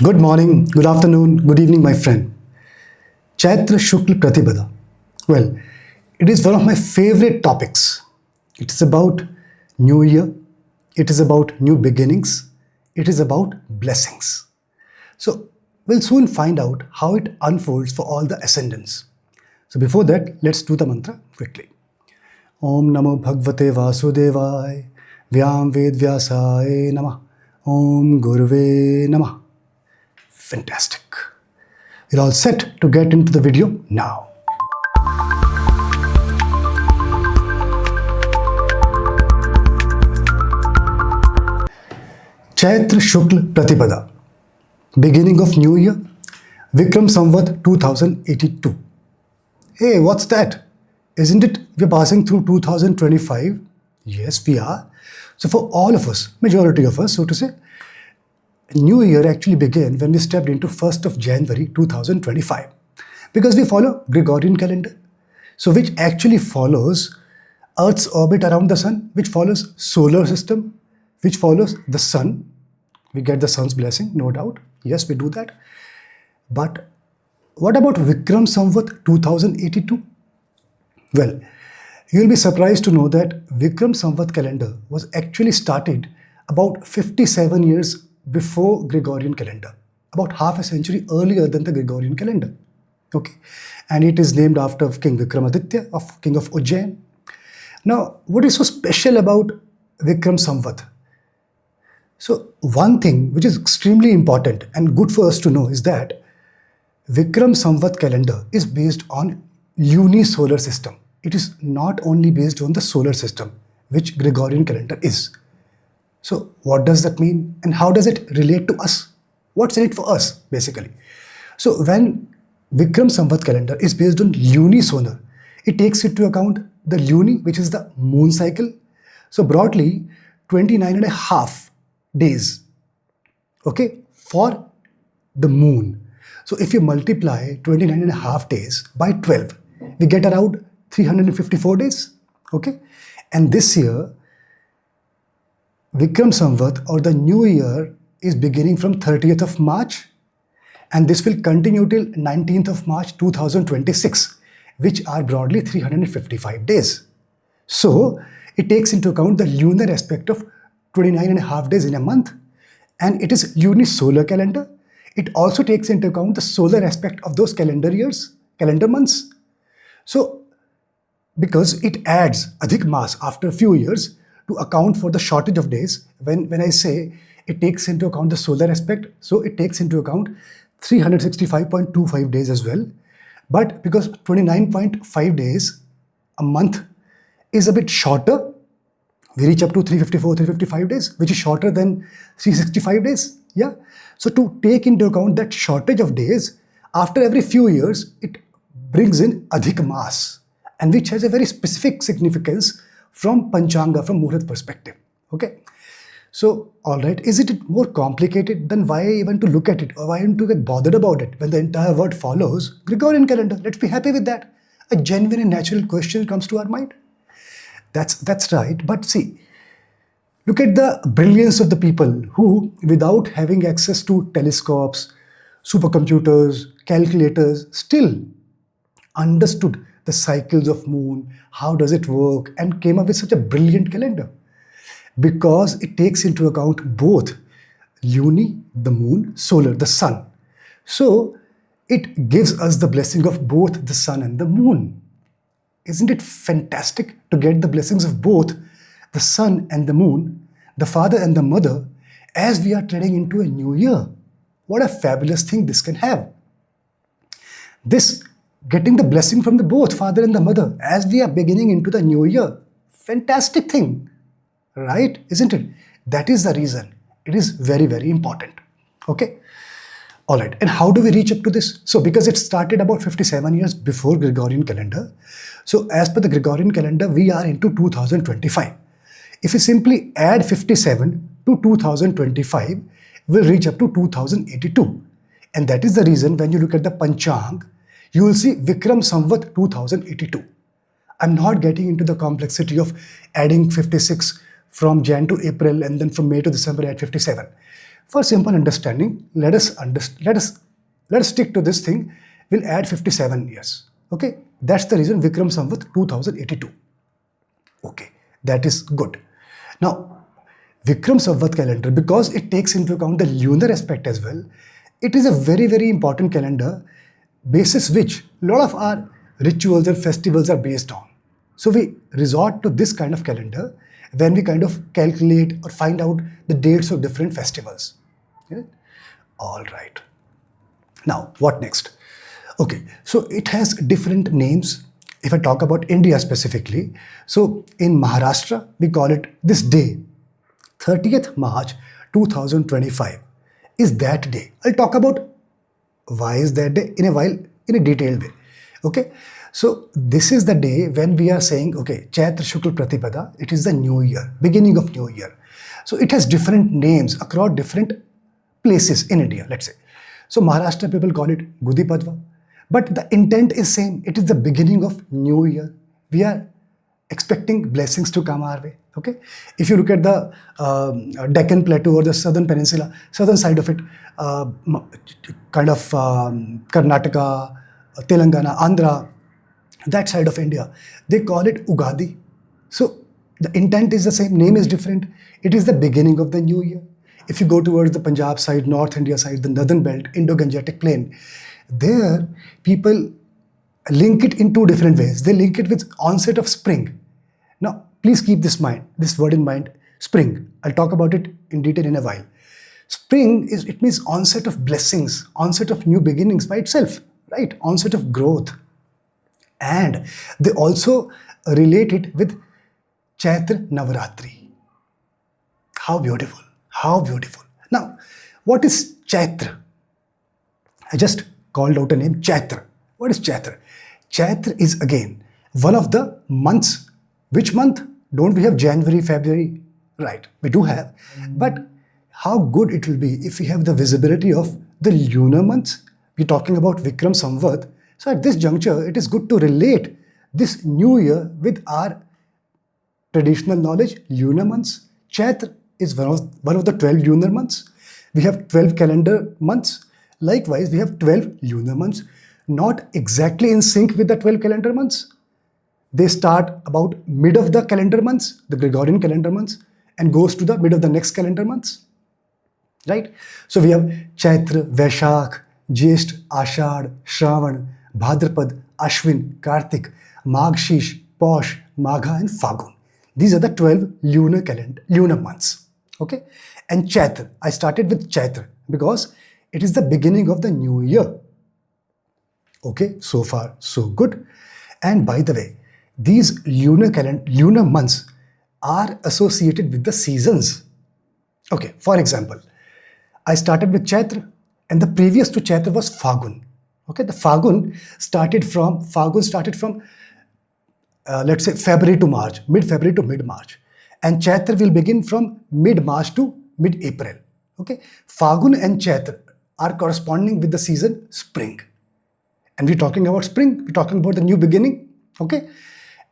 Good morning, good afternoon, good evening, my friend. Chaitra Shukla Pratibhada. Well, it is one of my favorite topics. It is about New Year. It is about new beginnings. It is about blessings. So, we'll soon find out how it unfolds for all the ascendants. So, before that, let's do the mantra quickly. Om Namo Bhagavate Vasudevaya Vyam Ved Vyasaya Namah Om Guruve Namah. Fantastic. We're all set to get into the video now. Chaitra Shukla Pratibhada. Beginning of New Year. Vikram Samvat 2082. Hey, what's that? Isn't it we're passing through 2025? Yes, we are. So for all of us, majority of us, so to say, New Year actually began when we stepped into 1st of January 2025 because we follow Gregorian calendar, so which actually follows Earth's orbit around the Sun, which follows solar system, which follows the Sun. We get the Sun's blessing, no doubt. Yes, we do that. But what about Vikram Samvat 2082? Well, you'll be surprised to know that Vikram Samvat calendar was actually started about 57 years before Gregorian calendar, about half a century earlier than the Gregorian calendar. Okay, and it is named after King Vikramaditya, King of Ujjain. Now, what is so special about Vikram Samvat? So, one thing which is extremely important and good for us to know is that Vikram Samvat calendar is based on unisolar system. It is not only based on the solar system, which Gregorian calendar is. So what does that mean and how does it relate to us? What's in it for us basically? So when Vikram Samvat calendar is based on lunisolar, it takes into account the luni, which is the moon cycle. So broadly 29 and a half days, okay, for the moon. So if you multiply 29 and a half days by 12, we get around 354 days, okay? And this year, Vikram Samvat or the new year is beginning from 30th of March and this will continue till 19th of March 2026, which are broadly 355 days. So it takes into account the lunar aspect of 29 and a half days in a month, and it is lunisolar calendar. It also takes into account the solar aspect of those calendar years, calendar months. So because it adds adhik mas after a few years to account for the shortage of days. When I say it takes into account the solar aspect, so it takes into account 365.25 days as well. But because 29.5 days a month is a bit shorter, we reach up to 354, 355 days, which is shorter than 365 days. Yeah. So to take into account that shortage of days, after every few years, it brings in adhik mas, and which has a very specific significance from Panchanga, from Muhurat perspective. Okay. So, all right, is it more complicated than why even to look at it or why to get bothered about it when the entire world follows Gregorian calendar? Let's be happy with that. A genuine and natural question comes to our mind. That's right. But see, look at the brilliance of the people who, without having access to telescopes, supercomputers, calculators, still understood the cycles of moon, how does it work, and came up with such a brilliant calendar. Because it takes into account both luni, the moon, solar, the sun. So it gives us the blessing of both the sun and the moon. Isn't it fantastic to get the blessings of both the sun and the moon, the father and the mother, as we are treading into a new year? What a fabulous thing this can have. This getting the blessing from the both father and the mother as we are beginning into the new year. Fantastic thing, right? Isn't it? That is the reason. It is very, very important. Okay. All right. And how do we reach up to this? So because it started about 57 years before Gregorian calendar. So as per the Gregorian calendar, we are into 2025. If we simply add 57 to 2025, we'll reach up to 2082. And that is the reason when you look at the Panchang, you will see Vikram Samvat 2082. I'm not getting into the complexity of adding 56 from Jan to April and then from May to December at 57. For simple understanding, let us stick to this thing. We'll add 57 years. Okay, that's the reason Vikram Samvat 2082. Okay, that is good. Now, Vikram Samvat calendar, because it takes into account the lunar aspect as well, it is a very, very important calendar basis which a lot of our rituals and festivals are based on. So we resort to this kind of calendar when we kind of calculate or find out the dates of different festivals. Yeah? All right. Now, what next? Okay, so it has different names. If I talk about India specifically, so in Maharashtra, we call it this day, 30th March 2025 is that day. I'll talk about why is that day in a while in a detailed way. Okay, so this is the day when we are saying, okay, Chaitra Shukla Pratipada, it is the new year, beginning of new year. So it has different names across different places in India, let's say. So Maharashtra people call it Gudi Padwa, but the intent is same. It is the beginning of new year. We are expecting blessings to come our way. Okay, if you look at the Deccan Plateau or the southern peninsula, southern side of it, kind of Karnataka, Telangana, Andhra, that side of India, they call it Ugadi. So the intent is the same, name is different. It is the beginning of the new year. If you go towards the Punjab side, North India side, the northern belt, Indo-Gangetic plain, there people link it in two different ways. They link it with onset of spring. Now, please keep this word in mind, spring. I'll talk about it in detail in a while. Spring it means onset of blessings, onset of new beginnings by itself, right? Onset of growth. And they also relate it with Chaitra Navaratri. How beautiful, how beautiful. Now, what is Chaitra? I just called out a name, Chaitra. What is Chaitra? Chaitra is again one of the months. Which month? Don't we have January, February? Right, we do have. But how good it will be if we have the visibility of the lunar months. We're talking about Vikram Samvat. So at this juncture, it is good to relate this new year with our traditional knowledge, lunar months. Chaitra is one of the 12 lunar months. We have 12 calendar months. Likewise, we have 12 lunar months, not exactly in sync with the 12 calendar months. They start about mid of the calendar months, the Gregorian calendar months, and goes to the mid of the next calendar months, right? So we have Chaitra, Vaishakh, Jyesht, Ashad, Shravan, Bhadrapad, Ashwin, Kartik, Magshish, Posh, Magha, and Fagun. These are the 12 lunar months, okay? And Chaitra, I started with Chaitra because it is the beginning of the new year. Okay, so far so good. And by the way, these lunar months are associated with the seasons. Okay, for example, I started with Chaitra and the previous to Chaitra was Fagun. Okay, the Fagun started from let's say February to March, mid-February to mid-March. And Chaitra will begin from mid-March to mid-April. Okay, Fagun and Chaitra are corresponding with the season spring. And we're talking about spring, we're talking about the new beginning. Okay,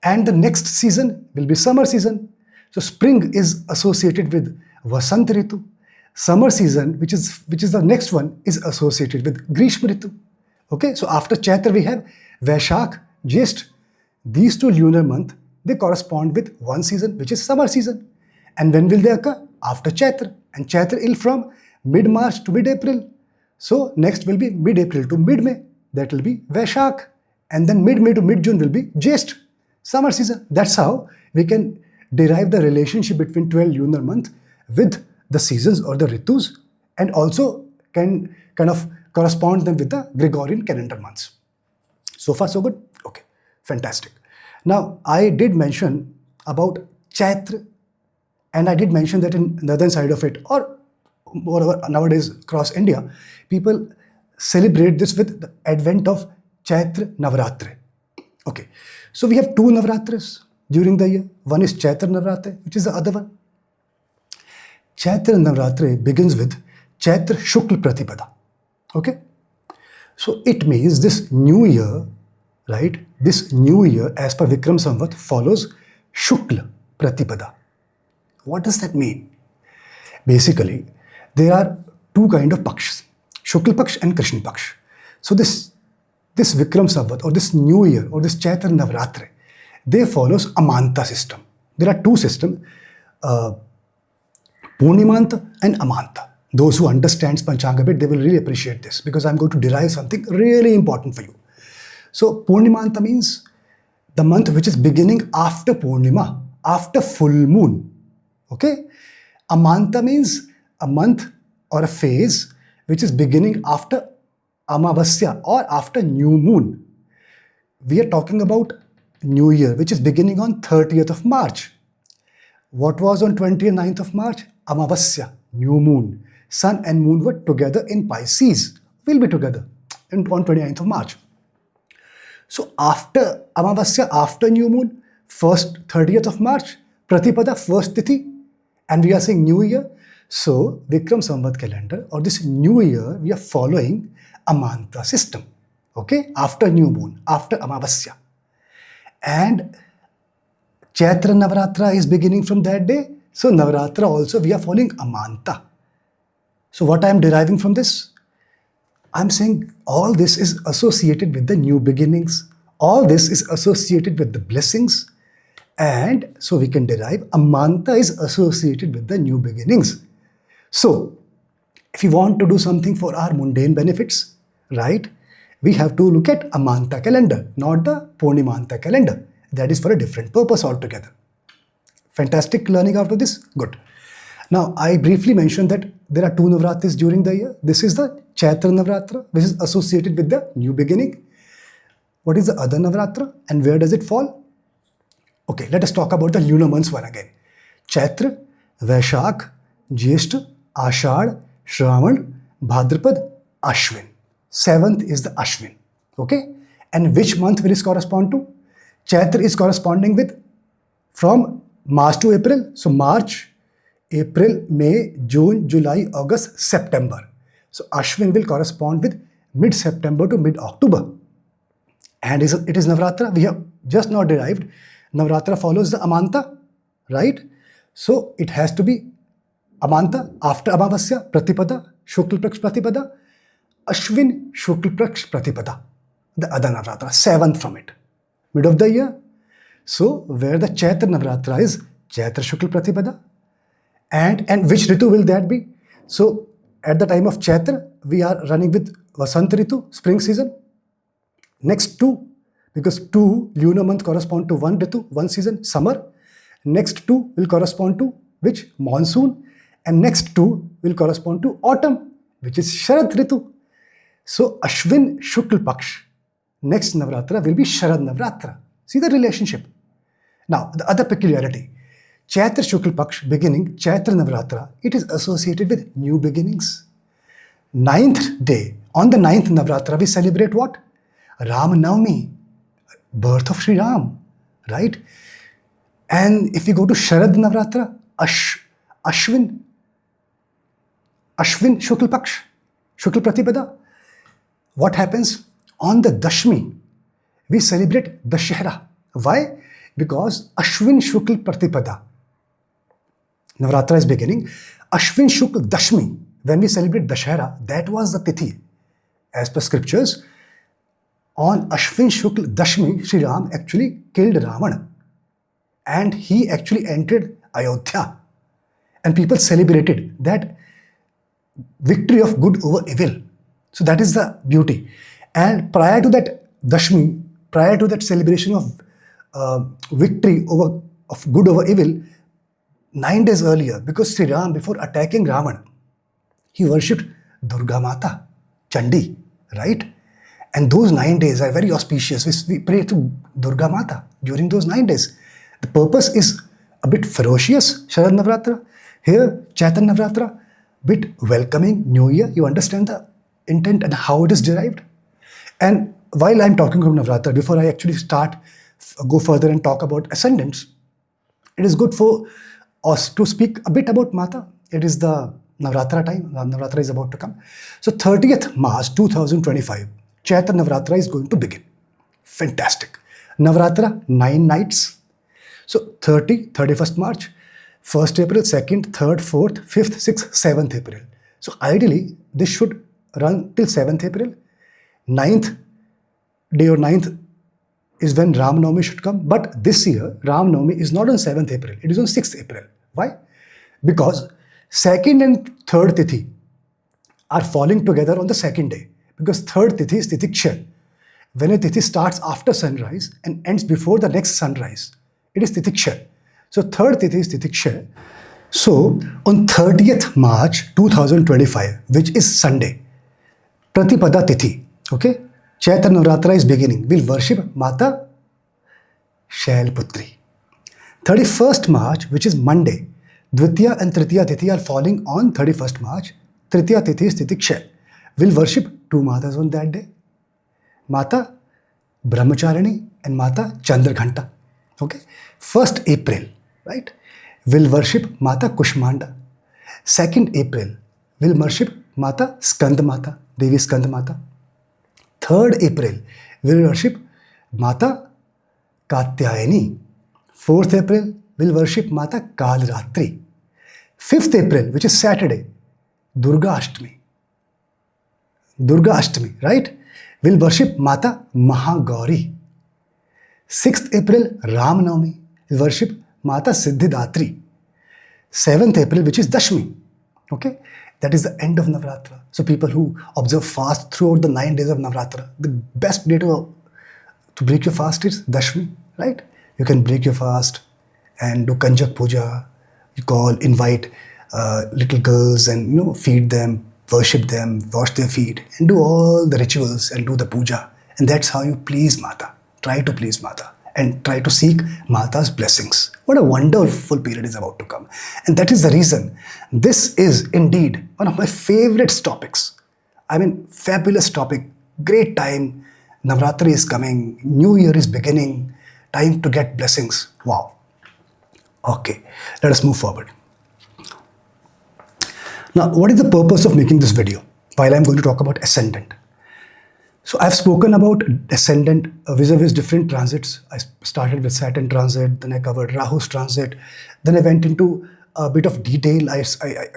and the next season will be summer season. So spring is associated with Vasant Ritu. Summer season, which is the next one, is associated with Grishma Ritu. Okay, so after Chaitra we have Vaishakh, Jyesht. These two lunar months, they correspond with one season, which is summer season. And when will they occur? After Chaitra. And Chaitra is from mid-March to mid-April. So next will be mid-April to mid-May. That will be Vaishakh. And then mid-May to mid-June will be Jyesht, summer season. That's how we can derive the relationship between 12 lunar months with the seasons or the ritus, and also can kind of correspond them with the Gregorian calendar months. So far so good? Okay, fantastic. Now I did mention about Chaitra, and I did mention that in the northern side of it, or moreover nowadays across India, people celebrate this with the advent of Chaitra Navaratri. Okay, so we have two Navaratris during the year. One is Chaitra Navaratri, which is the other one. Chaitra Navaratri begins with Chaitra Shukla Pratipada. Okay, so it means this new year, right? This new year, as per Vikram Samvat, follows Shukla Pratipada. What does that mean? Basically, there are two kind of pakshas, Shukla Paksh and Krishna Paksh. So this Vikram Samvat or this New Year or this Chaitra Navaratri, they follows Amanta system. There are two systems, Purnimanta and Amanta. Those who understand Panchanga bit, they will really appreciate this because I'm going to derive something really important for you. So Purnimanta means the month which is beginning after Purnima, after full moon. Okay? Amanta means a month or a phase which is beginning after Amavasya or after new moon. We are talking about New Year, which is beginning on 30th of March. What was on 29th of March? Amavasya, new moon. Sun and moon were together in Pisces. Will be together on 29th of March. So after Amavasya, after new moon, 30th of March, Pratipada, first Tithi, and we are saying New Year. So Vikram Samvat calendar or this New Year, we are following Amanta system. Okay, after new moon, after Amavasya. And Chaitra Navaratra is beginning from that day. So Navaratra also we are following Amanta. So what I am deriving from this? I am saying all this is associated with the new beginnings. All this is associated with the blessings. And so we can derive Amanta is associated with the new beginnings. So if you want to do something for our mundane benefits, right, we have to look at Amanta calendar, not the Purnimanta calendar. That is for a different purpose altogether. Fantastic learning out of this? Good. Now, I briefly mentioned that there are two Navaratris during the year. This is the Chaitra Navaratra, which is associated with the new beginning. What is the other Navaratra and where does it fall? Okay, let us talk about the lunar months one again. Chaitra, Vaishakh, Jyeshtha, Ashadh, Shravan, Bhadrapad, Ashwin. 7th is the Ashwin. Okay? And which month will this correspond to? Chaitra is corresponding with from March to April. So March, April, May, June, July, August, September. So Ashwin will correspond with mid-September to mid-October. And it is Navaratra. We have just now derived. Navaratra follows the Amanta, right? So it has to be Amanta after Amavasya, Pratipada, Shukla Praksh Pratipada, Ashwin Shukla Praksh Pratipada, the other Navaratra, 7th from it, mid of the year. So where the Chaitra Navaratra is Chaitra Shukla Pratipada, and which Ritu will that be? So at the time of Chaitra, we are running with Vasant Ritu, spring season. Next two, because two lunar month correspond to one Ritu, one season, summer. Next two will correspond to which? Monsoon. And next two will correspond to autumn, which is Sharad Ritu. So Ashwin Shukla Paksh, next Navaratra will be Sharad Navaratra. See the relationship. Now, the other peculiarity, Chaitra Shukla Paksh beginning, Chaitra Navaratra, it is associated with new beginnings. 9th day, on the 9th Navaratra, we celebrate what? Ram Navami, birth of Sri Ram, right? And if we go to Sharad Navaratra, Ashwin Shukla Paksh, Shukla Pratipada, what happens? On the Dashmi, we celebrate Dashera. Why? Because Ashwin Shukla Pratipada, Navaratra is beginning. Ashwin Shukla Dashmi, when we celebrate Dashera, that was the Tithi. As per scriptures, on Ashwin Shukla Dashmi, Sri Ram actually killed Ravana. And he actually entered Ayodhya. And people celebrated that victory of good over evil. So that is the beauty. And prior to that Dashmi, prior to that celebration of victory of good over evil, 9 days earlier, because Sri Ram, before attacking Ravana, he worshipped Durga Mata, Chandi, right? And those 9 days are very auspicious. We pray to Durga Mata during those 9 days. The purpose is a bit ferocious, Sharad Navaratra. Here, Chaitra Navaratra, bit welcoming, New Year. You understand the intent and how it is derived? And while I'm talking about Navaratra, before I actually go further and talk about ascendants, it is good for us to speak a bit about Mata. It is the Navaratra time. Navaratra is about to come. So 30th March 2025, Chaitra Navaratra is going to begin. Fantastic. Navaratra, 9 nights. So 31st March, 1st April, 2nd, 3rd, 4th, 5th, 6th, 7th April. So ideally, this should run till 7th April. 9th day or 9th is when Ram Navami should come. But this year, Ram Navami is not on 7th April. It is on 6th April. Why? Because 2nd and 3rd Tithi are falling together on the 2nd day. Because 3rd Tithi is Titiksha. When a Tithi starts after sunrise and ends before the next sunrise, it is Titiksha. So 3rd Tithi is Titiksha. So on 30th March 2025, which is Sunday, Pratipada Tithi, okay, Chaitra Navaratri is beginning. We'll worship Mata Shailputri. 31st March, which is Monday, Dvitiya and Tritiya Tithi are falling on 31st March. Tritiya Tithi is Titiksha. We'll worship two Matas on that day. Mata Brahmacharini and Mata Chandraghanta. Okay. 1st April, right? We'll worship Mata Kushmanda. 2nd April, we'll worship Mata Skandamata, Devi Skandamata. 3rd April, we'll worship Mata Katyayani. 4th April, we'll worship Mata Kalratri. 5th April, which is Saturday, Durga Ashtami. Durga Ashtami, right? We'll worship Mata Mahagauri. 6th April, Ram Navami. We'll worship Mata Siddhidatri. 7th April, which is Dashmi. Okay? That is the end of Navratra. So people who observe fast throughout the 9 days of Navratra, the best day to break your fast is Dashmi, right? You can break your fast and do Kanjak Puja. You invite little girls and feed them, worship them, wash their feet, and do all the rituals and do the puja. And that's how you please Mata. Try to please Mata and try to seek Mata's blessings. What a wonderful period is about to come. And that is the reason this is indeed one of my favorite topics. I mean, fabulous topic, great time. Navratri is coming, New Year is beginning, time to get blessings. Wow. Okay, let us move forward. Now, what is the purpose of making this video? While I'm going to talk about Ascendant. So I've spoken about Ascendant vis-a-vis different transits. I started with Saturn transit, then I covered Rahu's transit, then I went into a bit of detail. I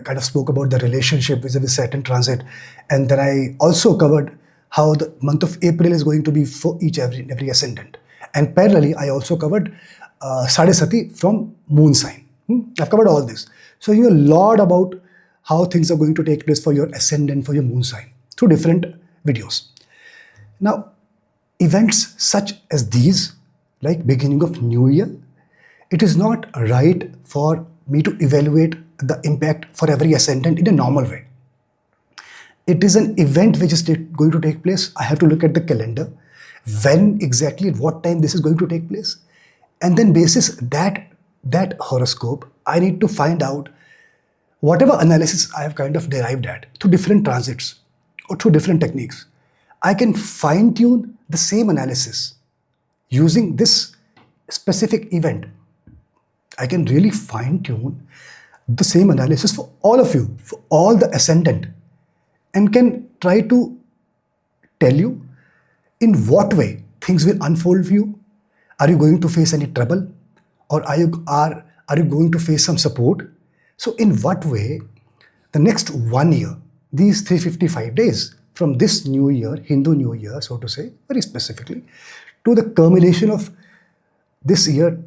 kind of spoke about the relationship vis-a-vis Saturn transit, and then I also covered how the month of April is going to be for every Ascendant. And parallelly, I also covered Sadesati from Moon sign. I've covered all this. So you know a lot about how things are going to take place for your Ascendant, for your Moon sign, through different videos. Now, events such as these, like beginning of New Year, it is not right for me to evaluate the impact for every Ascendant in a normal way. It is an event which is going to take place. I have to look at the calendar, when exactly, at what time this is going to take place. And then basis that horoscope, I need to find out whatever analysis I have kind of derived at through different transits or through different techniques. I can fine tune the same analysis using this specific event. I can really fine tune the same analysis for all of you, for all the Ascendant, and can try to tell you in what way things will unfold for you. Are you going to face any trouble, or are you going to face some support? So in what way the next 1 year, these 355 days from this new year, Hindu New Year, so to say, very specifically, to the culmination of this year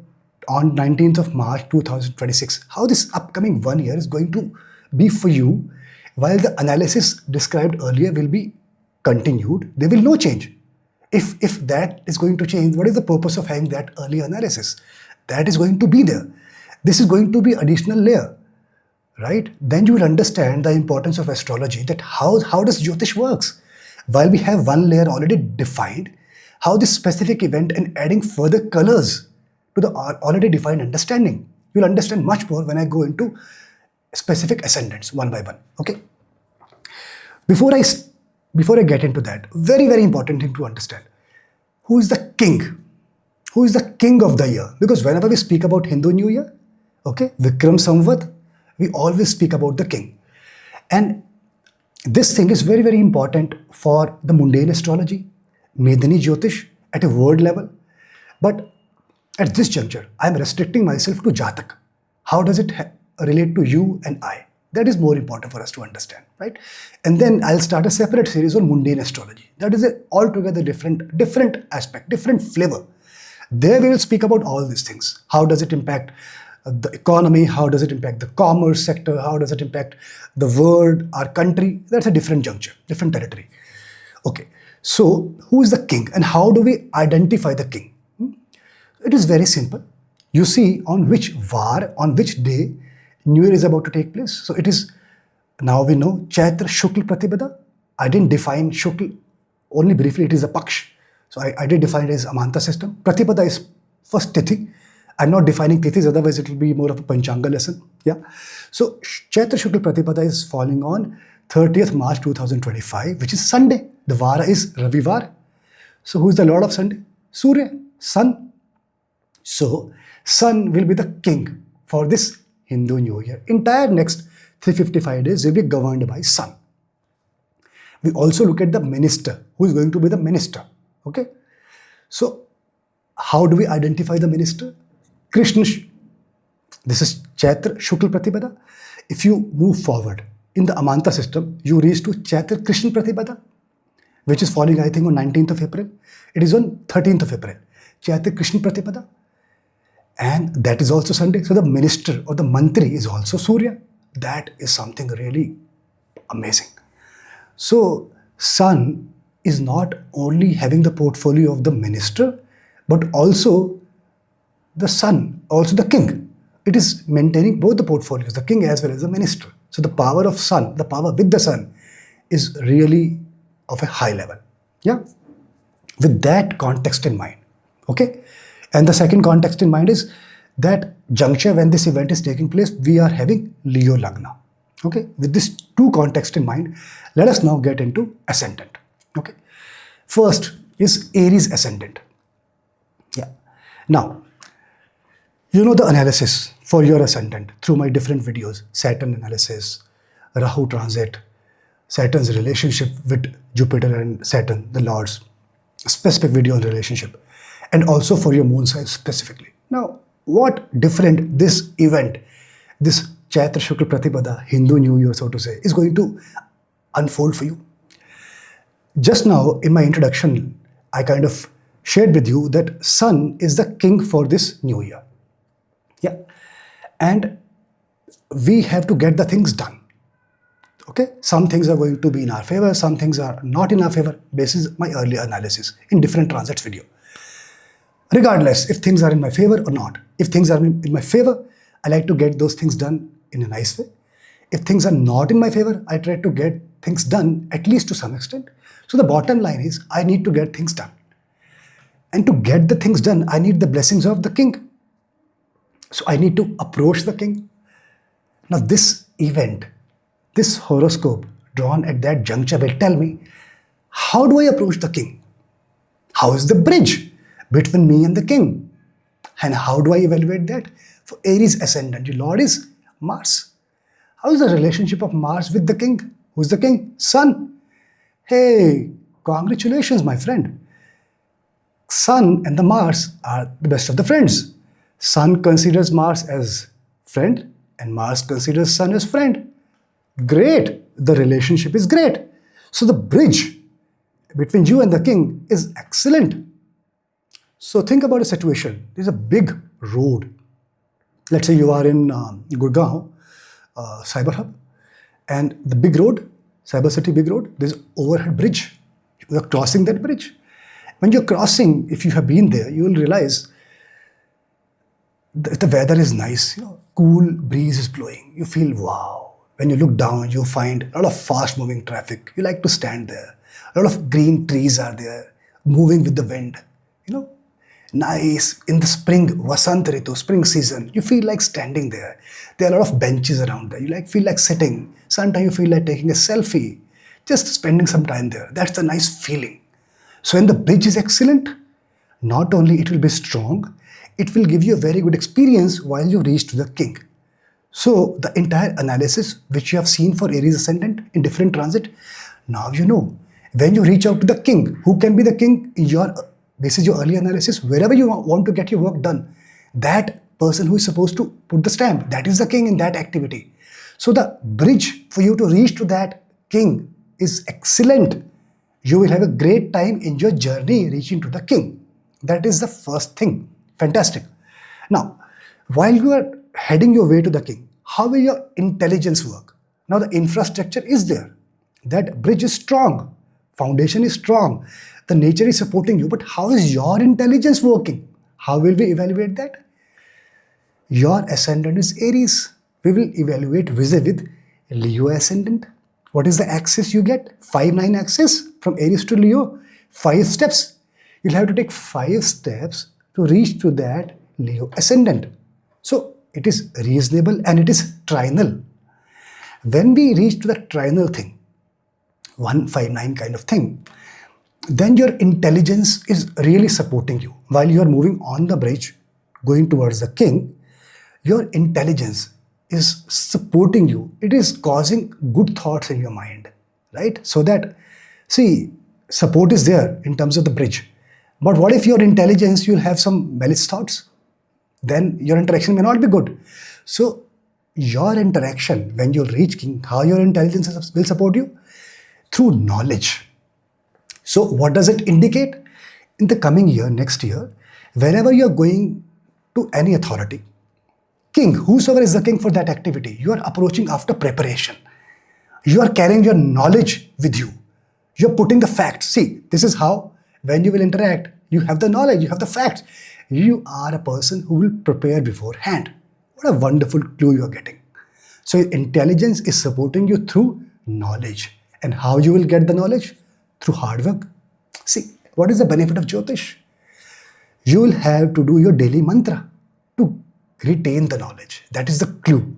on 19th of March 2026, how this upcoming 1 year is going to be for you, while the analysis described earlier will be continued, there will no change. If that is going to change, what is the purpose of having that early analysis? That is going to be there. This is going to be additional layer, right? Then you will understand the importance of astrology, that how does Jyotish works. While we have one layer already defined, how this specific event and adding further colors to the already defined understanding. You'll understand much more when I go into specific ascendants one by one, okay? Before I get into that, very, very important thing to understand. Who is the king? Who is the king of the year? Because whenever we speak about Hindu New Year, okay, Vikram Samvat, we always speak about the king. And this thing is very, very important for the mundane astrology, Medani Jyotish at a word level. But at this juncture, I am restricting myself to Jatak. How does it relate to you and I? That is more important for us to understand, right? And then I'll start a separate series on mundane astrology. That is a altogether different aspect, different flavor. There we will speak about all these things. How does it impact the economy? How does it impact the commerce sector? How does it impact the world, our country? That's a different juncture, different territory. Okay, so who is the king and how do we identify the king? It is very simple. You see on which var, on which day New Year is about to take place. So it is, now we know, Chaitra Shukla Pratibhada. I didn't define Shukla, only briefly it is a Paksh. So I did define it as Amanta system. Pratibhada is first Tithi. I'm not defining Tithis, otherwise it will be more of a Panchanga lesson. Yeah. So Chaitra Shukla Pratibhada is falling on 30th March 2025, which is Sunday. The Vara is Ravivar. So who is the Lord of Sunday? Surya, Sun. So Sun will be the king for this Hindu New Year. Entire next 355 days will be governed by Sun. We also look at the minister. Who is going to be the minister? Okay. So how do we identify the minister? Krishna. This is Chaitra Shukla Pratibhada. If you move forward in the Amanta system, you reach to Chaitra Krishna Pratibhada, which is falling, I think, on 19th of April. It is on 13th of April. Chaitra Krishna Pratibhada. And that is also Sunday. So the minister or the mantri is also Surya. That is something really amazing. So Sun is not only having the portfolio of the minister, but also the Sun, also the king. It is maintaining both the portfolios, the king as well as the minister. So the power of Sun, the power with the Sun is really of a high level. Yeah. With that context in mind. Okay. And the second context in mind is that juncture when this event is taking place, we are having Leo Lagna. Okay. With this two context in mind, let us now get into Ascendant. Okay. First is Aries Ascendant. Yeah. Now, you know the analysis for your Ascendant through my different videos, Saturn analysis, Rahu transit, Saturn's relationship with Jupiter and Saturn, the lords, specific video on relationship, and also for your moon sign specifically. Now, what different this event, this Chaitra Shukla Pratibhada, Hindu New Year, so to say, is going to unfold for you? Just now, in my introduction, I kind of shared with you that Sun is the king for this New Year. Yeah. And we have to get the things done. Okay. Some things are going to be in our favor, some things are not in our favor, basis my earlier analysis in different transits video. Regardless if things are in my favor or not. If things are in my favor, I like to get those things done in a nice way. If things are not in my favor, I try to get things done at least to some extent. So the bottom line is I need to get things done. And to get the things done, I need the blessings of the king. So I need to approach the king. Now this event, this horoscope drawn at that juncture will tell me, how do I approach the king? How is the bridge between me and the king? And how do I evaluate that? For Aries Ascendant, your Lord is Mars. How is the relationship of Mars with the king? Who's the king? Sun. Hey, congratulations, my friend. Sun and the Mars are the best of the friends. Sun considers Mars as friend and Mars considers Sun as friend. Great. The relationship is great. So the bridge between you and the king is excellent. So think about a situation. There's a big road. Let's say you are in Gurgaon, Cyber Hub, and the big road, Cyber City big road, there's an overhead bridge. You are crossing that bridge. When you're crossing, if you have been there, you will realize the weather is nice, cool breeze is blowing. You feel wow. When you look down, you find a lot of fast moving traffic. You like to stand there. A lot of green trees are there, moving with the wind. Nice. In the spring, Vasant Ritu, spring season, you feel like standing there. There are a lot of benches around there. You feel like sitting. Sometimes you feel like taking a selfie, just spending some time there. That's the nice feeling. So when the bridge is excellent, not only it will be strong, it will give you a very good experience while you reach to the king. So the entire analysis which you have seen for Aries Ascendant in different transit, now you know. When you reach out to the king, who can be the king in your, this is your early analysis, wherever you want to get your work done, that person who is supposed to put the stamp, that is the king in that activity. So the bridge for you to reach to that king is excellent. You will have a great time in your journey reaching to the king. That is the first thing. Fantastic. Now, while you are heading your way to the king, how will your intelligence work? Now the infrastructure is there. That bridge is strong. Foundation is strong. The nature is supporting you. But how is your intelligence working? How will we evaluate that? Your ascendant is Aries. We will evaluate with Leo ascendant. What is the axis you get? 5-9 axis from Aries to Leo. 5 steps. You'll have to take 5 steps to reach to that Leo ascendant. So it is reasonable and it is trinal. When we reach to the trinal thing, 1-5-9 kind of thing, then your intelligence is really supporting you. While you are moving on the bridge, going towards the king, your intelligence is supporting you. It is causing good thoughts in your mind, right? So that, see, support is there in terms of the bridge. But what if your intelligence, you'll have some malice thoughts? Then your interaction may not be good. So your interaction, when you'll reach king, how your intelligence will support you? Through knowledge. So what does it indicate? In the coming year, next year, wherever you're going to any authority, king, whosoever is the king for that activity, you are approaching after preparation. You are carrying your knowledge with you. You're putting the facts. See, this is how, when you will interact, you have the knowledge, you have the facts. You are a person who will prepare beforehand. What a wonderful clue you are getting. So intelligence is supporting you through knowledge. And how you will get the knowledge? Through hard work. See, what is the benefit of Jyotish? You will have to do your daily mantra to retain the knowledge. That is the clue.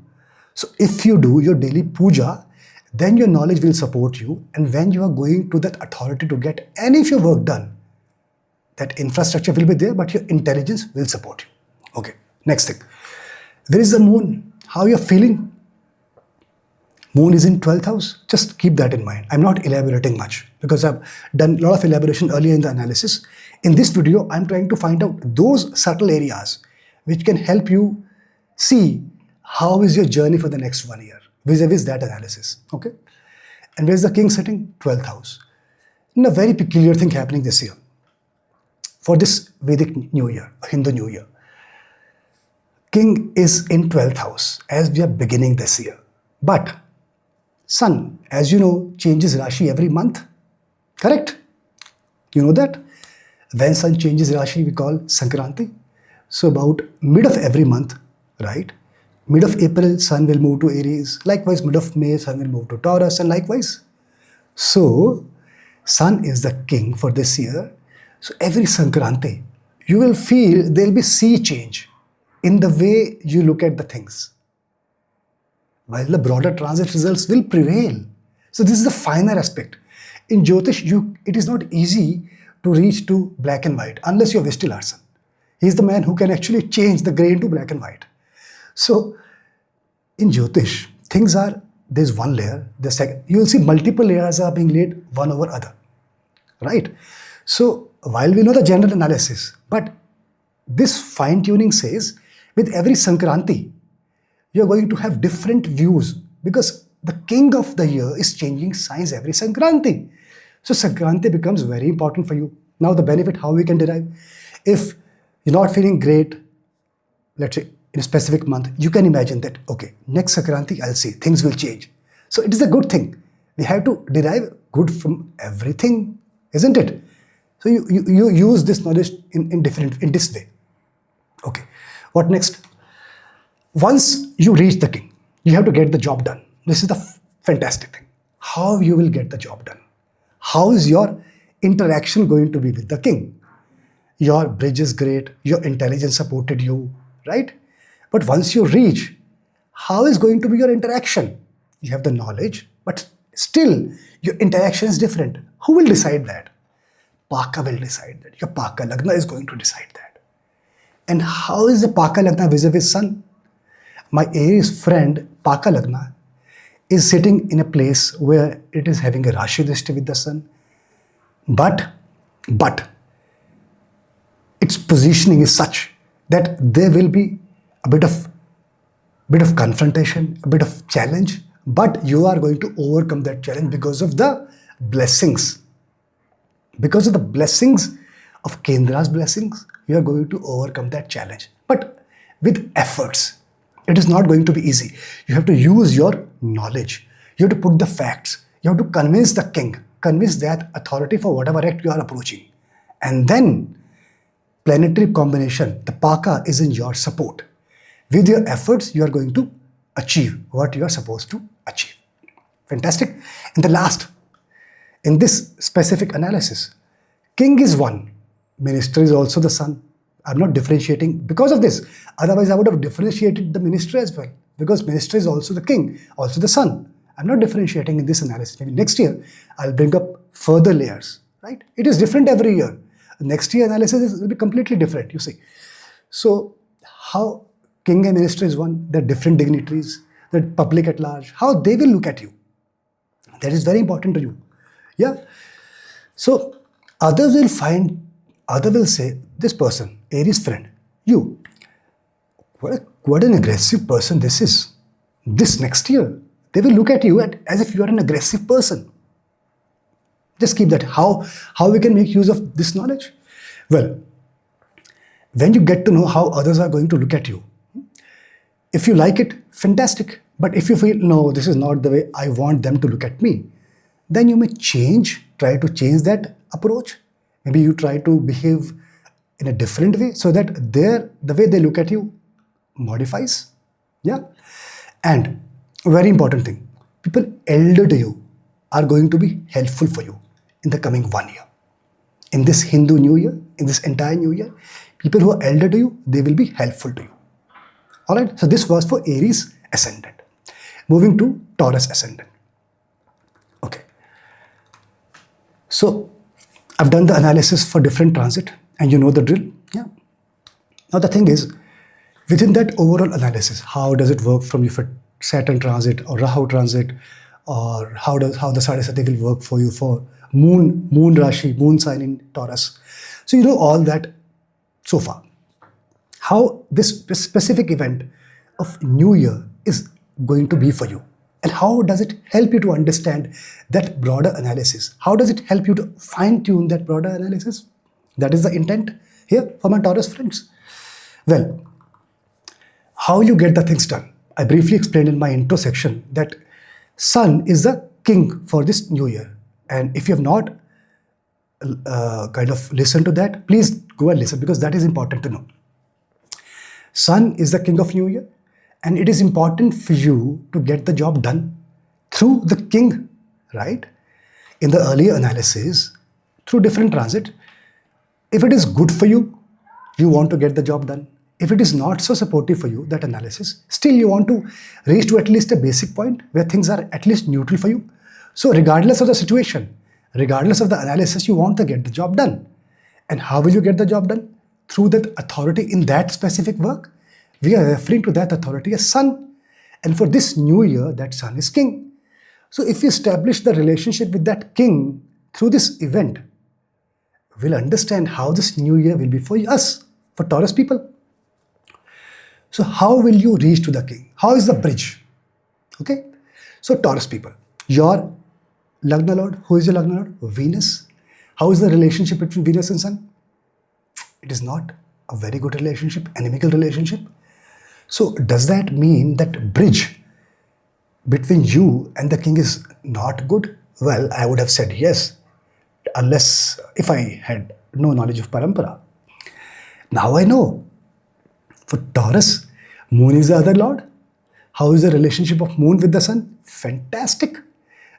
So if you do your daily puja, then your knowledge will support you. And when you are going to that authority to get any of your work done, that infrastructure will be there, but your intelligence will support you. Okay, next thing. Where is the moon? How you are feeling? Moon is in 12th house. Just keep that in mind. I'm not elaborating much because I've done a lot of elaboration earlier in the analysis. In this video, I'm trying to find out those subtle areas which can help you see how is your journey for the next 1 year vis-a-vis that analysis. Okay. And where's the king sitting? 12th house. And a very peculiar thing happening this year. For this Vedic New Year, Hindu New Year. King is in 12th house as we are beginning this year. But Sun, as you know, changes Rashi every month. Correct? You know that? When Sun changes Rashi, we call Sankranti. So about mid of every month, right? Mid of April, Sun will move to Aries. Likewise, mid of May, Sun will move to Taurus, and likewise. So, Sun is the king for this year. So every Sankranti, you will feel there will be sea change in the way you look at the things. While the broader transit results will prevail. So this is the finer aspect. In Jyotish, it is not easy to reach to black and white unless you have Vishti Larsen. He is the man who can actually change the grey into black and white. So in Jyotish, things are, there's one layer, the second, you will see multiple layers are being laid one over other. Right? So while we know the general analysis, but this fine tuning says with every Sankranti, you're going to have different views because the king of the year is changing signs every Sankranti. So Sankranti becomes very important for you. Now the benefit, how we can derive. If you're not feeling great, let's say in a specific month, you can imagine that, okay, next Sankranti, I'll see, things will change. So it is a good thing. We have to derive good from everything, isn't it? So you use this knowledge in this way. Okay, what next? Once you reach the king, you have to get the job done. This is the fantastic thing. How you will get the job done? How is your interaction going to be with the king? Your bridge is great, your intelligence supported you, right? But once you reach, how is going to be your interaction? You have the knowledge, but still your interaction is different. Who will decide that? Paka will decide that. Your Paka Lagna is going to decide that. And how is the Paka Lagna vis-a-vis Sun? My Aries friend, Paka Lagna, is sitting in a place where it is having a Rashi Drishti with the Sun. But its positioning is such that there will be a bit of bit of confrontation, a bit of challenge, but you are going to overcome that challenge because of the blessings. Because of the blessings of Kendra's blessings, you are going to overcome that challenge. But with efforts, it is not going to be easy. You have to use your knowledge. You have to put the facts. You have to convince the king, convince that authority for whatever act you are approaching. And then, planetary combination, the Paka is in your support. With your efforts, you are going to achieve what you are supposed to achieve. Fantastic. And the last, in this specific analysis, king is one, minister is also the sun. I'm not differentiating because of this. Otherwise, I would have differentiated the minister as well, because minister is also the king, also the sun. I'm not differentiating in this analysis. Maybe next year, I'll bring up further layers, right? It is different every year. Next year analysis will be completely different, you see. So how king and minister is one, the different dignitaries, the public at large, how they will look at you. That is very important to you. Yeah. So others will say, this person, Aries friend, you, what an aggressive person this is. This next year, they will look at you as if you are an aggressive person. Just keep that. How we can make use of this knowledge? Well, when you get to know how others are going to look at you, if you like it, fantastic. But if you feel, no, this is not the way I want them to look at me, then you may try to change that approach. Maybe you try to behave in a different way so that the way they look at you modifies. Yeah. And very important thing, people elder to you are going to be helpful for you in the coming 1 year. In this Hindu New Year, in this entire New Year, people who are elder to you, they will be helpful to you. All right. So this was for Aries Ascendant. Moving to Taurus Ascendant. Okay. So I've done the analysis for different transit and you know the drill. Yeah. Now the thing is, within that overall analysis, how does it work from you for Saturn transit or Rahu transit, or how the Sadhasati will work for you for moon Rashi, moon sign in Taurus. So you know all that so far. How this specific event of New Year is going to be for you. And how does it help you to understand that broader analysis? How does it help you to fine-tune that broader analysis? That is the intent here for my Taurus friends. Well, how you get the things done? I briefly explained in my intro section that Sun is the king for this New Year. And if you have not kind of listened to that, please go and listen, because that is important to know. Sun is the king of New Year, and it is important for you to get the job done through the king, right? In the earlier analysis, through different transit, if it is good for you, you want to get the job done. If it is not so supportive for you, that analysis, still you want to reach to at least a basic point where things are at least neutral for you. So regardless of the situation, regardless of the analysis, you want to get the job done. And how will you get the job done? Through that authority in that specific work. We are referring to that authority as Sun. And for this New Year, that Sun is king. So if we establish the relationship with that king through this event, we'll understand how this New Year will be for us, for Taurus people. So how will you reach to the king? How is the bridge? Okay. So Taurus people, your Lagna Lord, who is your Lagna Lord? Venus. How is the relationship between Venus and Sun? It is not a very good relationship, inimical relationship. So does that mean that bridge between you and the king is not good? Well, I would have said yes, unless if I had no knowledge of Parampara. Now I know. For Taurus, Moon is the other lord. How is the relationship of Moon with the Sun? Fantastic.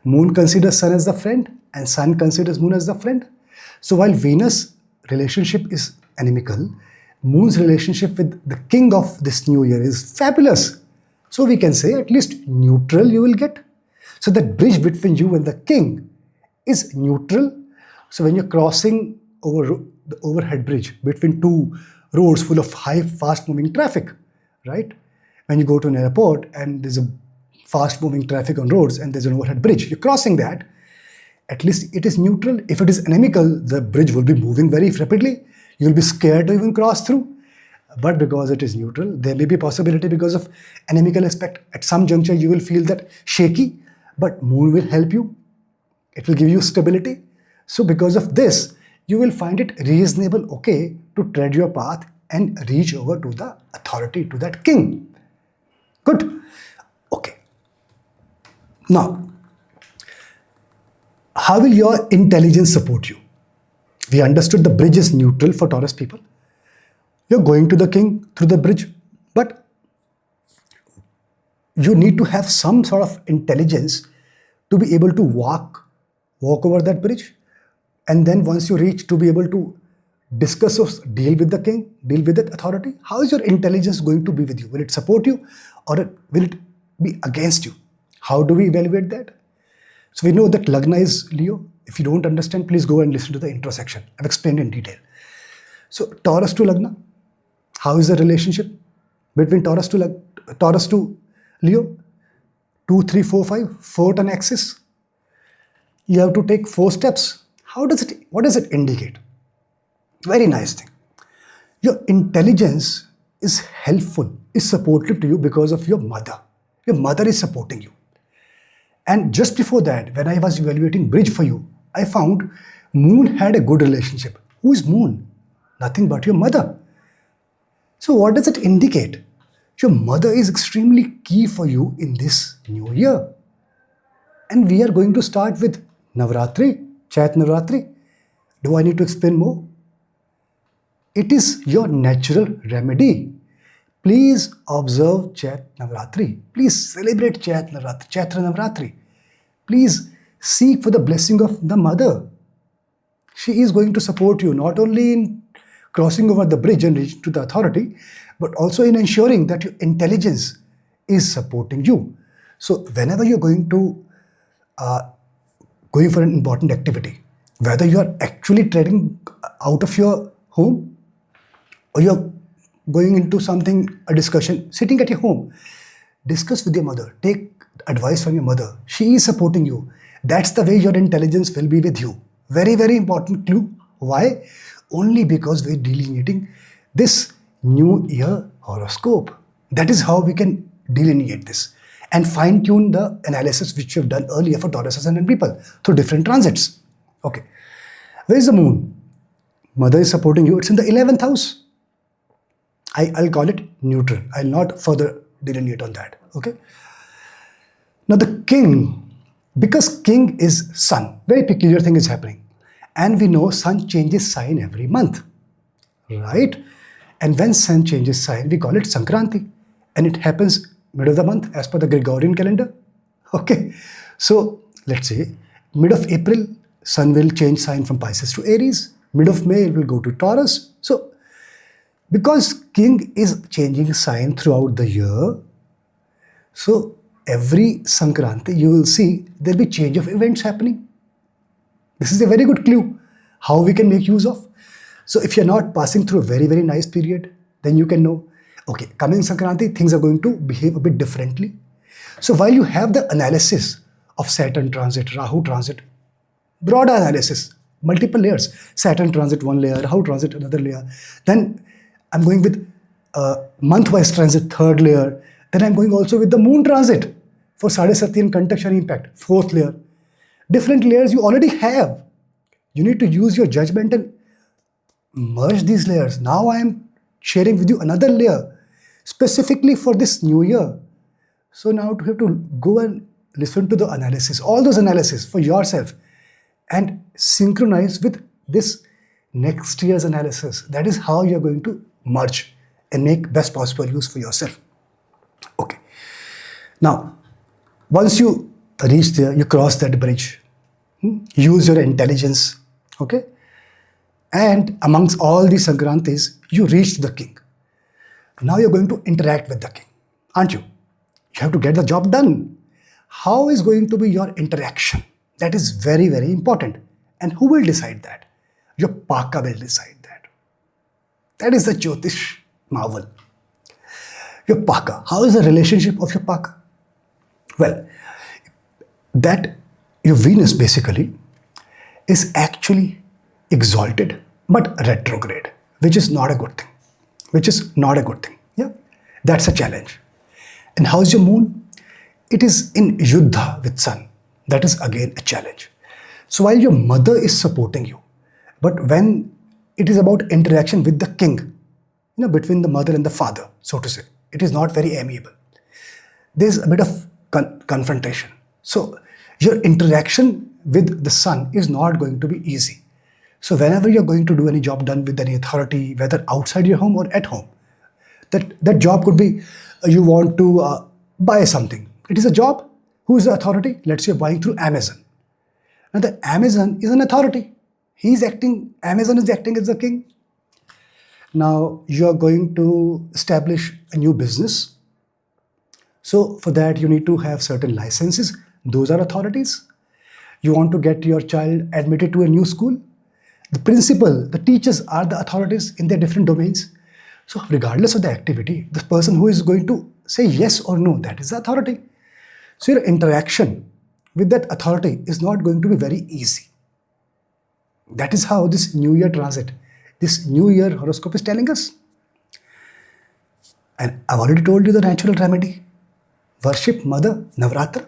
Moon considers Sun as the friend and Sun considers Moon as the friend. So while Venus relationship is inimical, Moon's relationship with the king of this New Year is fabulous. So we can say at least neutral you will get. So that bridge between you and the king is neutral. So when you're crossing over the overhead bridge between two roads full of high, fast-moving traffic, right? When you go to an airport and there's a fast-moving traffic on roads and there's an overhead bridge, you're crossing that, at least it is neutral. If it is inimical, the bridge will be moving very rapidly. You'll be scared to even cross through. but because it is neutral, there may be possibility because of inimical aspect. At some juncture, you will feel that shaky, but moon will help you. It will give you stability. So because of this, you will find it reasonable, okay, to tread your path and reach over to the authority, to that king. Good. Okay. Now, how will your intelligence support you? We understood the bridge is neutral for Taurus people. You're going to the king through the bridge, but you need to have some sort of intelligence to be able to walk over that bridge. And then once you reach, to be able to discuss or deal with the king, deal with that authority. How is your intelligence going to be with you? Will it support you or will it be against you? How do we evaluate that? So we know that Lagna is Leo. If you don't understand, please go and listen to the intro section. I've explained in detail. So Taurus to Lagna. How is the relationship between Taurus to Leo? 2, 3, 4, 5, 4-turn axis. You have to take 4 steps. What does it indicate? Very nice thing. Your intelligence is helpful, is supportive to you because of your mother. Your mother is supporting you. And just before that, when I was evaluating bridge for you, I found Moon had a good relationship. Who is Moon? Nothing but your mother. So what does it indicate? Your mother is extremely key for you in this new year. And we are going to start with Navaratri, Chaitra Navaratri. Do I need to explain more? It is your natural remedy. Please observe Chaitra Navaratri. Please celebrate Chaitra Navaratri. Please seek for the blessing of the mother. She is going to support you not only in crossing over the bridge and reaching to the authority, but also in ensuring that your intelligence is supporting you. So whenever you're going for an important activity, whether you are actually treading out of your home or you're going into a discussion, sitting at your home, discuss with your mother, take advice from your mother. She is supporting you. That's the way your intelligence will be with you. Very, very important clue. Why? Only because we're delineating this new year horoscope. That is how we can delineate this and fine-tune the analysis which we've done earlier for Taurus Ascendant people through different transits. Okay. Where is the moon? Mother is supporting you. It's in the 11th house. I'll call it neutral. I'll not further delineate on that. Okay. Now the king, because king is sun, very peculiar thing is happening. And we know sun changes sign every month, right? And when sun changes sign, we call it Sankranti. And it happens mid of the month as per the Gregorian calendar. Okay. So let's say mid of April, sun will change sign from Pisces to Aries. Mid of May, it will go to Taurus. So because king is changing sign throughout the year, so every Sankranti, you will see there'll be change of events happening. This is a very good clue how we can make use of. So if you're not passing through a very, very nice period, then you can know, okay, coming Sankranti, things are going to behave a bit differently. So while you have the analysis of Saturn transit, Rahu transit, broader analysis, multiple layers, Saturn transit one layer, Rahu transit another layer, then I'm going with month-wise transit, third layer, then I'm going also with the moon transit for Sadesati and Kantak impact, fourth layer. Different layers you already have. You need to use your judgment and merge these layers. Now I am sharing with you another layer specifically for this new year. So now you have to go and listen to the analysis, all those analysis for yourself and synchronize with this next year's analysis. That is how you're going to merge and make best possible use for yourself. Okay. Now, once you reach there, you cross that bridge, use your intelligence, okay? And amongst all these Sankrantis, you reach the king. Now you're going to interact with the king, aren't you? You have to get the job done. How is going to be your interaction? That is very, very important. And who will decide that? Your Paka will decide that. That is the Jyotish marvel. Your Paka. How is the relationship of your Paka? Well, that your Venus basically is actually exalted but retrograde, which is not a good thing. which is not a good thing. Yeah, that's a challenge. And how's your moon? It is in Yuddha with Sun. That is again a challenge. So while your mother is supporting you, but when it is about interaction with the king, between the mother and the father, so to say, it is not very amiable. There's a bit of confrontation. So your interaction with the sun is not going to be easy. So whenever you're going to do any job done with any authority, whether outside your home or at home, that job could be you want to buy something. It is a job. Who is the authority? Let's say you're buying through Amazon. Now the Amazon is an authority. Amazon is acting as the king. Now you're going to establish a new business. So for that you need to have certain licenses. Those are authorities. You want to get your child admitted to a new school. The principal, the teachers are the authorities in their different domains. So regardless of the activity, the person who is going to say yes or no, that is the authority. So your interaction with that authority is not going to be very easy. That is how this New Year transit, this New Year horoscope is telling us. And I've already told you the natural remedy. Worship Mother Navratra.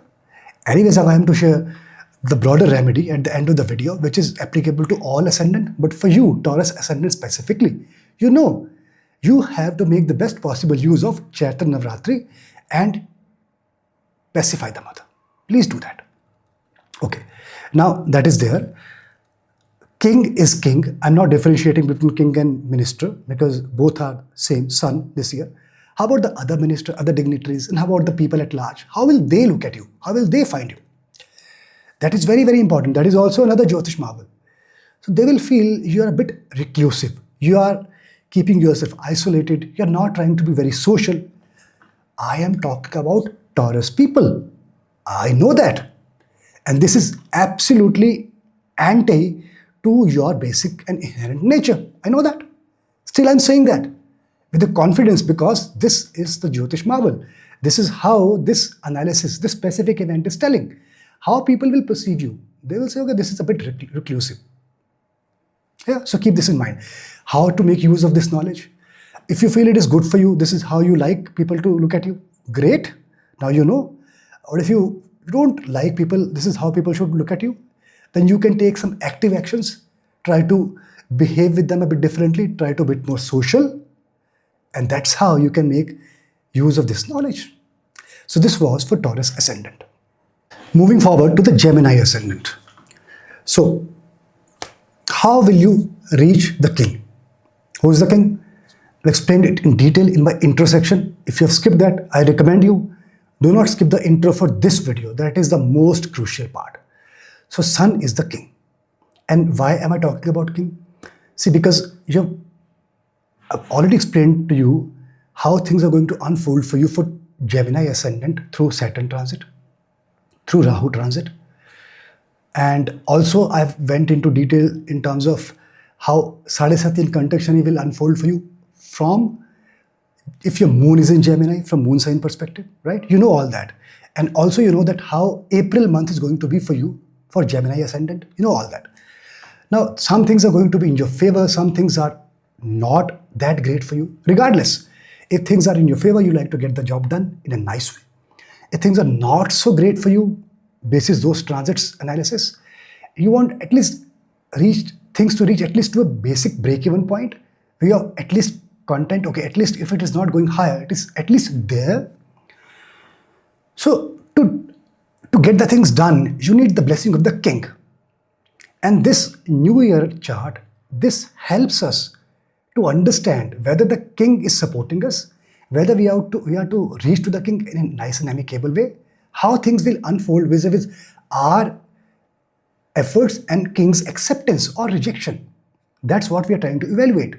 Anyways, I am to share the broader remedy at the end of the video, which is applicable to all ascendant. But for you, Taurus ascendant specifically, you have to make the best possible use of Chaitra Navaratri and pacify the mother. Please do that. Okay. Now that is there. King is king. I'm not differentiating between king and minister because both are same sun this year. How about the other minister, other dignitaries, and how about the people at large? How will they look at you? How will they find you? That is very, very important. That is also another Jyotish marvel. So they will feel you are a bit reclusive. You are keeping yourself isolated. You are not trying to be very social. I am talking about Taurus people. I know that. And this is absolutely anti to your basic and inherent nature. I know that. Still, I'm saying that with the confidence because this is the Jyotish marvel. This is how this analysis, this specific event is telling. How people will perceive you. They will say, okay, this is a bit reclusive. Yeah, so keep this in mind. How to make use of this knowledge. If you feel it is good for you, this is how you like people to look at you. Great. Now you know. Or if you don't like people, this is how people should look at you. Then you can take some active actions. Try to behave with them a bit differently. Try to be a bit more social. And that's how you can make use of this knowledge. So this was for Taurus ascendant. Moving forward to the Gemini ascendant. So, how will you reach the king? Who is the king? I'll explain it in detail in my intro section. If you have skipped that, I recommend you do not skip the intro for this video. That is the most crucial part. So, Sun is the king. And why am I talking about king? See, because I've already explained to you how things are going to unfold for you for Gemini ascendant through Saturn transit, through Rahu transit. And also I've went into detail in terms of how Sadesati and Kantak Shani will unfold for you from, if your moon is in Gemini, from moon sign perspective, right? You know all that. And also you know that how April month is going to be for you for Gemini ascendant. You know all that. Now, some things are going to be in your favor. Some things are not that great for you. Regardless, if things are in your favor, you like to get the job done in a nice way. If things are not so great for you, basis those transits analysis, you want at least things to reach at least to a basic break-even point where you're at least content, okay, at least if it is not going higher, it is at least there. So to get the things done, you need the blessing of the king. And this New Year chart, this helps us to understand whether the king is supporting us, whether we are to reach to the king in a nice and amicable way, how things will unfold vis-a-vis our efforts and king's acceptance or rejection. That's what we are trying to evaluate.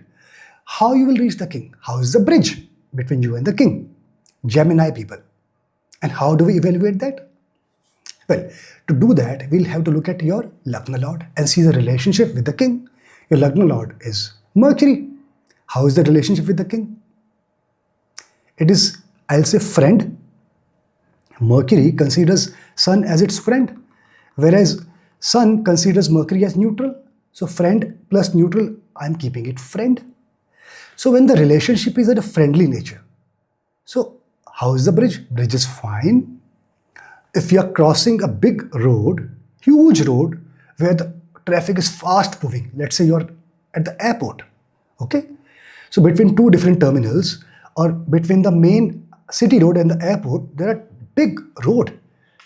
How you will reach the king? How is the bridge between you and the king? Gemini people. And how do we evaluate that? Well, to do that, we'll have to look at your Lagna Lord and see the relationship with the king. Your Lagna Lord is Mercury. How is the relationship with the king? It is, I'll say, friend. Mercury considers Sun as its friend, whereas Sun considers Mercury as neutral. So friend plus neutral, I'm keeping it friend. So when the relationship is at a friendly nature, so how is the bridge? Bridge is fine. If you are crossing a big road, huge road, where the traffic is fast moving, let's say you're at the airport, okay? So between two different terminals or between the main city road and the airport, there are big road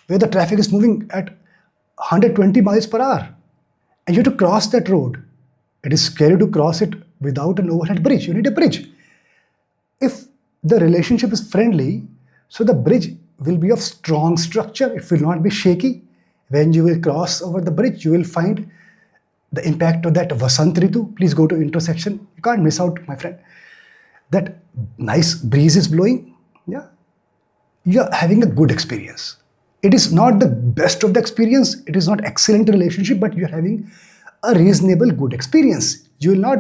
where the traffic is moving at 120 miles per hour. And you have to cross that road. It is scary to cross it without an overhead bridge. You need a bridge. If the relationship is friendly, so the bridge will be of strong structure. It will not be shaky. When you will cross over the bridge, you will find the impact of that Vasant Ritu. Please go to intersection. You can't miss out, my friend. That nice breeze is blowing. Yeah, you're having a good experience. It is not the best of the experience. It is not excellent relationship, but you're having a reasonable good experience. You will not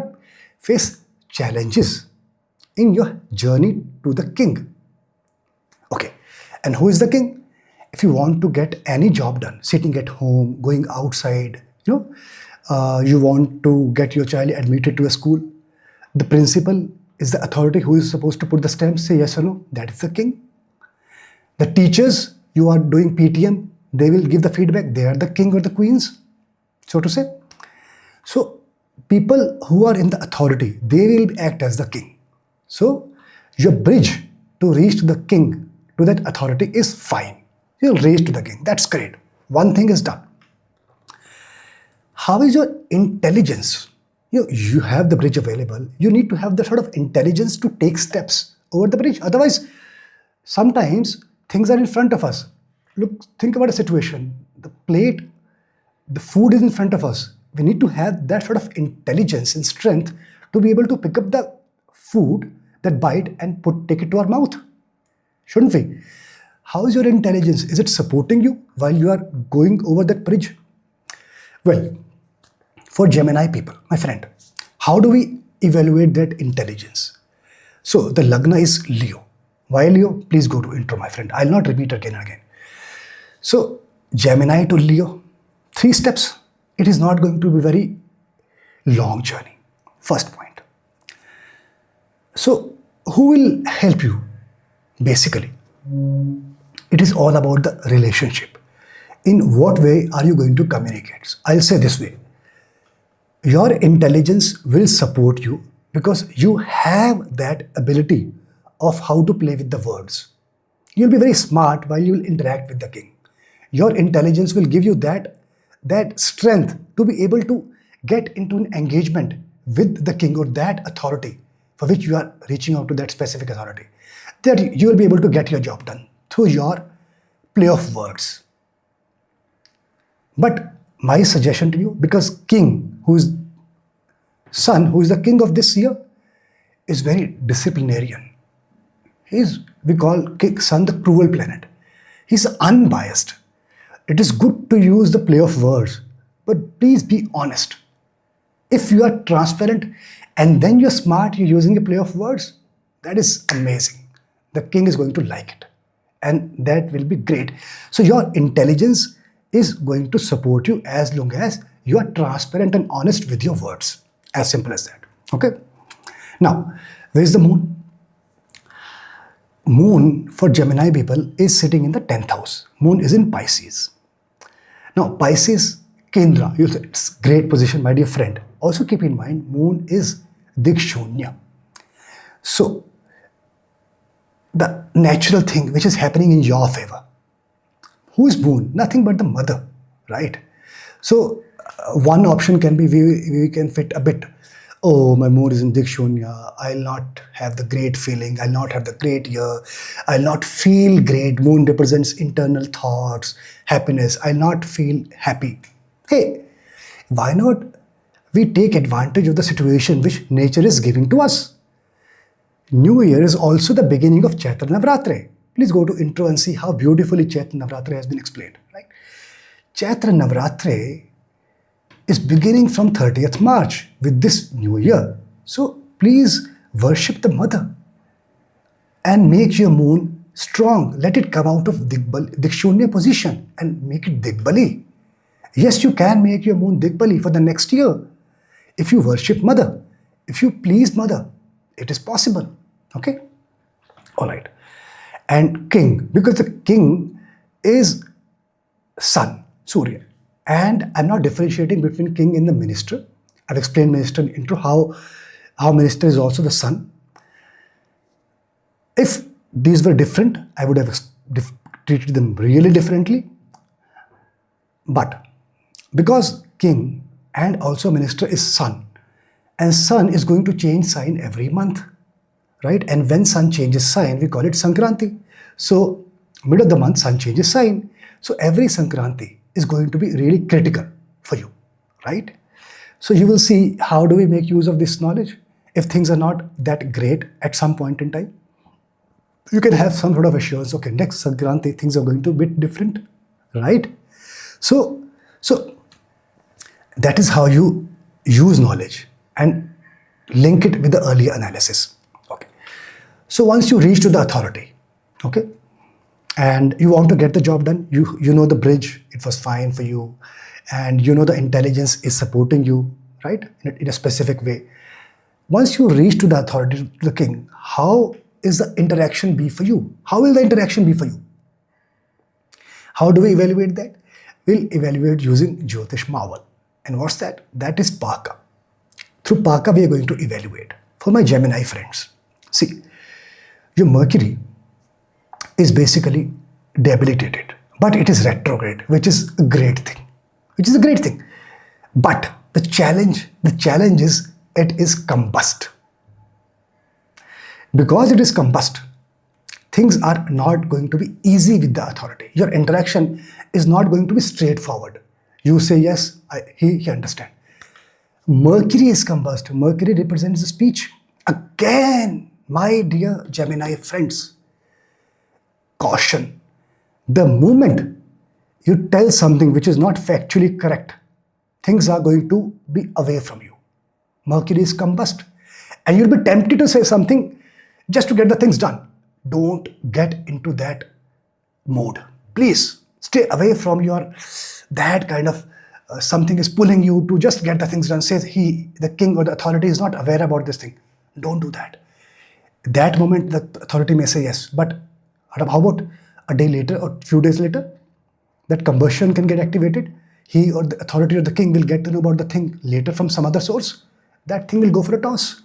face challenges in your journey to the king. Okay, and who is the king? If you want to get any job done, sitting at home, going outside, you want to get your child admitted to a school, the principal is the authority who is supposed to put the stamp, say yes or no. That is the king. The teachers, you are doing PTM, they will give the feedback. They are the king or the queens, so to say. So people who are in the authority, they will act as the king. So your bridge to reach to the king, to that authority is fine. You'll reach to the king. That's great. One thing is done. How is your intelligence? You have the bridge available. You need to have the sort of intelligence to take steps over the bridge. Otherwise, sometimes things are in front of us. Look, think about a situation. The plate, the food is in front of us. We need to have that sort of intelligence and strength to be able to pick up the food, that bite, and take it to our mouth. Shouldn't we? How is your intelligence? Is it supporting you while you are going over that bridge? Well, for Gemini people, my friend, how do we evaluate that intelligence? So the Lagna is Leo. Why Leo? Please go to intro, my friend. I'll not repeat again and again. So Gemini to Leo, 3 steps. It is not going to be very long journey. First point. So who will help you? Basically, it is all about the relationship. In what way are you going to communicate? I'll say this way. Your intelligence will support you because you have that ability of how to play with the words. You'll be very smart while you will interact with the king. Your intelligence will give you that strength to be able to get into an engagement with the king or that authority for which you are reaching out to that specific authority. That you will be able to get your job done through your play of words. But my suggestion to you, because king, who is sun, who is the king of this year, is very disciplinarian. We call sun the cruel planet. He's unbiased. It is good to use the play of words, but please be honest. If you are transparent and then you're smart, you're using a play of words, that is amazing. The king is going to like it, and that will be great. So your intelligence is going to support you as long as you are transparent and honest with your words. As simple as that. Okay. Now, where is the moon? Moon for Gemini people is sitting in the 10th house. Moon is in Pisces. Now, Pisces, Kendra, it's great position, my dear friend. Also keep in mind, moon is Dikshunya. So, the natural thing which is happening in your favor. Who is moon? Nothing but the mother, right? So, one option can be we can fit a bit. Oh, my moon is in Dikshunya. I'll not have the great feeling. I'll not have the great year. I'll not feel great. Moon represents internal thoughts, happiness. I'll not feel happy. Hey, why not we take advantage of the situation which nature is giving to us? New Year is also the beginning of Chaitra Navaratri. Please go to intro and see how beautifully Chaitra Navaratri has been explained. Right? Chaitra Navaratri is beginning from 30th March with this new year. So please worship the mother and make your moon strong. Let it come out of Dikshunya position and make it Digbali. Yes, you can make your moon Digbali for the next year. If you worship mother, if you please mother, It is possible. Okay? All right. And king, because the king is sun, Surya. And I'm not differentiating between king and the minister. I've explained minister into how minister is also the sun. If these were different, I would have treated them really differently. But because king and also minister is sun, and sun is going to change sign every month, right? And when sun changes sign, we call it Sankranti. So mid of the month, sun changes sign. So every Sankranti is going to be really critical for you, right? So you will see how do we make use of this knowledge. If things are not that great at some point in time, you can have some sort of assurance, okay, next Sankranti things are going to be a bit different, right? So that is how you use knowledge and link it with the earlier analysis. Okay. So once you reach to the authority, okay, and you want to get the job done, you know the bridge, it was fine for you, and you know the intelligence is supporting you, right, in a specific way. Once you reach to the authority, to the king, how is the interaction be for you? How will the interaction be for you? How do we evaluate that? We'll evaluate using Jyotish Marvel. And what's that? That is Paka. Through Paka, we are going to evaluate. For my Gemini friends, see, your Mercury is basically debilitated, but it is retrograde, which is a great thing. But the challenge is it is combust. Because it is combust, things are not going to be easy with the authority. Your interaction is not going to be straightforward. You say yes, he understand. Mercury is combust. Mercury represents the speech. Again, my dear Gemini friends, caution. The moment you tell something which is not factually correct, things are going to be away from you. Mercury is combust. And you'll be tempted to say something just to get the things done. Don't get into that mode. Please stay away from that kind of something is pulling you to just get the things done. Says the king or the authority is not aware about this thing. Don't do that. That moment the authority may say yes, but how about a day later or a few days later? That combustion can get activated. He or the authority or the king will get to know about the thing later from some other source. That thing will go for a toss.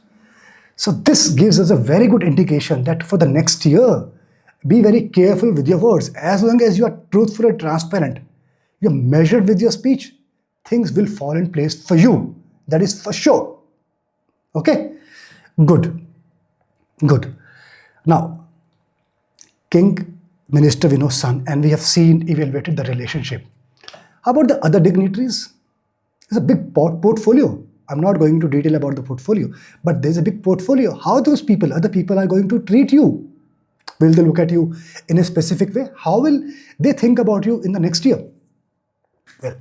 So this gives us a very good indication that for the next year, be very careful with your words. As long as you are truthful and transparent, you're measured with your speech, things will fall in place for you. That is for sure. Okay? Good. Now, king, minister, we know sun, and we have evaluated the relationship. How about the other dignitaries? It's a big portfolio. I'm not going to detail about the portfolio, but there's a big portfolio. How those people, other people are going to treat you? Will they look at you in a specific way? How will they think about you in the next year? Well,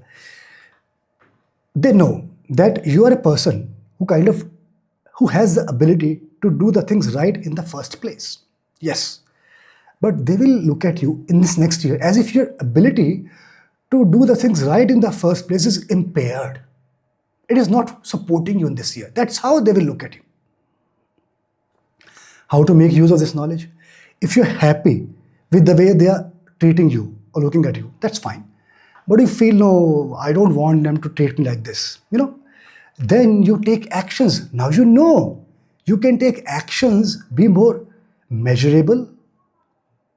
they know that you are a person who has the ability to do the things right in the first place. Yes. But they will look at you in this next year as if your ability to do the things right in the first place is impaired. It is not supporting you in this year. That's how they will look at you. How to make use of this knowledge? If you're happy with the way they are treating you or looking at you, that's fine. But if you feel, no, I don't want them to treat me like this, then you take actions. Now you know you can take actions, be more measurable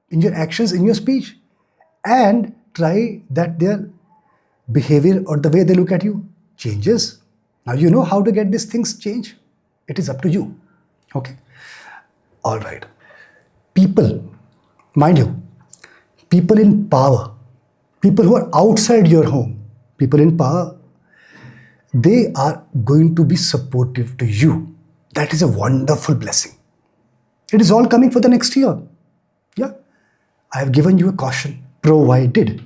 in your actions, in your speech, and try that their behavior or the way they look at you changes. Now you know how to get these things change. It is up to you. Okay. All right. People, mind you, people in power, people who are outside your home, people in power, they are going to be supportive to you. That is a wonderful blessing. It is all coming for the next year. Yeah. I have given you a caution, provided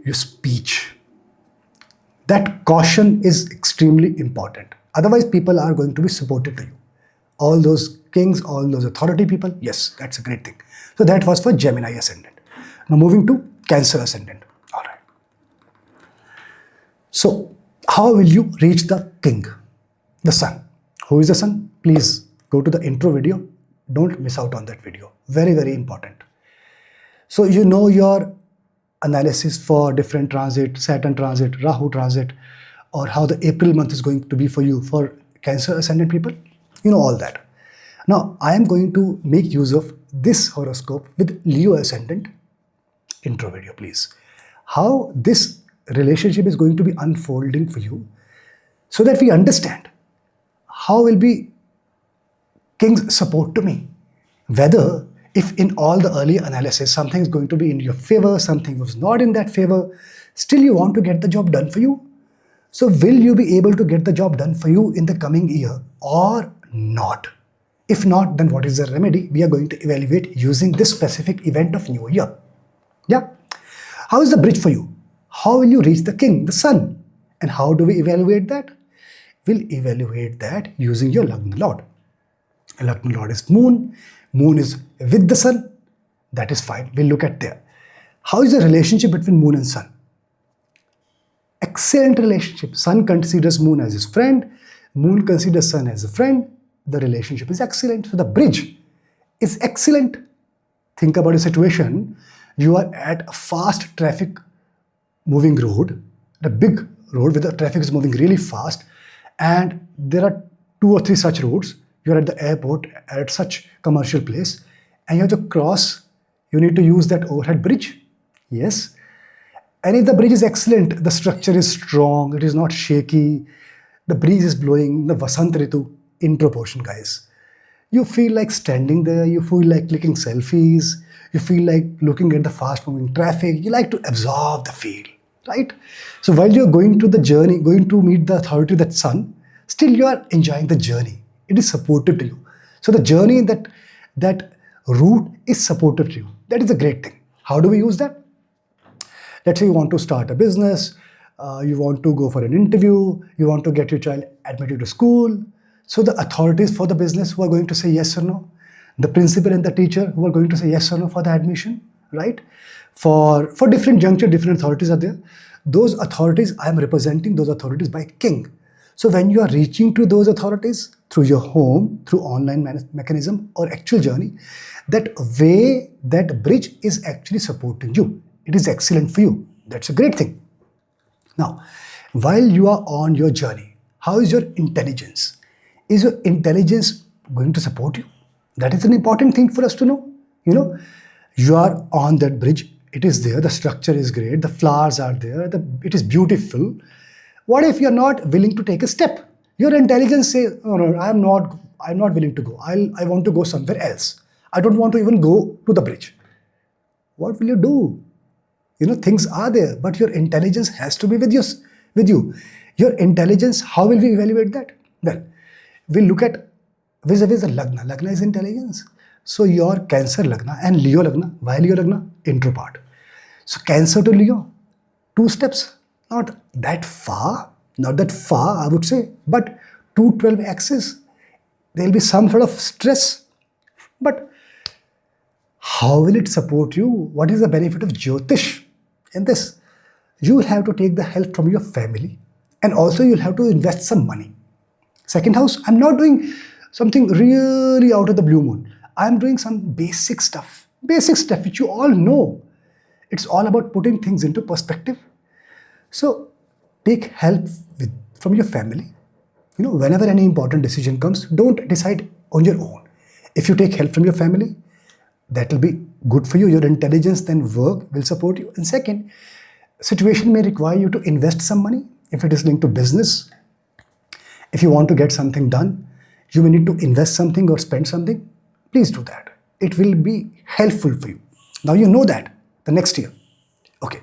your speech. That caution is extremely important. Otherwise, people are going to be supportive to you. All those kings, all those authority people, yes, that's a great thing. So that was for Gemini Ascendant. Now moving to Cancer Ascendant. All right. So how will you reach the king, the sun? Who is the sun? Please go to the intro video. Don't miss out on that video. Very, very important. So you know your analysis for different transit, Saturn transit, Rahu transit, or how the April month is going to be for you, for Cancer Ascendant people. You know all that. Now, I am going to make use of this horoscope with Leo Ascendant. Intro video, please. How this relationship is going to be unfolding for you, so that we understand how will be King's support to me. Whether if in all the earlier analysis something is going to be in your favor, something was not in that favor, still you want to get the job done for you. So will you be able to get the job done for you in the coming year or not? If not, then what is the remedy? We are going to evaluate using this specific event of New Year. Yeah. How is the bridge for you? How will you reach the King, the Sun? And how do we evaluate that? We'll evaluate that using your Lagna Lord. Lagna Lord is Moon. Moon is with the Sun. That is fine. We'll look at there. How is the relationship between Moon and Sun? Excellent relationship. Sun considers Moon as his friend. Moon considers Sun as a friend. The relationship is excellent. So the bridge is excellent. Think about a situation. You are at a fast traffic moving road, the big road where the traffic is moving really fast, and there are 2 or 3 such roads. You are at the airport, at such commercial place, and you have to cross. You need to use that overhead bridge. Yes. And if the bridge is excellent, the structure is strong, it is not shaky, the breeze is blowing, the Vasant Ritu in proportion, guys. You feel like standing there, you feel like clicking selfies, you feel like looking at the fast moving traffic, you like to absorb the feel, right? So while you're going to the journey, going to meet the authority, that Sun, still you are enjoying the journey. It is supportive to you. So the journey, that route is supportive to you. That is a great thing. How do we use that? Let's say you want to start a business, you want to go for an interview, you want to get your child admitted to school. So the authorities for the business who are going to say yes or no, the principal and the teacher who are going to say yes or no for the admission, right? For different juncture, different authorities are there. Those authorities, I am representing those authorities by King. So when you are reaching to those authorities through your home, through online mechanism or actual journey, that way, that bridge is actually supporting you. It is excellent for you. That's a great thing. Now, while you are on your journey, how is your intelligence? Is your intelligence going to support you? That is an important thing for us to know. You know, you are on that bridge. It is there. The structure is great. The flowers are there. It is beautiful. What if you're not willing to take a step? Your intelligence says, "Oh, no, I'm not willing to go. I want to go somewhere else. I don't want to even go to the bridge." What will you do? You know, things are there, but your intelligence has to be with you. Your intelligence, how will we evaluate that? Well, we'll look at vis-a-vis the Lagna. Lagna is intelligence. So your Cancer Lagna and Leo Lagna, why Leo Lagna? Intro part. So Cancer to Leo, 2 steps. Not that far, I would say, but 212 axis. There will be some sort of stress, but how will it support you? What is the benefit of Jyotish in this? You will have to take the help from your family, and also you'll have to invest some money. Second house, I'm not doing something really out of the blue moon. I'm doing some basic stuff which you all know. It's all about putting things into perspective. So take help from your family. You know, whenever any important decision comes, don't decide on your own. If you take help from your family, that will be good for you. Your intelligence then work will support you. And second, situation may require you to invest some money. If it is linked to business, if you want to get something done, you may need to invest something or spend something. Please do that. It will be helpful for you. Now you know that the next year. Okay.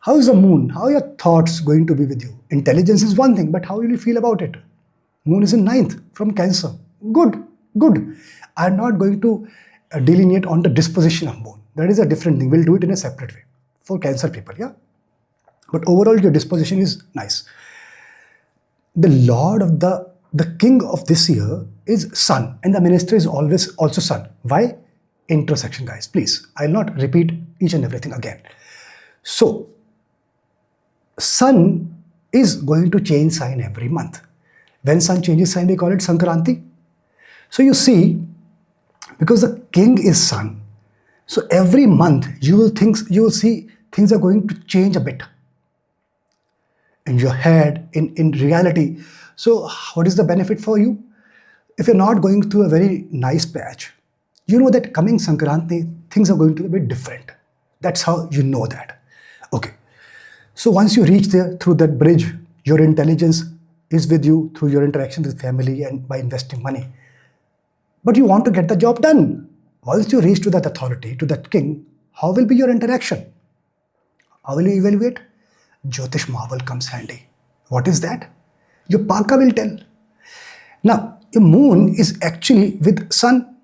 How is the moon? How are your thoughts going to be with you? Intelligence is one thing, but how will you feel about it? Moon is in 9th from Cancer. Good. I'm not going to delineate on the disposition of moon. That is a different thing. We'll do it in a separate way for Cancer people, yeah? But overall, your disposition is nice. The Lord of the King of this year is Sun, and the Minister is always also Sun. Why? Intersection, guys. Please, I'll not repeat each and everything again. So, Sun is going to change sign every month. When Sun changes sign, we call it Sankranti. So you see, because the king is sun, so every month you will see things are going to change a bit in your head, in reality. So what is the benefit for you? If you're not going through a very nice patch, you know that coming Sankranti, things are going to be a bit different. That's how you know that. Okay. So once you reach there through that bridge, your intelligence is with you through your interaction with family and by investing money. But you want to get the job done. Once you reach to that authority, to that king, how will be your interaction? How will you evaluate? Jyotish marvel comes handy. What is that? Your Paka will tell. Now, your moon is actually with sun.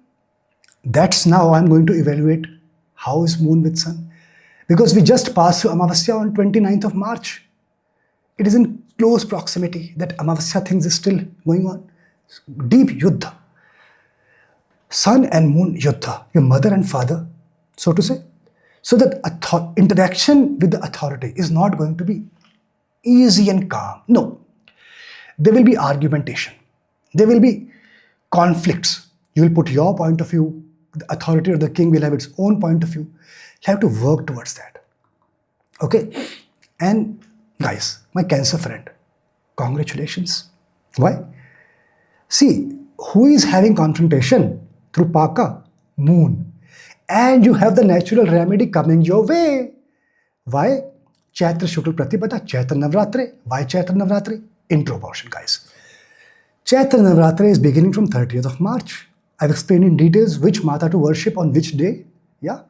That's now I'm going to evaluate how is moon with sun. Because we just passed through Amavasya on 29th of March. It is in close proximity that Amavasya things is still going on. Deep Yuddha. Sun and moon Yuddha, your mother and father, so to say. So that interaction with the authority is not going to be easy and calm. No. There will be argumentation. There will be conflicts. You will put your point of view. The authority of the king will have its own point of view. You have to work towards that. Okay? And guys, my Cancer friend, congratulations. Why? See, who is having confrontation? Through Paka? Moon. And you have the natural remedy coming your way. Why? Chaitra Shukla Pratipada, Chaitra Navaratri. Why Chaitra Navaratri? Intro portion, guys. Chaitra Navaratri is beginning from 30th of March. I've explained in details which Mata to worship on which day. Yeah.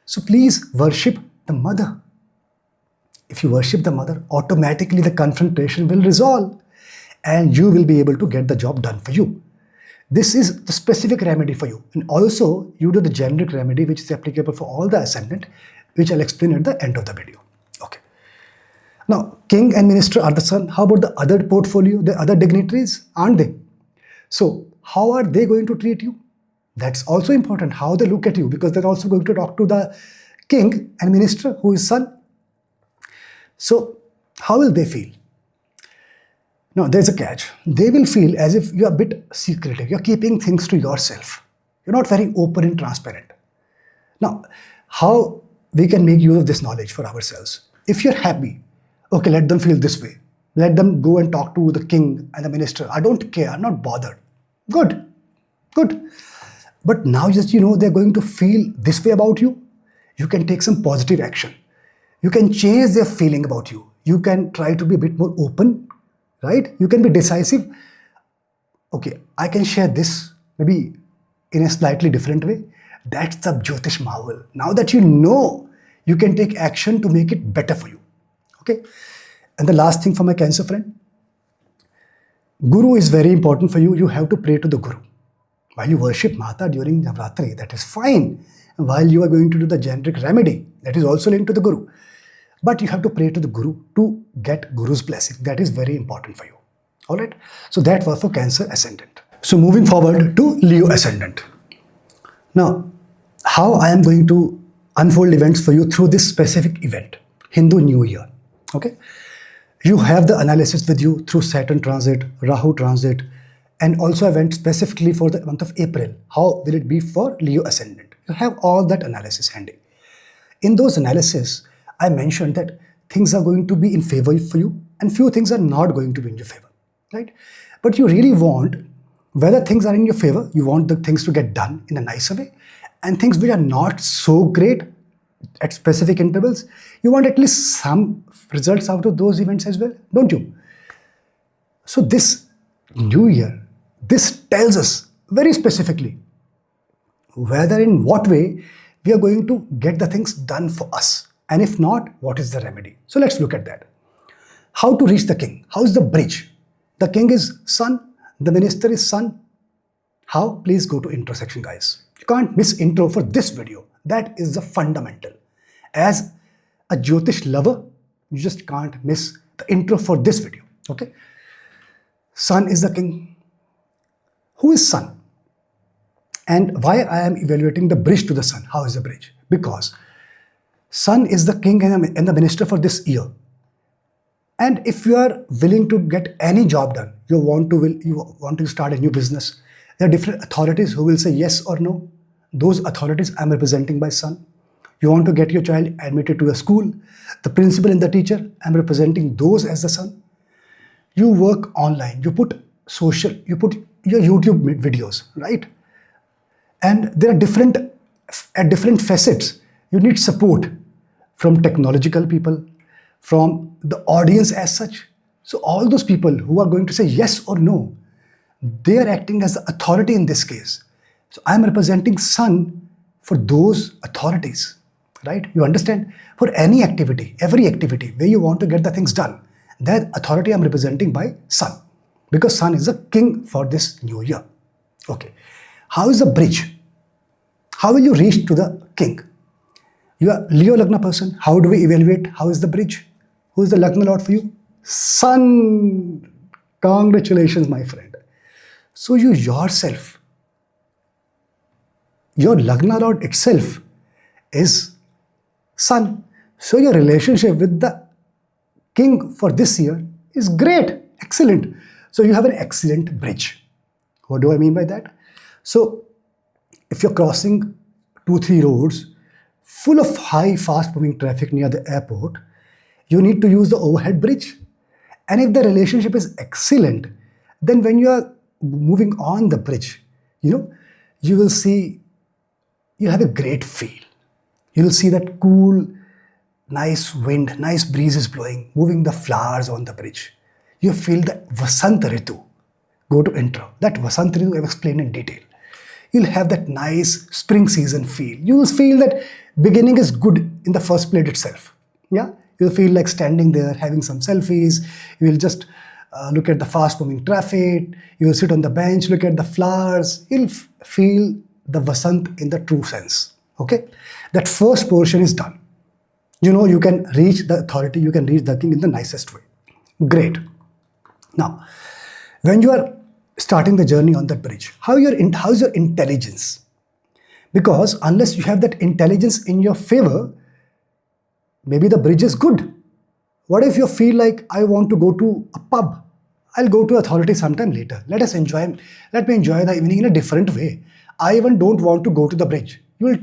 So please worship the mother. If you worship the mother, automatically the confrontation will resolve and you will be able to get the job done for you. This is the specific remedy for you. And also, you do the generic remedy, which is applicable for all the ascendant, which I'll explain at the end of the video. Okay. Now, king and minister are the sun. How about the other portfolio, the other dignitaries? Aren't they? So, how are they going to treat you? That's also important, how they look at you, because they're also going to talk to the king and minister who is sun. So, how will they feel? No, there's a catch. They will feel as if you're a bit secretive. You're keeping things to yourself. You're not very open and transparent. Now, how we can make use of this knowledge for ourselves? If you're happy, okay, let them feel this way. Let them go and talk to the king and the minister. I don't care. I'm not bothered. Good. Good. But now just you know they're going to feel this way about you. You can take some positive action. You can change their feeling about you. You can try to be a bit more open. Right? You can be decisive. Okay, I can share this maybe in a slightly different way. That's the Jyotish marvel. Now that you know, you can take action to make it better for you. Okay? And the last thing for my Cancer friend, Guru is very important for you. You have to pray to the Guru. While you worship Mata during Navratri, that is fine. While you are going to do the generic remedy, that is also linked to the Guru. But you have to pray to the Guru to get Guru's blessing. That is very important for you. Alright? So that was for Cancer Ascendant. So moving forward to Leo Ascendant. Now, how I am going to unfold events for you through this specific event, Hindu New Year. Okay? You have the analysis with you through Saturn transit, Rahu transit, and also I went specifically for the month of April. How will it be for Leo Ascendant? You have all that analysis handy. In those analysis, I mentioned that things are going to be in favor for you and few things are not going to be in your favor, right? But you really want, whether things are in your favor, you want the things to get done in a nicer way, and things which are not so great at specific intervals, you want at least some results out of those events as well, don't you? So this New Year, this tells us very specifically whether in what way we are going to get the things done for us. And if not, what is the remedy? So let's look at that. How to reach the king? How is the bridge? The king is sun, the minister is sun. How? Please go to intro section, guys. You can't miss intro for this video. That is the fundamental. As a Jyotish lover, you just can't miss the intro for this video. Okay? Sun is the king. Who is sun? And why I am evaluating the bridge to the sun? How is the bridge? Because Sun is the king and the minister for this year. And if you are willing to get any job done, you want to start a new business, There are different authorities who will say yes or no. Those authorities I'm representing by sun. You want to get your child admitted to a school, the principal and the teacher, I'm representing those as the sun. You work online, you put your YouTube videos, right? And there are different facets. You need support from technological people, from the audience as such. So all those people who are going to say yes or no, they are acting as the authority in this case. So I'm representing sun for those authorities, right? You understand? For any activity, every activity where you want to get the things done, that authority I'm representing by sun, because sun is the king for this new year. Okay. How is the bridge? How will you reach to the king? You are Leo Lagna person. How do we evaluate? How is the bridge? Who is the Lagna Lord for you? Sun. Congratulations, my friend. So you yourself, your Lagna Lord itself is sun. So your relationship with the king for this year is great, excellent. So you have an excellent bridge. What do I mean by that? So if you're crossing 2-3 roads full of high fast moving traffic near the airport, you need to use the overhead bridge. And if the relationship is excellent, then when you are moving on the bridge, you will see, you have a great feel. You will see that cool, nice wind, nice breezes blowing, moving the flowers on the bridge. You feel the Vasanta Ritu. Go to intro. That Vasanta Ritu I've explained in detail. You'll have that nice spring season feel. You will feel that beginning is good in the first plate itself. Yeah, you'll feel like standing there, having some selfies. You will just look at the fast moving traffic. You will sit on the bench, look at the flowers. You'll feel the Vasant in the true sense. Okay, that first portion is done. You can reach the authority, you can reach the king in the nicest way. Great. Now, when you are starting the journey on that bridge, how's your intelligence? Because unless you have that intelligence in your favor, maybe the bridge is good. What if you feel like, I want to go to a pub? I'll go to authority sometime later. Let me enjoy the evening in a different way. I even don't want to go to the bridge. You'll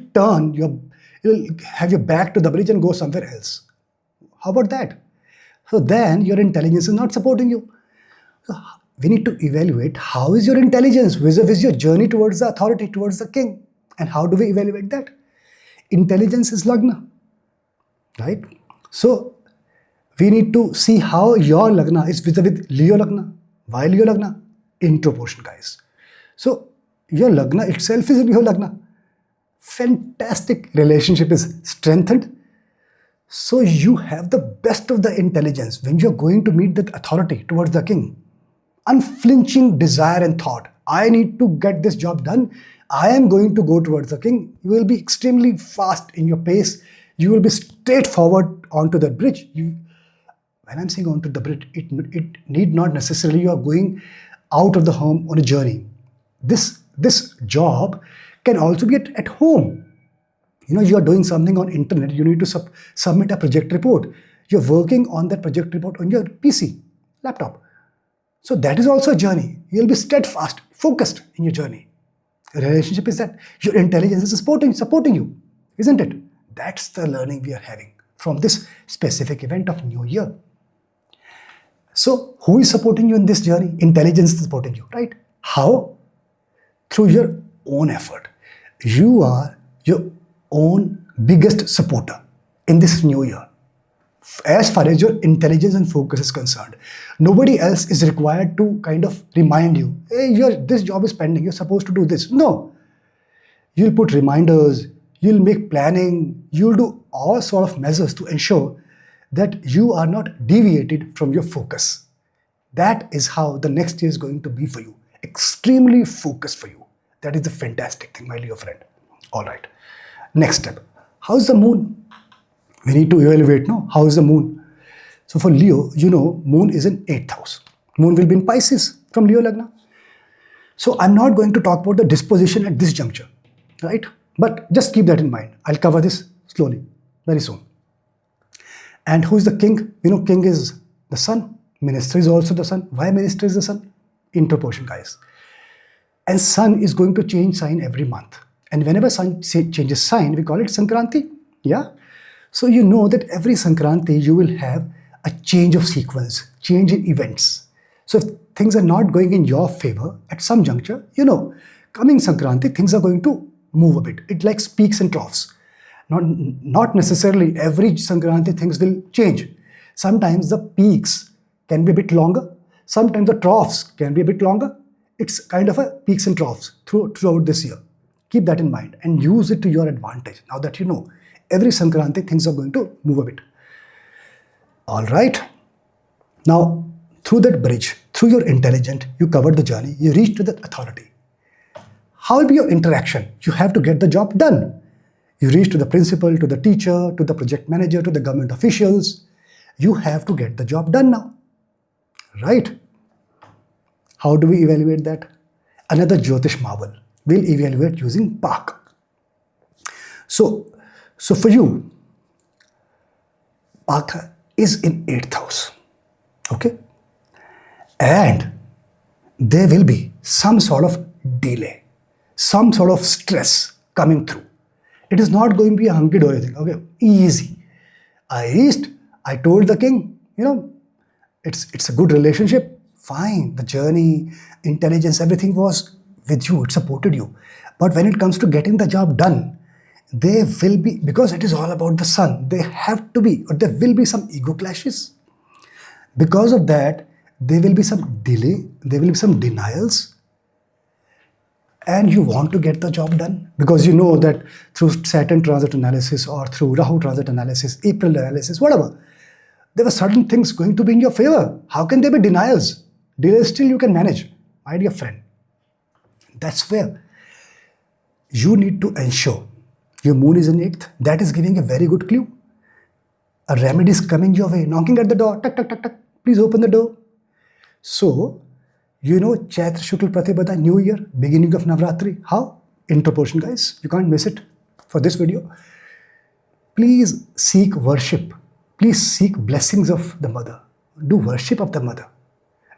have your back to the bridge and go somewhere else. How about that? So then your intelligence is not supporting you. So we need to evaluate how is your intelligence vis-a-vis your journey towards the authority, towards the king. And how do we evaluate that? Intelligence is Lagna, right? So we need to see how your Lagna is vis-a-vis Leo Lagna. Why Leo Lagna? Intro portion, guys. So your Lagna itself is Leo Lagna. Fantastic relationship is strengthened. So you have the best of the intelligence when you're going to meet that authority towards the king. Unflinching desire and thought. I need to get this job done. I am going to go towards the king. You will be extremely fast in your pace. You will be straightforward onto that bridge. When I'm saying onto the bridge, it need not necessarily you are going out of the home on a journey. This job can also be at home. You are doing something on internet. You need to submit a project report. You're working on that project report on your PC, laptop. So that is also a journey. You'll be steadfast, focused in your journey. The relationship is that your intelligence is supporting you, isn't it? That's the learning we are having from this specific event of New Year. So who is supporting you in this journey? Intelligence is supporting you, right? How? Through your own effort. You are your own biggest supporter in this new year. As far as your intelligence and focus is concerned, nobody else is required to kind of remind you, hey, this job is pending, you're supposed to do this. No. You'll put reminders, you'll make planning, you'll do all sort of measures to ensure that you are not deviated from your focus. That is how the next year is going to be for you. Extremely focused for you. That is the fantastic thing, my dear friend. All right. Next step. How's the moon? We need to evaluate, no? How is the moon? So for Leo, moon is in 8th house. Moon will be in Pisces from Leo Lagna. So I'm not going to talk about the disposition at this juncture, right? But just keep that in mind. I'll cover this slowly, very soon. And who is the king? King is the sun. Minister is also the sun. Why minister is the sun? Interportion, guys. And sun is going to change sign every month. And whenever sun changes sign, we call it Sankranti. Yeah. So you know that every Sankranti you will have a change of sequence, change in events. So if things are not going in your favor at some juncture, you know, coming Sankranti, things are going to move a bit. It likes peaks and troughs. Not necessarily every Sankranti things will change. Sometimes the peaks can be a bit longer. Sometimes the troughs can be a bit longer. It's kind of a peaks and troughs throughout this year. Keep that in mind and use it to your advantage. Now that you know, every Sankranti things are going to move a bit. All right. Now, through that bridge, through your intelligence, you covered the journey, you reach to the authority. How will be your interaction? You have to get the job done. You reach to the principal, to the teacher, to the project manager, to the government officials. You have to get the job done now. Right? How do we evaluate that? Another Jyotish marvel. We'll evaluate using Pak. So for you, Pak is in 8th house. Okay? And there will be some sort of delay, some sort of stress coming through. It is not going to be a hunky-dory thing. Okay, easy. I reached, I told the king, you know, it's a good relationship. Fine, the journey, intelligence, everything was with you, it supported you. But when it comes to getting the job done, there will be, because it is all about the sun, there have to be, or there will be some ego clashes. Because of that, there will be some delay, there will be some denials, and you want to get the job done because you know that through Saturn transit analysis or through Rahu transit analysis, April analysis, whatever, there were certain things going to be in your favor. How can there be denials? Delays still you can manage, my dear friend. That's where you need to ensure your moon is in 8th. That is giving a very good clue. A remedy is coming your way, knocking at the door, tuck, tuck, tuck, tuck. Please open the door. So, you know, Chaitra Shukla Pratibhada, New Year, beginning of Navaratri. How? Intro portion, guys. You can't miss it for this video. Please seek worship. Please seek blessings of the mother. Do worship of the mother.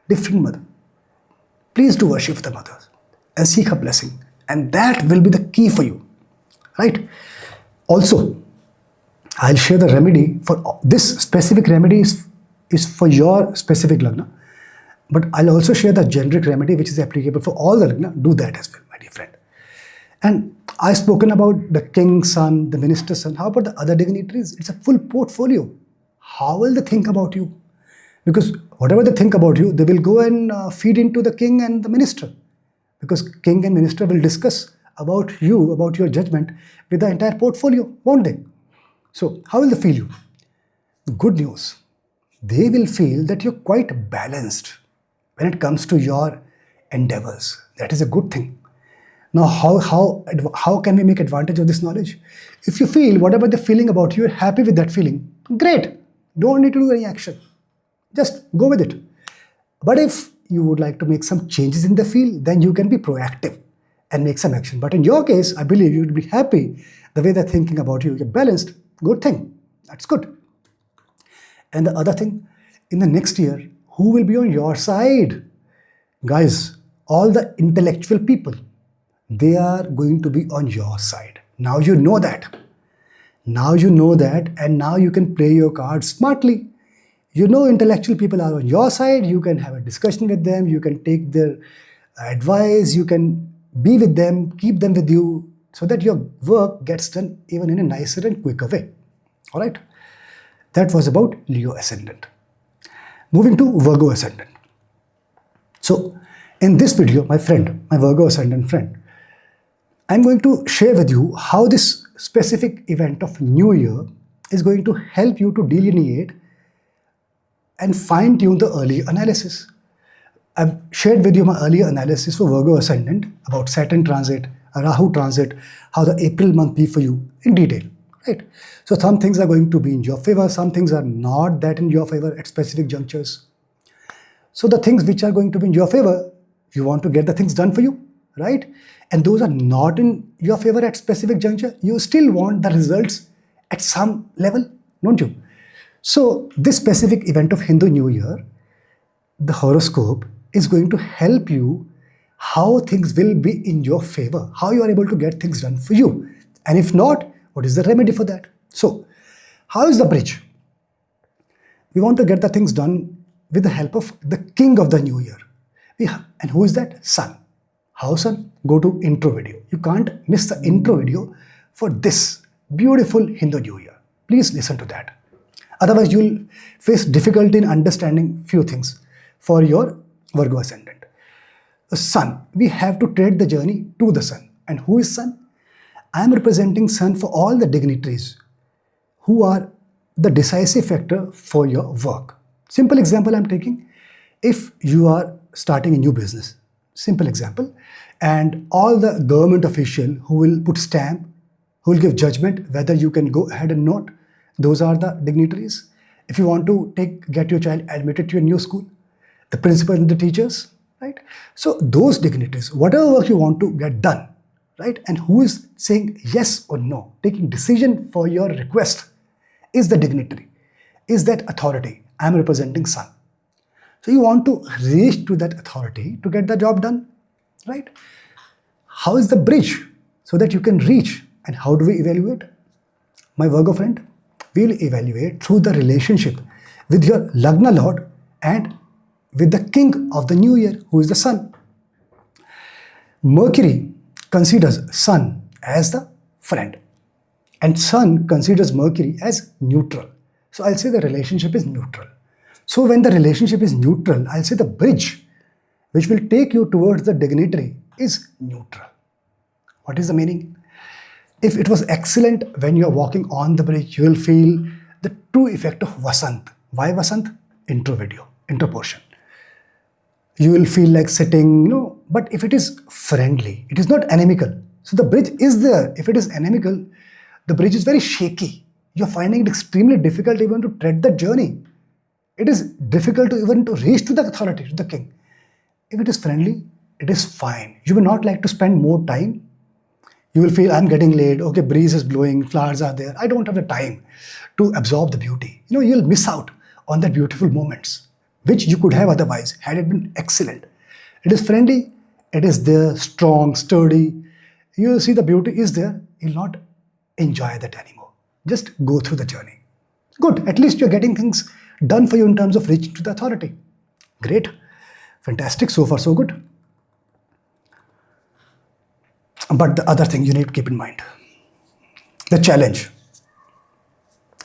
Different mother. Please do worship of the mother and seek her blessing. And that will be the key for you. Right? Also, I'll share the remedy for this specific remedy is for your specific Lagna. But I'll also share the generic remedy which is applicable for all the Lagna. Do that as well, my dear friend. And I've spoken about the king's son, the minister's son. How about the other dignitaries? It's a full portfolio. How will they think about you? Because whatever they think about you, they will go and feed into the king and the minister. Because king and minister will discuss about you, about your judgment with the entire portfolio, won't they? So how will they feel you? Good news. They will feel that you're quite balanced when it comes to your endeavors. That is a good thing. Now, how can we make advantage of this knowledge? If you feel whatever they're feeling about you, you're happy with that feeling, great. Don't need to do any action. Just go with it. But if you would like to make some changes in the field, then you can be proactive and make some action. But in your case, I believe you would be happy the way they're thinking about you. You're balanced. Good thing. That's good. And the other thing, in the next year, who will be on your side? Guys, all the intellectual people, they are going to be on your side. Now you know that. Now you know that, and now you can play your cards smartly. You know intellectual people are on your side. You can have a discussion with them. You can take their advice. You can be with them, keep them with you, so that your work gets done even in a nicer and quicker way. All right? That was about Leo Ascendant. Moving to Virgo Ascendant. So, in this video, my friend, my Virgo Ascendant friend, I'm going to share with you how this specific event of New Year is going to help you to delineate and fine-tune the early analysis. I've shared with you my earlier analysis for Virgo Ascendant about Saturn transit, Rahu transit, how the April month be for you in detail. Right? So some things are going to be in your favor, some things are not that in your favor at specific junctures. So the things which are going to be in your favor, you want to get the things done for you, right? And those are not in your favor at specific juncture, you still want the results at some level, don't you? So this specific event of Hindu New Year, the horoscope is going to help you how things will be in your favor, how you are able to get things done for you. And if not, what is the remedy for that? So, how is the bridge? We want to get the things done with the help of the king of the new year. And who is that? Sun. How Sun? Go to intro video. You can't miss the intro video for this beautiful Hindu New Year. Please listen to that. Otherwise, you'll face difficulty in understanding few things for your Virgo Ascendant. The Sun. We have to tread the journey to the Sun. And who is Sun? I am representing Sun for all the dignitaries who are the decisive factor for your work. Simple example I'm taking. If you are starting a new business, simple example, and all the government official who will put stamp, who will give judgment whether you can go ahead or not, those are the dignitaries. If you want to get your child admitted to your new school, the principal and the teachers, right? So those dignitaries, whatever work you want to get done, right? And who is saying yes or no, taking decision for your request, is the dignitary, is that authority. I am representing Sun. So you want to reach to that authority to get the job done, right? How is the bridge so that you can reach? And how do we evaluate? My Virgo friend, we'll evaluate through the relationship with your Lagna Lord and with the king of the new year, who is the Sun. Mercury considers Sun as the friend, and Sun considers Mercury as neutral. So I'll say the relationship is neutral. So when the relationship is neutral, I'll say the bridge which will take you towards the dignitary is neutral. What is the meaning? If it was excellent when you're walking on the bridge, you will feel the true effect of Vasant. Why Vasant? Intro video, intro portion. You will feel like sitting, but if it is friendly, it is not inimical. So the bridge is there. If it is inimical, the bridge is very shaky. You're finding it extremely difficult even to tread the journey. It is difficult to even to reach to the authority, to the king. If it is friendly, it is fine. You will not like to spend more time. You will feel, I'm getting late, okay, breeze is blowing, flowers are there. I don't have the time to absorb the beauty. You'll miss out on the beautiful moments, which you could have otherwise, had it been excellent. It is friendly, it is there, strong, sturdy. You will see the beauty is there. You'll not enjoy that anymore. Just go through the journey. Good, at least you're getting things done for you in terms of reaching to the authority. Great, fantastic, so far so good. But the other thing you need to keep in mind, the challenge.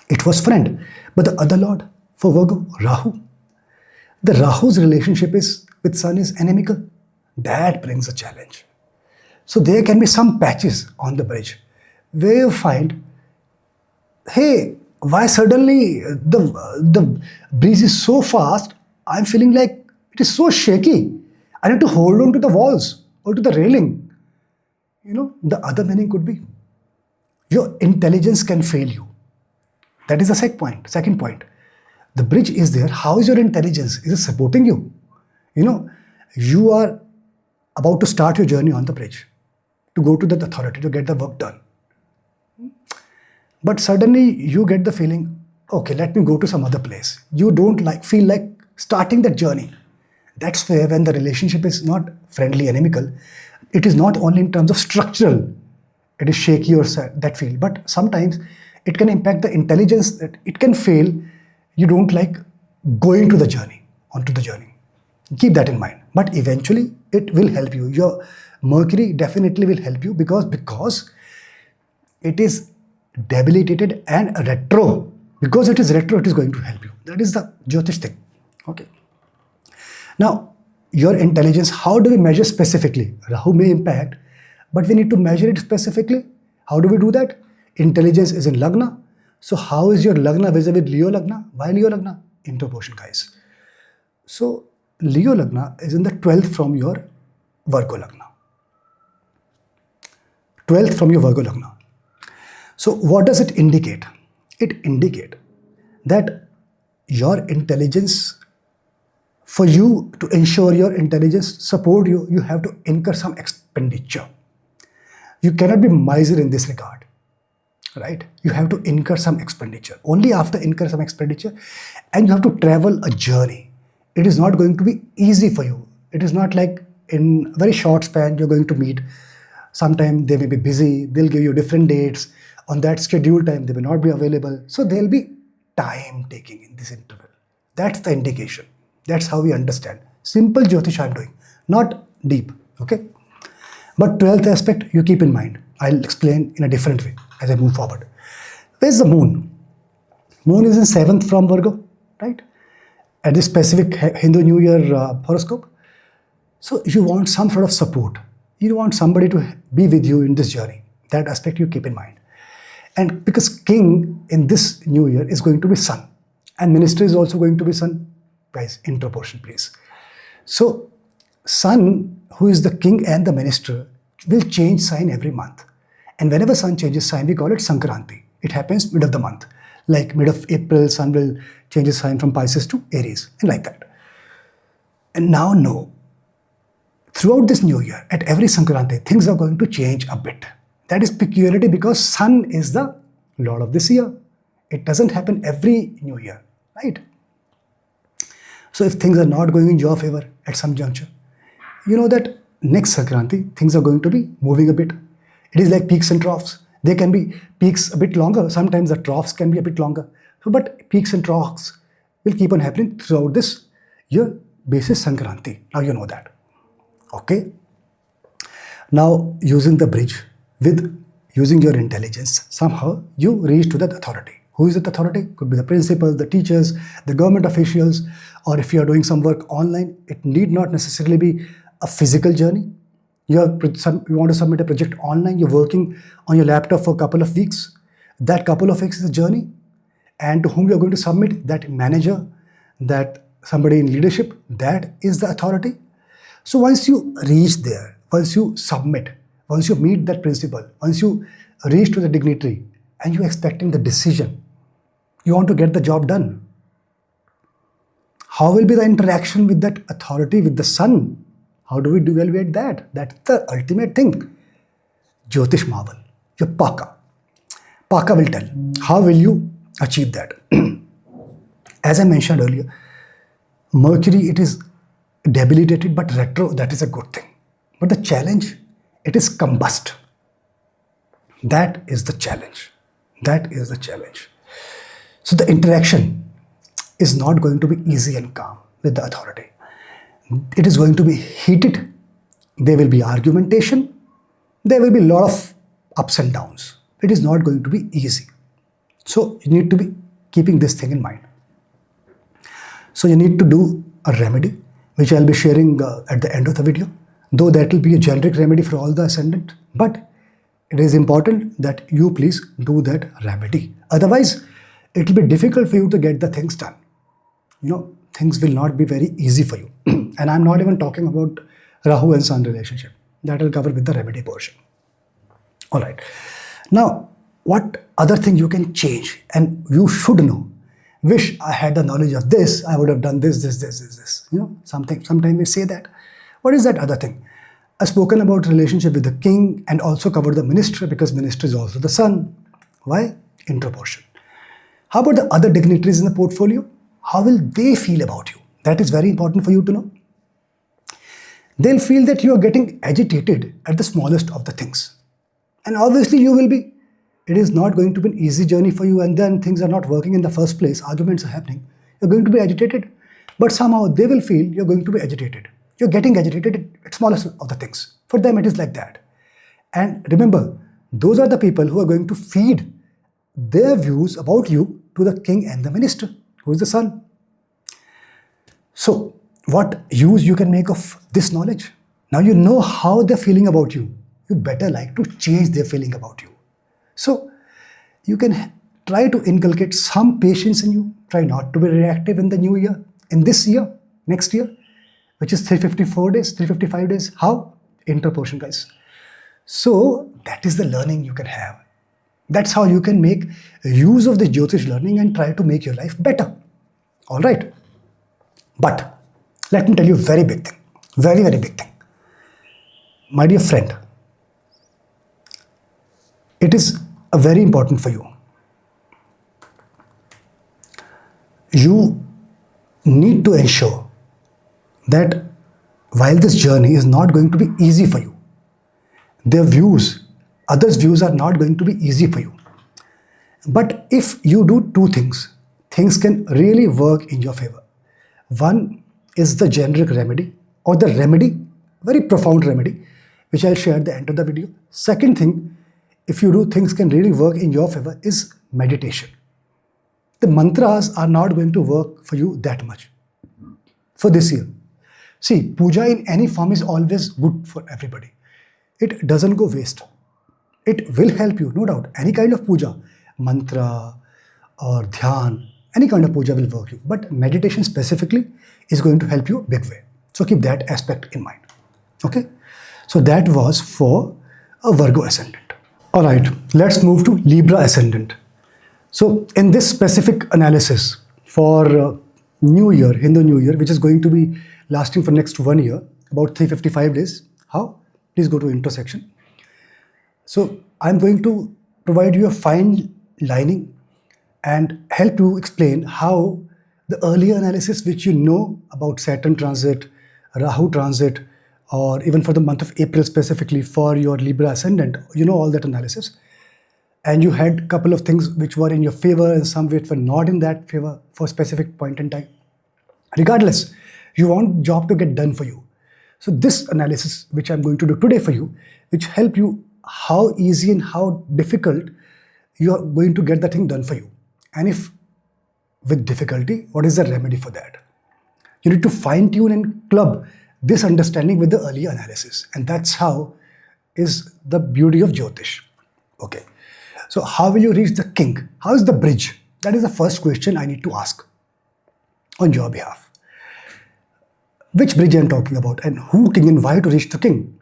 It was friend, but the other lord for Virgo, Rahu. The Rahu's relationship with Sun is inimical. That brings a challenge. So there can be some patches on the bridge where you find, hey, why suddenly the breeze is so fast, I'm feeling like it is so shaky. I need to hold on to the walls or to the railing. The other meaning could be your intelligence can fail you. That is the second point. The bridge is there. How is your intelligence? Is it supporting you? You are about to start your journey on the bridge to go to that authority to get the work done. But suddenly you get the feeling, okay, let me go to some other place. You don't feel like starting that journey. That's where when the relationship is not friendly, inimical, it is not only in terms of structural, it is shaky or that feel, but sometimes it can impact the intelligence that it can fail. You don't like going to the journey, onto the journey. Keep that in mind. But eventually it will help you. Your Mercury definitely will help you because it is debilitated and retro. Because it is retro, it is going to help you. That is the Jyotish thing. Okay. Now, your intelligence, how do we measure specifically? Rahu may impact, but we need to measure it specifically. How do we do that? Intelligence is in Lagna. So how is your Lagna vis-a-vis Leo Lagna? Why Leo Lagna? Intro portion, guys. So Leo Lagna is in the 12th from your Virgo Lagna. 12th from your Virgo Lagna. So what does it indicate? It indicates that your intelligence, for you to ensure your intelligence support you, you have to incur some expenditure. You cannot be miser in this regard, right? You have to incur some expenditure. Only after incur some expenditure, and you have to travel a journey. It is not going to be easy for you. It is not like in very short span, you're going to meet. Sometime they may be busy, they'll give you different dates. On that scheduled time, they may not be available. So there'll be time taking in this interval. That's the indication. That's how we understand. Simple Jyotish I'm doing, not deep, okay? But 12th aspect, you keep in mind. I'll explain in a different way as I move forward. Where's the moon? Moon is in 7th from Virgo, right? At this specific Hindu New Year horoscope. So you want some sort of support. You want somebody to be with you in this journey. That aspect you keep in mind. And because king in this new year is going to be sun, and minister is also going to be sun, guys, in proportion, please. So sun, who is the king and the minister, will change sign every month. And whenever sun changes sign, we call it Sankranti. It happens mid of the month. Like mid of April, sun will change his sign from Pisces to Aries, and like that. And now know, throughout this new year, at every Sankranti, things are going to change a bit. That is peculiarity because sun is the lord of this year. It doesn't happen every new year, right? So if things are not going in your favor at some juncture, you know that next Sankranti, things are going to be moving a bit. It is like peaks and troughs. They can be peaks a bit longer. Sometimes the troughs can be a bit longer. But peaks and troughs will keep on happening throughout this year basis Sankranti. Now you know that. Okay. Now using the bridge with using your intelligence, somehow you reach to that authority. Who is that authority? Could be the principal, the teachers, the government officials, or if you are doing some work online, it need not necessarily be a physical journey. You want to submit a project online, you're working on your laptop for a couple of weeks. That couple of weeks is a journey. And to whom you're going to submit, that manager, that somebody in leadership, that is the authority. So once you reach there, once you submit, once you meet that principal, once you reach to the dignitary and you're expecting the decision, you want to get the job done. How will be the interaction with that authority, with the sun? How do we evaluate that? That's the ultimate thing. Jyotish marvel, your Paka. Paka will tell. How will you achieve that? As I mentioned earlier, Mercury, it is debilitated, but retro, that is a good thing. But the challenge, it is combust. That is the challenge. That is the challenge. So the interaction is not going to be easy and calm with the authority. It is going to be heated. There will be argumentation. There will be a lot of ups and downs. It is not going to be easy. So you need to be keeping this thing in mind. So you need to do a remedy, which I'll be sharing at the end of the video. Though that will be a generic remedy for all the ascendant. But it is important that you please do that remedy. Otherwise, it will be difficult for you to get the things done. You know, things will not be very easy for you. And I'm not even talking about Rahu and Sun relationship. That will cover with the remedy portion. All right. Now, what other thing you can change and you should know? Wish I had the knowledge of this, I would have done this. You know, sometimes we say that. What is that other thing? I've spoken about relationship with the king and also covered the minister because minister is also the sun. Why? In proportion. How about the other dignitaries in the portfolio? How will they feel about you? That is very important for you to know. They'll feel that you are getting agitated at the smallest of the things. And obviously you will be. It is not going to be an easy journey for you, and then things are not working in the first place. Arguments are happening. You're going to be agitated. But somehow they will feel you're going to be agitated. You're getting agitated at smallest of the things. For them it is like that. And remember, those are the people who are going to feed their views about you to the king and the minister, who is the sun. So, what use you can make of this knowledge? Now you know how they're feeling about you. You better like to change their feeling about you. So, you can try to inculcate some patience in you. Try not to be reactive in the new year, in this year, next year, which is 354 days, 355 days. How? In proportion, guys. So, that is the learning you can have. That's how you can make use of the Jyotish learning and try to make your life better. All right. But let me tell you a very big thing. Very, very big thing. My dear friend, it is very important for you. You need to ensure that while this journey is not going to be easy for you, their views, others' views are not going to be easy for you. But if you do two things, things can really work in your favor. One is the generic remedy, or the remedy, very profound remedy, which I'll share at the end of the video. Second thing, if you do things can really work in your favor, is meditation. The mantras are not going to work for you that much for this year. See, puja in any form is always good for everybody. It doesn't go waste. It will help you, no doubt. Any kind of puja, mantra or dhyan, any kind of puja will work you. But meditation specifically is going to help you a big way. So keep that aspect in mind. Okay? So that was for a Virgo ascendant. All right, let's move to Libra ascendant. So in this specific analysis for New Year, Hindu New Year, which is going to be lasting for next 1 year, about 355 days. How? Please go to intro section. So I'm going to provide you a fine lining and help you explain how the earlier analysis which you know about Saturn transit, Rahu transit, or even for the month of April specifically for your Libra ascendant, you know all that analysis. And you had a couple of things which were in your favor and some which were not in that favor for a specific point in time. Regardless, you want job to get done for you. So this analysis which I'm going to do today for you, which help you how easy and how difficult you are going to get the thing done for you. And if with difficulty, what is the remedy for that? You need to fine tune and club this understanding with the earlier analysis. And that's how is the beauty of Jyotish. Okay. So how will you reach the king? How is the bridge? That is the first question I need to ask on your behalf. Which bridge I'm talking about and who king and why to reach the king?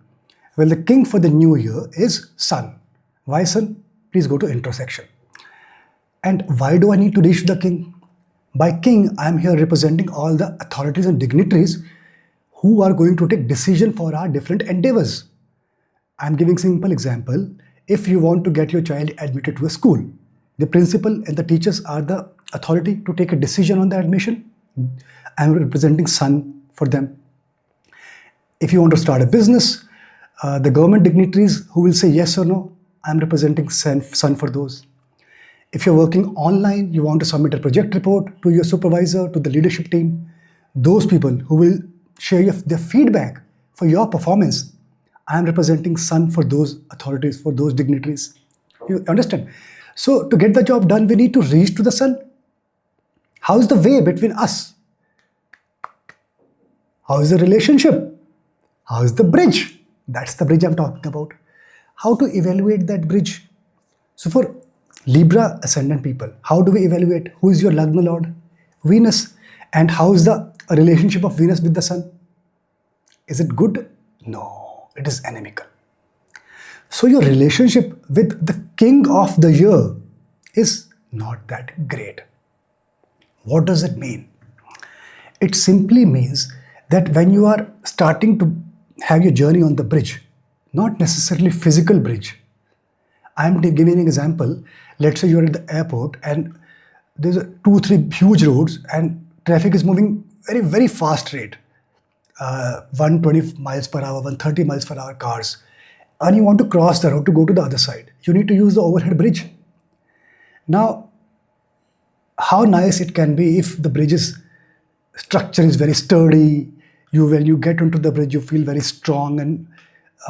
Well, the king for the new year is sun. Why sun? Please go to intro section. And why do I need to reach the king? By king, I'm here representing all the authorities and dignitaries who are going to take decision for our different endeavors. I'm giving simple example. If you want to get your child admitted to a school, the principal and the teachers are the authority to take a decision on the admission. I'm representing sun for them. If you want to start a business, the government dignitaries who will say yes or no, I'm representing sun for those. If you're working online, you want to submit a project report to your supervisor, to the leadership team, those people who will share their feedback for your performance, I'm representing sun for those authorities, for those dignitaries. You understand? So to get the job done, we need to reach to the sun. How is the way between us? How is the relationship? How is the bridge? That's the bridge I'm talking about. How to evaluate that bridge? So for Libra ascendant people, how do we evaluate who is your Lagna Lord? Venus. And how is the relationship of Venus with the sun? Is it good? No, it is inimical. So your relationship with the king of the year is not that great. What does it mean? It simply means that when you are starting to have your journey on the bridge, not necessarily physical bridge. I'm giving an example. Let's say you're at the airport and there's 2-3 huge roads and traffic is moving very fast rate. 120 miles per hour, 130 miles per hour cars. And you want to cross the road to go to the other side. You need to use the overhead bridge. Now, how nice it can be if the bridge's structure is very sturdy. When you get into the bridge, you feel very strong and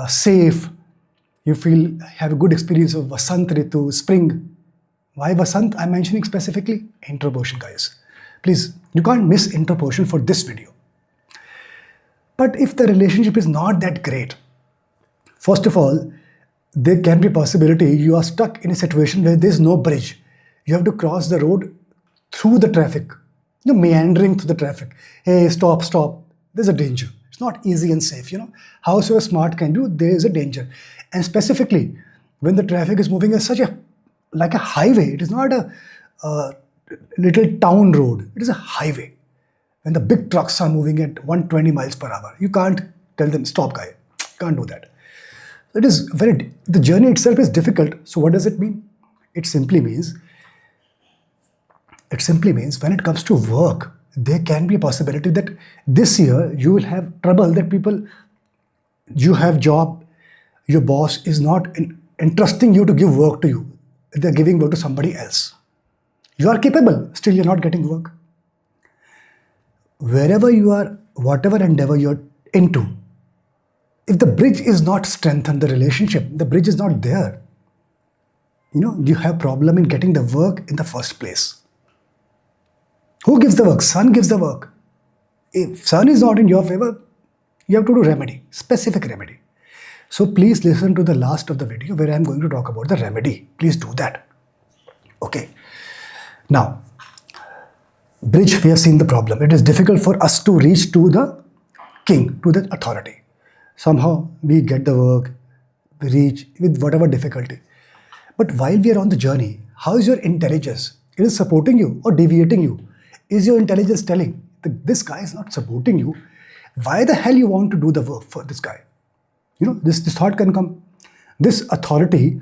safe. You have a good experience of Vasant Ritu, spring. Why Vasant? I'm mentioning specifically intro portion, guys. Please, you can't miss intro portion for this video. But if the relationship is not that great, first of all, there can be a possibility you are stuck in a situation where there's no bridge. You have to cross the road through the traffic. You're meandering through the traffic. Hey, stop. There's a danger. It's not easy and safe. However smart can do, there is a danger. And specifically, when the traffic is moving at like a highway, it is not a little town road. It is a highway. When the big trucks are moving at 120 miles per hour, you can't tell them, stop, guy. You can't do that. The journey itself is difficult. So what does it mean? It simply means when it comes to work, there can be a possibility that this year you will have trouble that people, you have job, your boss is not entrusting you to give work to you. They're giving work to somebody else. You are capable, still you're not getting work. Wherever you are, whatever endeavor you're into, if the bridge is not strengthened, the relationship, the bridge is not there, you have problem in getting the work in the first place. Who gives the work? Sun gives the work. If sun is not in your favor, you have to do remedy, specific remedy. So please listen to the last of the video where I am going to talk about the remedy. Please do that. Okay. Now, bridge, we have seen the problem. It is difficult for us to reach to the king, to the authority. Somehow we get the work, we reach with whatever difficulty. But while we are on the journey, how is your intelligence? It is supporting you or deviating you? Is your intelligence telling that this guy is not supporting you? Why the hell you want to do the work for this guy? This thought can come. This authority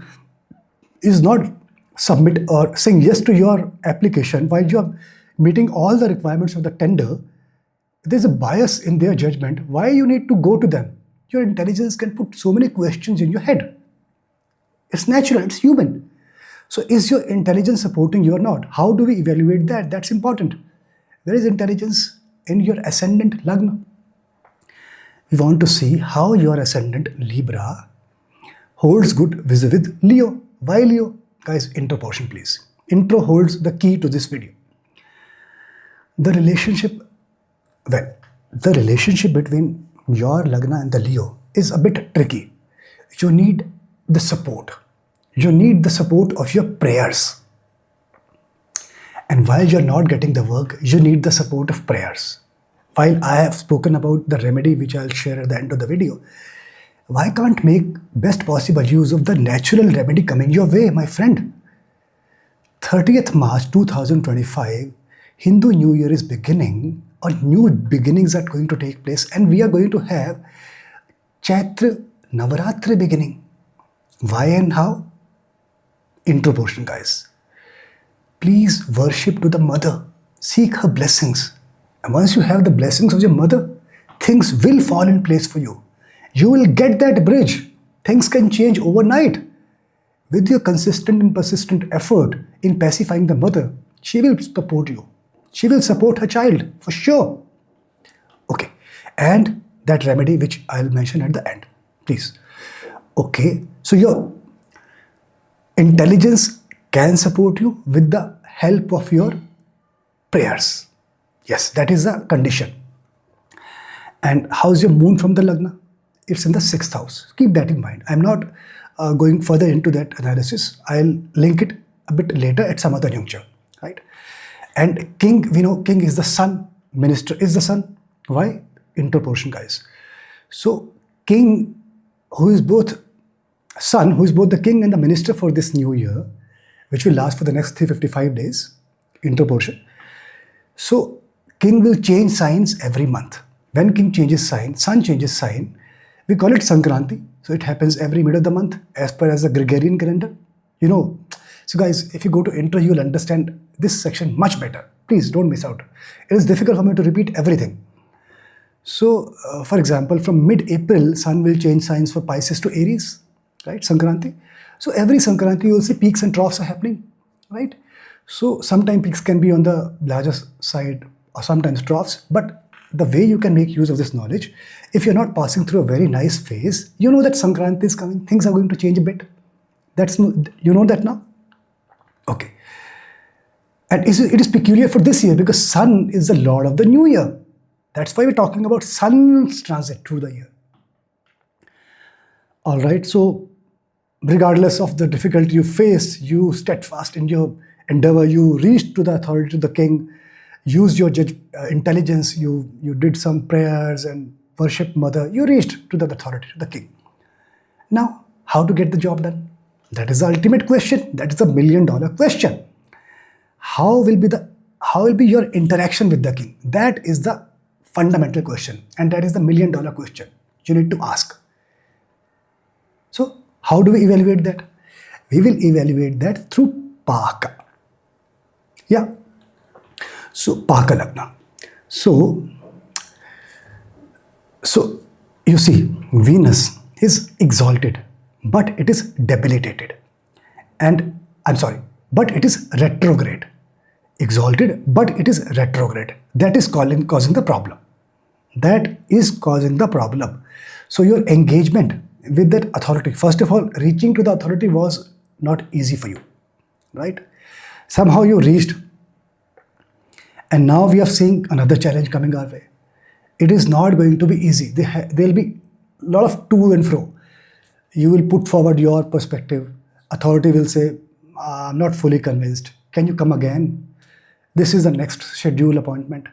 is not submit or saying yes to your application while you are meeting all the requirements of the tender. There's a bias in their judgment. Why you need to go to them? Your intelligence can put so many questions in your head. It's natural, it's human. So is your intelligence supporting you or not? How do we evaluate that? That's important. Where is intelligence in your ascendant lagna? We want to see how your ascendant Libra holds good vis-a-vis Leo. Why Leo? Guys, intro portion please. Intro holds the key to this video. The relationship between your lagna and the Leo is a bit tricky. You need the support. You need the support of your prayers. And while you're not getting the work, you need the support of prayers. While I have spoken about the remedy, which I'll share at the end of the video, why can't make best possible use of the natural remedy coming your way, my friend? 30th March 2025, Hindu New Year is beginning, or new beginnings are going to take place, and we are going to have Chaitra Navaratri beginning. Why and how? Intro portion, guys. Please worship to the mother. Seek her blessings. And once you have the blessings of your mother, things will fall in place for you. You will get that bridge. Things can change overnight. With your consistent and persistent effort in pacifying the mother, she will support you. She will support her child, for sure. Okay. And that remedy, which I'll mention at the end. Please. Okay. So your intelligence can support you with the help of your prayers. Yes, that is the condition. And how's your moon from the lagna? It's in the 6th house. Keep that in mind. I'm not going further into that analysis. I'll link it a bit later at some other juncture, right? And king, we know king is the sun, minister is the sun. Why? Intro portion, guys. So king, who is both sun, who is both the king and the minister for this new year, which will last for the next 355 days, intro portion. So king will change signs every month. When king changes sign, sun changes sign, we call it Sankranti. So it happens every mid of the month as per as the Gregorian calendar. So guys, if you go to intro, you will understand this section much better. Please don't miss out. It is difficult for me to repeat everything. So for example, from mid-April, sun will change signs for Pisces to Aries, right? Sankranti. So every Sankranti, you will see peaks and troughs are happening, right? So sometimes peaks can be on the larger side or sometimes troughs, but the way you can make use of this knowledge, if you're not passing through a very nice phase, you know that Sankranti is coming, things are going to change a bit. You know that now? Okay. And it is peculiar for this year because sun is the lord of the new year. That's why we're talking about sun's transit through the year. All right. So regardless of the difficulty you face, you steadfast in your endeavor, you reached to the authority, to the king, used your intelligence, you did some prayers and worship mother, you reached to the authority, to the king. Now, how to get the job done? That is the ultimate question. That is the $1 million question. How will be your interaction with the king? That is the fundamental question, and that is the $1 million question you need to ask. So how do we evaluate that? We will evaluate that through Paka. Yeah. So Paka Lagna. So, so you see, Venus is exalted, but it is debilitated. And I'm sorry, but it is retrograde. Exalted, but it is retrograde. That is causing the problem. That is causing the problem. So your engagement with that authority, first of all, reaching to the authority was not easy for you, right? Somehow you reached, and now we are seeing another challenge coming our way. It is not going to be easy. There will be a lot of to and fro. You will put forward your perspective. Authority will say, I'm not fully convinced. Can you come again? This is the next schedule appointment.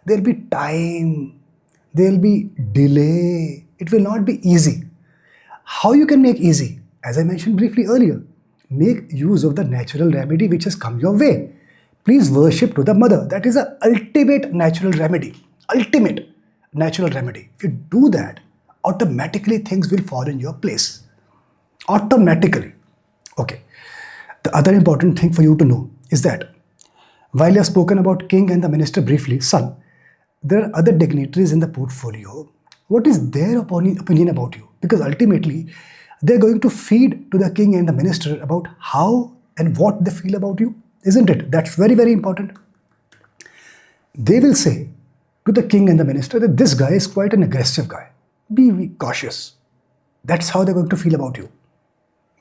There will be time. There will be delay. It will not be easy. How you can make easy? As I mentioned briefly earlier, make use of the natural remedy which has come your way. Please worship to the mother. That is the ultimate natural remedy. Ultimate natural remedy. If you do that, automatically things will fall in your place. Automatically. Okay. The other important thing for you to know is that while you have spoken about king and the minister briefly, sun, there are other dignitaries in the portfolio. What is their opinion about you? Because ultimately, they're going to feed to the king and the minister about how and what they feel about you, isn't it? That's very, very important. They will say to the king and the minister that this guy is quite an aggressive guy. Be cautious. That's how they're going to feel about you.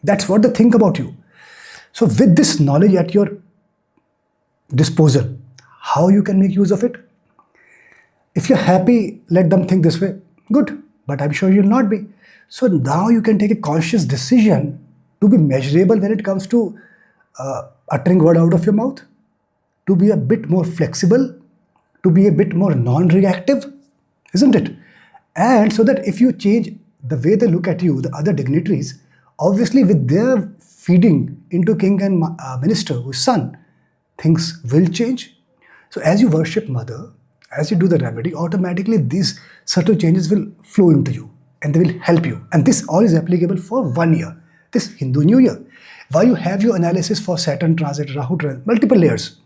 That's what they think about you. So with this knowledge at your disposal, how you can make use of it? If you're happy, let them think this way. Good. But I'm sure you'll not be. So now you can take a conscious decision to be measurable when it comes to uttering word out of your mouth, to be a bit more flexible, to be a bit more non-reactive, isn't it? And so that if you change the way they look at you, the other dignitaries, obviously with their feeding into king and minister, who's sun, things will change. So as you worship mother, as you do the remedy, automatically these subtle changes will flow into you and they will help you. And this all is applicable for 1 year, this Hindu New Year. While you have your analysis for Saturn transit, Rahu transit, multiple layers.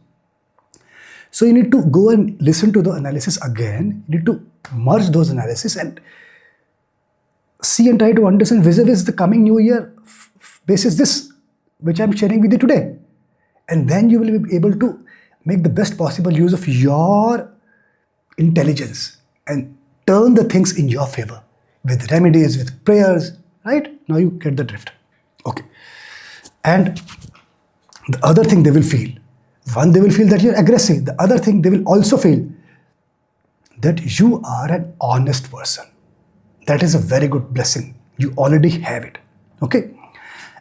So you need to go and listen to the analysis again. You need to merge those analysis and see and try to understand vis-a-vis the coming New Year basis this, which I'm sharing with you today. And then you will be able to make the best possible use of your intelligence and turn the things in your favor with remedies, with prayers, right? Now you get the drift. Okay. And the other thing they will feel, one, they will feel that you're aggressive. The other thing, they will also feel that you are an honest person. That is a very good blessing. You already have it. Okay.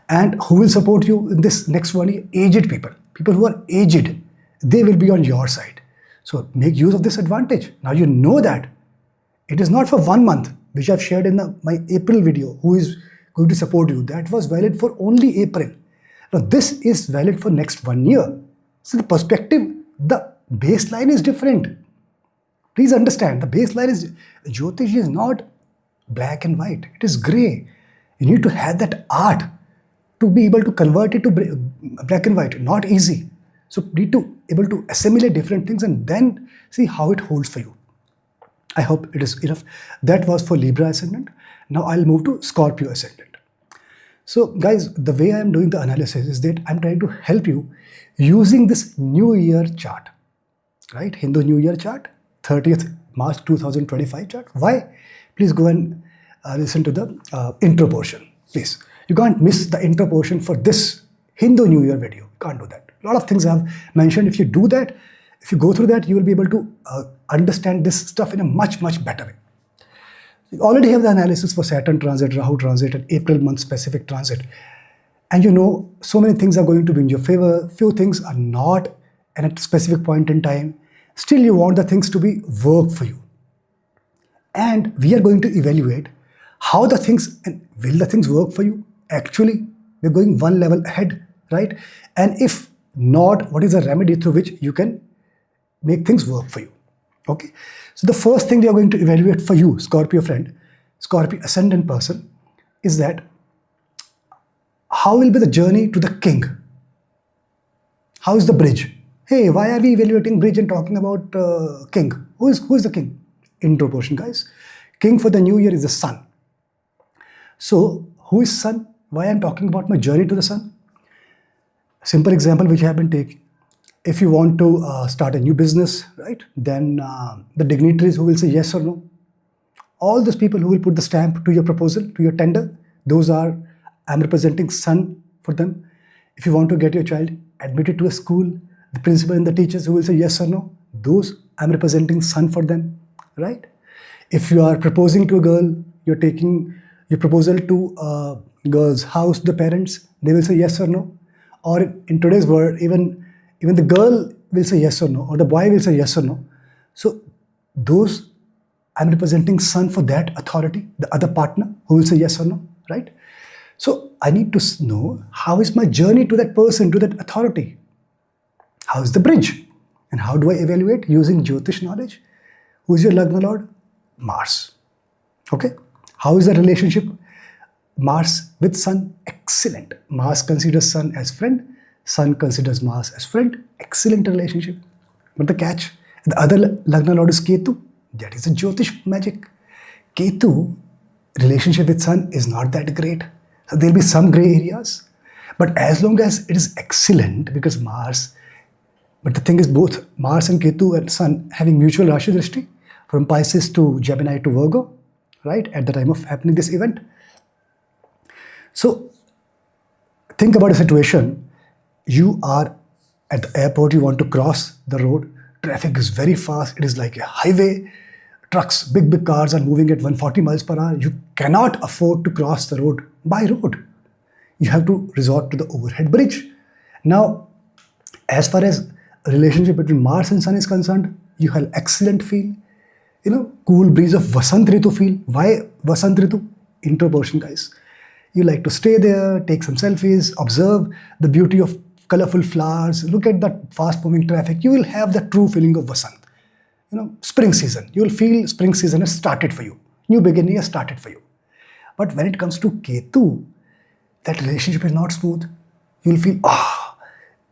And who will support you in this next 1 year? Aged people. People who are aged, they will be on your side. So make use of this advantage. Now you know that it is not for 1 month, which I've shared in my April video, who is going to support you. That was valid for only April. Now this is valid for next 1 year. So the perspective, the baseline is different. Please understand, the baseline is, Jyotish is not black and white. It is gray. You need to have that art to be able to convert it to black and white. Not easy. So you need to able to assimilate different things and then see how it holds for you. I hope it is enough. That was for Libra Ascendant. Now I'll move to Scorpio Ascendant. So guys, the way I'm doing the analysis is that I'm trying to help you using this New Year chart, right? Hindu New Year chart, 30th March 2025 chart. Why? Please go and listen to the intro portion, please. You can't miss the intro portion for this Hindu New Year video. You can't do that. A lot of things I've mentioned. If you do that, if you go through that, you will be able to understand this stuff in a much, much better way. You already have the analysis for Saturn transit, Rahu transit, and April month specific transit. And you know, so many things are going to be in your favor. Few things are not at a specific point in time. Still, you want the things to be work for you. And we are going to evaluate how the things, and will the things work for you? Actually, we're going one level ahead, right? And if not, what is a remedy through which you can make things work for you? Okay. So the first thing we are going to evaluate for you, Scorpio friend, Scorpio ascendant person, is that how will be the journey to the king? How is the bridge? Hey, why are we evaluating bridge and talking about king? Who is the king? Intro portion, guys. King for the new year is the sun. So, who is sun? Why I'm talking about my journey to the sun? Simple example which I have been taking. If you want to start a new business, right? Then the dignitaries who will say yes or no. All those people who will put the stamp to your proposal, to your tender, those are, I'm representing sun for them. If you want to get your child admitted to a school, the principal and the teachers who will say yes or no, those I'm representing sun for them, right? If you are proposing to a girl, you're taking your proposal to a girl's house, the parents, they will say yes or no. Or in today's world, even the girl will say yes or no, or the boy will say yes or no. So those, I'm representing sun for that authority, the other partner who will say yes or no, right? So I need to know, how is my journey to that person, to that authority? How is the bridge? And how do I evaluate? Using Jyotish knowledge. Who is your Lagna Lord? Mars. Okay. How is the relationship? Mars with Sun? Excellent. Mars considers Sun as friend. Sun considers Mars as friend. Excellent relationship. But the catch, the other Lagna Lord is Ketu. That is a Jyotish magic. Ketu, relationship with Sun is not that great. So there will be some gray areas. But as long as it is excellent, because Mars, but the thing is, both Mars and Ketu and Sun having mutual Rashi Drishti from Pisces to Gemini to Virgo, right, at the time of happening this event. So think about a situation. You are at the airport, you want to cross the road. Traffic is very fast. It is like a highway. Trucks, big cars are moving at 140 miles per hour. You cannot afford to cross the road by road. You have to resort to the overhead bridge. Now, as far as relationship between Mars and Sun is concerned, you have excellent feel, cool breeze of Vasant Ritu feel. Why Vasant Ritu? Intro portion, guys. You like to stay there, take some selfies, observe the beauty of colorful flowers, look at that fast moving traffic. You will have the true feeling of Vasant. Spring season. You will feel spring season has started for you. New beginning has started for you. But when it comes to Ketu, that relationship is not smooth. You will feel,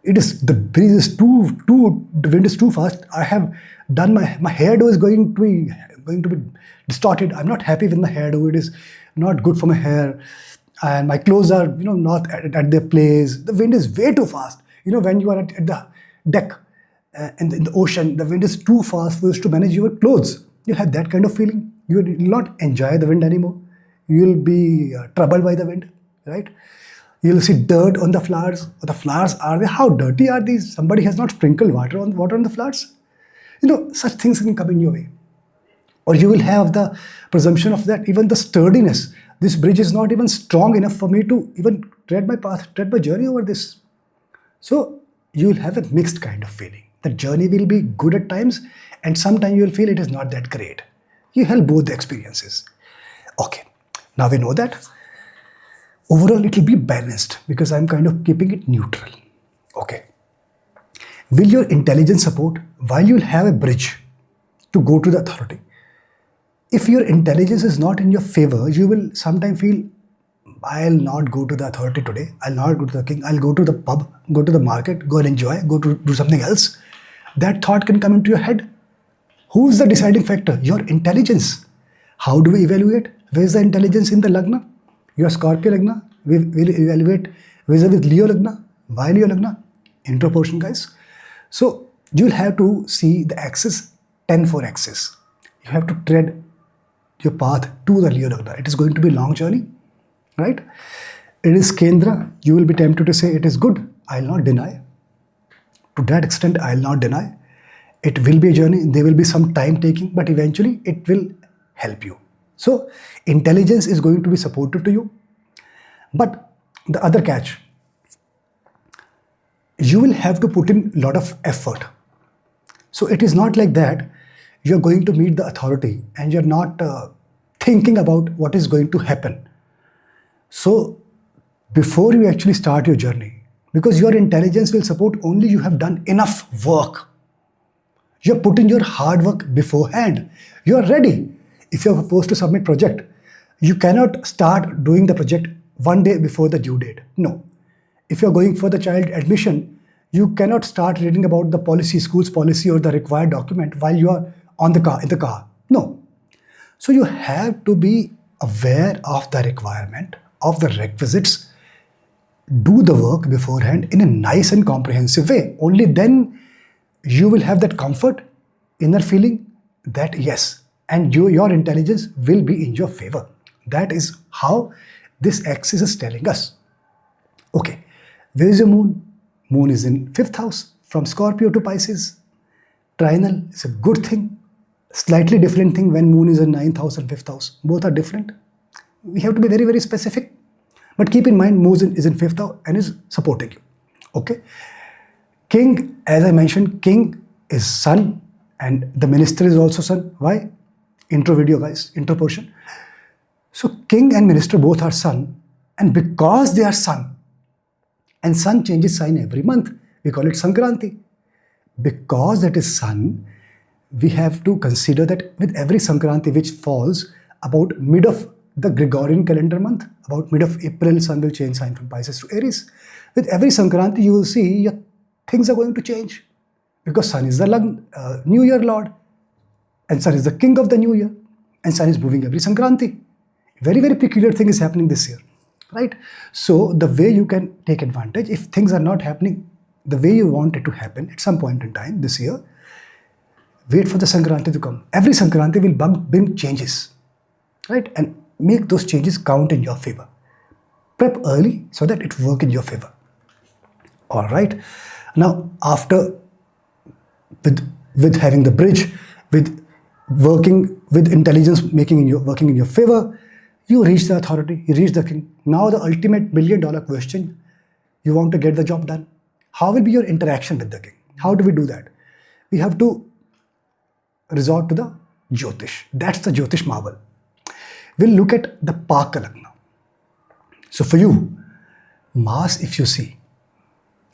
it is, the breeze is the wind is too fast. I have done my hairdo is going to be distorted. I'm not happy with my hairdo. It is not good for my hair. And my clothes are, not at their place. The wind is way too fast. When you are at the deck, in the ocean, the wind is too fast for you to manage your clothes. You have that kind of feeling. You will not enjoy the wind anymore. You will be troubled by the wind, right? You will see dirt on the flowers. The flowers are there. How dirty are these? Somebody has not sprinkled water on the flowers. Such things can come in your way. Or you will have the presumption of that, even the sturdiness. This bridge is not even strong enough for me to even tread my path, tread my journey over this. So you will have a mixed kind of feeling. The journey will be good at times, and sometimes you will feel it is not that great. You have both the experiences. Okay, now we know that. Overall, it will be balanced because I'm kind of keeping it neutral. Okay. Will your intelligence support while you'll have a bridge to go to the authority? If your intelligence is not in your favor, you will sometimes feel, I'll not go to the authority today. I'll not go to the king. I'll go to the pub, go to the market, go and enjoy, go to do something else. That thought can come into your head. Who's the deciding factor? Your intelligence. How do we evaluate? Where's the intelligence in the Lagna? Your Scorpio Lagna. We will evaluate vis-a-vis Leo Lagna. Why Leo Lagna? Intro portion, guys. So you'll have to see the axis, 10-4 axis. You have to tread your path to the Leo Lagna. It is going to be a long journey, right? It is Kendra. You will be tempted to say it is good. I'll not deny. To that extent, I'll not deny. It will be a journey. There will be some time taking, but eventually it will help you. So intelligence is going to be supportive to you. But the other catch, you will have to put in a lot of effort. So it is not like that you're going to meet the authority and you're not thinking about what is going to happen. So before you actually start your journey, because your intelligence will support only you have done enough work. You're putting your hard work beforehand. You're ready. If you're supposed to submit project, you cannot start doing the project one day before the due date. No. If you're going for the child admission, You cannot start reading about the policy, school's policy or the required document while you are in the car. No. So you have to be aware of the requirement, of the requisites. Do the work beforehand in a nice and comprehensive way. Only then you will have that comfort, inner feeling that yes, and your intelligence will be in your favor. That is how this axis is telling us. Okay, where is your moon? Moon is in 5th house, from Scorpio to Pisces. Trinal is a good thing. Slightly different thing when moon is in 9th house and 5th house. Both are different. We have to be very, very specific. But keep in mind, moon is in 5th house and is supporting you. Okay. King, as I mentioned, king is sun and the minister is also sun. Why? Intro video, guys. Intro portion. So king and minister both are sun. And because they are sun, and sun changes sign every month, we call it Sankranti. Because that is sun, we have to consider that with every Sankranti which falls about mid of the Gregorian calendar month, about mid of April, sun will change sign from Pisces to Aries. With every Sankranti, you will see your things are going to change because sun is the New Year Lord and sun is the king of the New Year and sun is moving every Sankranti. Very, very peculiar thing is happening this year, right? So the way you can take advantage, if things are not happening the way you want it to happen at some point in time this year, wait for the Sankranti to come. Every Sankranti will bring changes, right? And make those changes count in your favor. Prep early so that it work in your favor. All right. Now, after with having the bridge, with working with intelligence working in your favor, you reach the authority, you reach the king. Now the ultimate $1,000,000 question, you want to get the job done. How will be your interaction with the king? How do we do that? We have to resort to the Jyotish. That's the Jyotish marvel. We'll look at the Paka Lagna. So for you, Mars, if you see,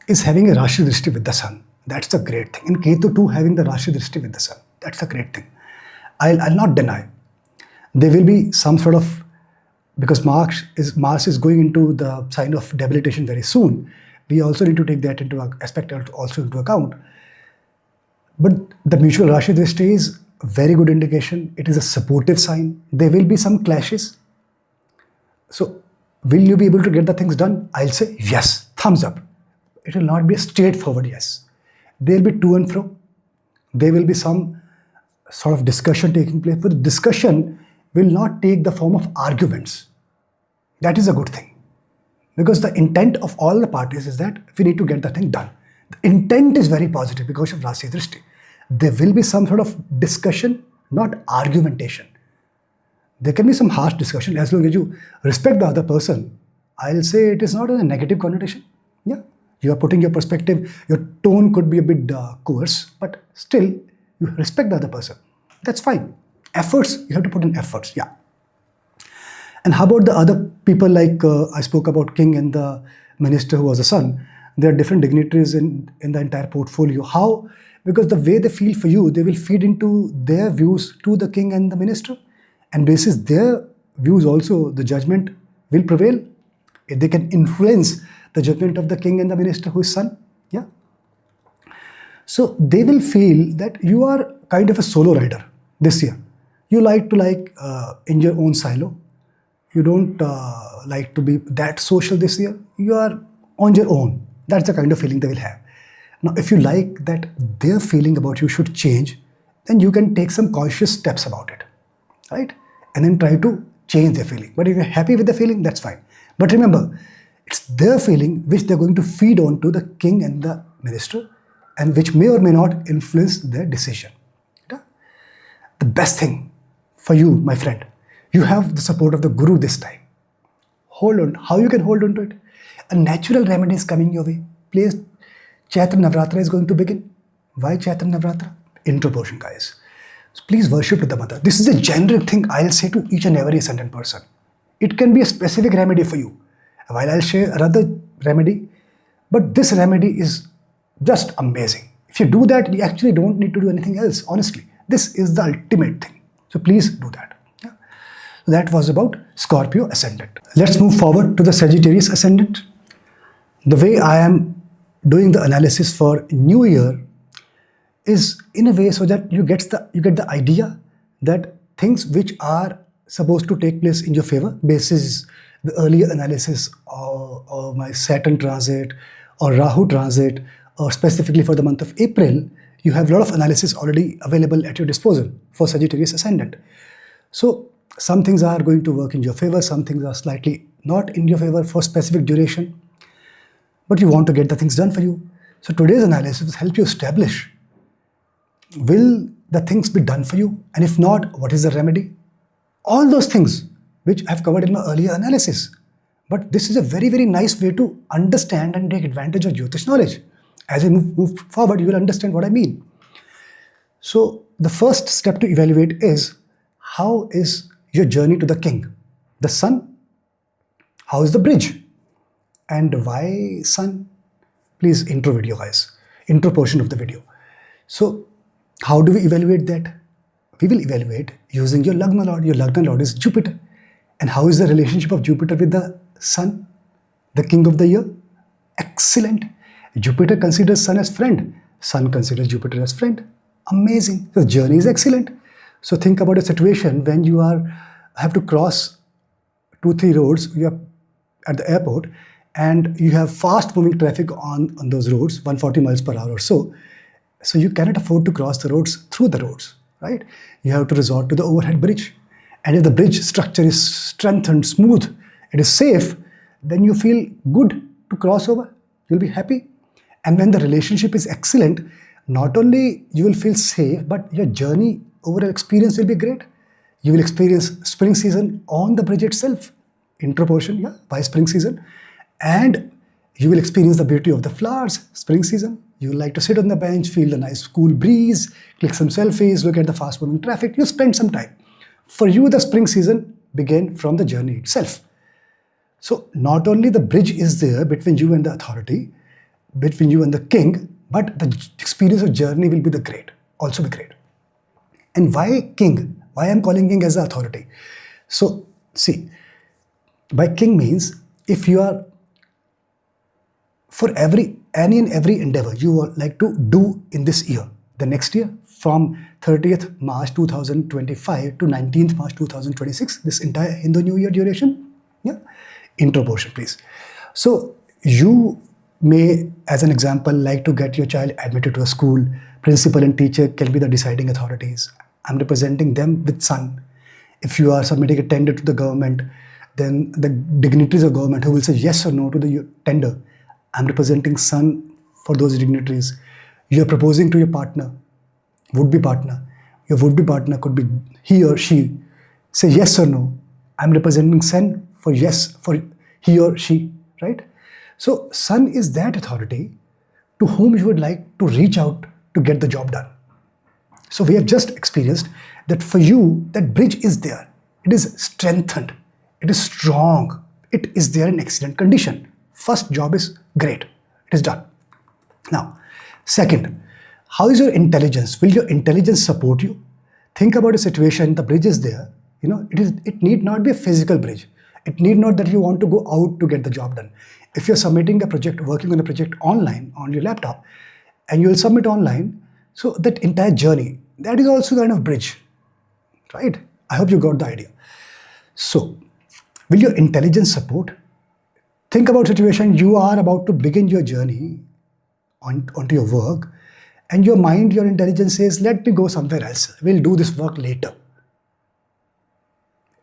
is having a Rashi Drishti with the sun. That's the great thing. And Ketu too having the Rashi Drishti with the sun. That's the great thing. I'll not deny. There will be some sort of, because Mars is going into the sign of debilitation very soon. We also need to take that aspect also into account. But the mutual Rashi Drishti is a very good indication. It is a supportive sign. There will be some clashes. So will you be able to get the things done? I'll say yes, thumbs up. It will not be a straightforward yes. There will be to and fro. There will be some sort of discussion taking place. But the discussion will not take the form of arguments. That is a good thing. Because the intent of all the parties is that we need to get the thing done. The intent is very positive because of Rashi Drishti. There will be some sort of discussion, not argumentation. There can be some harsh discussion as long as you respect the other person. I'll say it is not a negative connotation. Yeah, you are putting your perspective, your tone could be a bit coarse, but still you respect the other person. That's fine. Efforts, you have to put in efforts. Yeah. And how about the other people like I spoke about king and the minister who was a son? There are different dignitaries in the entire portfolio. How? Because the way they feel for you, they will feed into their views to the king and the minister. And basis their views also, the judgment will prevail. They can influence the judgment of the king and the minister who is son. Yeah. So they will feel that you are kind of a solo rider this year. You like to in your own silo. You don't like to be that social this year. You are on your own. That's the kind of feeling they will have. Now, if you like that their feeling about you should change, then you can take some conscious steps about it, right? And then try to change their feeling. But if you're happy with the feeling, that's fine. But remember, it's their feeling which they're going to feed on to the king and the minister, and which may or may not influence their decision. Yeah? The best thing for you, my friend, you have the support of the Guru this time. Hold on. How you can hold on to it? A natural remedy is coming your way. Please, Chaitra Navaratri is going to begin. Why Chaitra Navaratri? Intro portion, guys. So please worship with the mother. This is a generic thing I'll say to each and every ascendant person. It can be a specific remedy for you. While I'll share another remedy, but this remedy is just amazing. If you do that, you actually don't need to do anything else, honestly. This is the ultimate thing. So please do that. Yeah. So that was about Scorpio Ascendant. Let's move forward to the Sagittarius Ascendant. The way I am doing the analysis for New Year is in a way so that you get the idea that things which are supposed to take place in your favor, basis the earlier analysis or my Saturn transit or Rahu transit, or specifically for the month of April, you have a lot of analysis already available at your disposal for Sagittarius Ascendant. So some things are going to work in your favor, some things are slightly not in your favor for specific duration, but you want to get the things done for you. So today's analysis will help you establish, will the things be done for you? And if not, what is the remedy? All those things which I've covered in my earlier analysis. But this is a very, very nice way to understand and take advantage of Jyotish knowledge. As we move forward, you will understand what I mean. So the first step to evaluate is, how is your journey to the king? The sun? How is the bridge? And why sun? Please intro video, guys. Intro portion of the video. So how do we evaluate that? We will evaluate using your Lagna Lord. Your Lagna Lord is Jupiter. And how is the relationship of Jupiter with the sun, the king of the year? Excellent. Jupiter considers sun as friend. Sun considers Jupiter as friend. Amazing. The journey is excellent. So think about a situation when you have to cross 2-3 roads. You are at the airport and you have fast moving traffic on those roads, 140 miles per hour or so. So you cannot afford to cross the roads through the roads, right? You have to resort to the overhead bridge. And if the bridge structure is strengthened, smooth, it is safe, then you feel good to cross over. You'll be happy. And when the relationship is excellent, not only you will feel safe, but your journey overall experience will be great. You will experience spring season on the bridge itself. Intro portion, yeah, by spring season. And you will experience the beauty of the flowers, spring season. You will like to sit on the bench, feel the nice cool breeze, click some selfies, look at the fast moving traffic. You spend some time. For you, the spring season began from the journey itself. So not only the bridge is there between you and the authority, between you and the king, but the experience of journey will be also be great. And why king? Why I'm calling king as the authority? So see, by king means if you are, for any and every endeavor you would like to do in this year, the next year, from 30th March 2025 to 19th March 2026, this entire Hindu New Year duration, yeah, intro portion, please. So you may, as an example, like to get your child admitted to a school. Principal and teacher can be the deciding authorities. I'm representing them with sun. If you are submitting a tender to the government, then the dignitaries of government who will say yes or no to the tender, I'm representing sun for those dignitaries. You're proposing to your partner, would-be partner. Your would-be partner could be he or she. Say yes or no. I'm representing sun for yes, for he or she, right? So sun is that authority to whom you would like to reach out to get the job done. So we have just experienced that for you, that bridge is there. It is strengthened. It is strong. It is there in excellent condition. First job is great. It is done. Now, second, how is your intelligence? Will your intelligence support you? Think about a situation, the bridge is there. You know, it need not be a physical bridge. It need not that you want to go out to get the job done. If you're submitting a project, working on a project online on your laptop, and you will submit online, so that entire journey, that is also kind of bridge, right? I hope you got the idea. So, will your intelligence support? Think about situation, you are about to begin your journey onto your work, and your mind, your intelligence says, let me go somewhere else. We'll do this work later.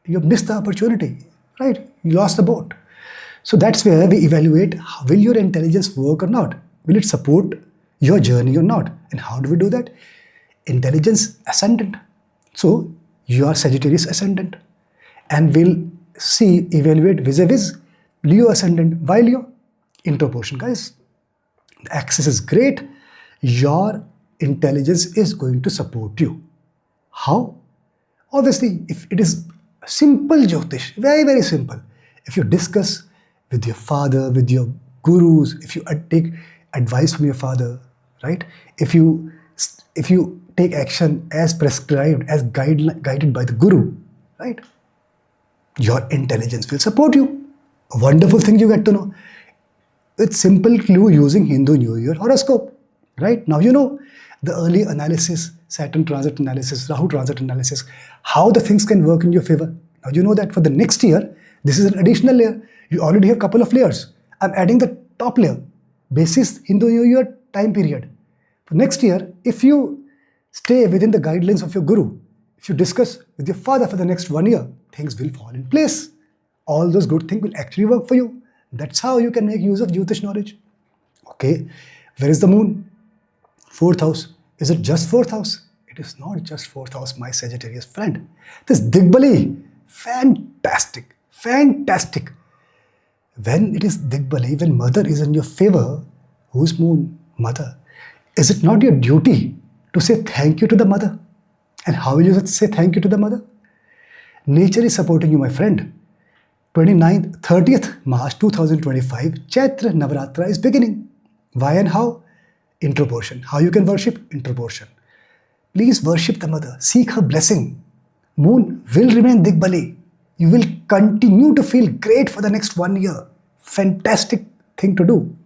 You missed the opportunity, right? You lost the boat. So that's where we evaluate, will your intelligence work or not? Will it support your journey or not? And how do we do that? Intelligence ascendant. So you are Sagittarius ascendant. And we'll evaluate vis-a-vis Leo ascendant. Why Leo? Intro portion, guys. The axis is great. Your intelligence is going to support you. How? Obviously, if it is simple Jyotish, very, very simple. If you discuss with your father, with your gurus, if you take advice from your father, right? If you take action as prescribed, as guided by the guru, right? Your intelligence will support you. A wonderful thing you get to know. with simple clue using Hindu New Year horoscope. Right? Now you know the early analysis, Saturn transit analysis, Rahu transit analysis, how the things can work in your favor. Now you know that for the next year, this is an additional layer. You already have a couple of layers. I'm adding the top layer, basis Hindu New Year time period. For next year, if you stay within the guidelines of your guru, if you discuss with your father for the next 1 year, things will fall in place. All those good things will actually work for you. That's how you can make use of Jyotish knowledge. Okay, where is the moon? 4th house. Is it just 4th house? It is not just 4th house, my Sagittarius friend. This Digbali, fantastic, fantastic. When it is Digbali, when mother is in your favor, whose moon? Mother. Is it not your duty to say thank you to the mother? And how will you say thank you to the mother? Nature is supporting you, my friend. 30th March 2025, Chaitra Navaratri is beginning. Why and how? Introportion. How you can worship? Introportion. Please worship the mother. Seek her blessing. Moon will remain Digbali. You will continue to feel great for the next 1 year. Fantastic thing to do.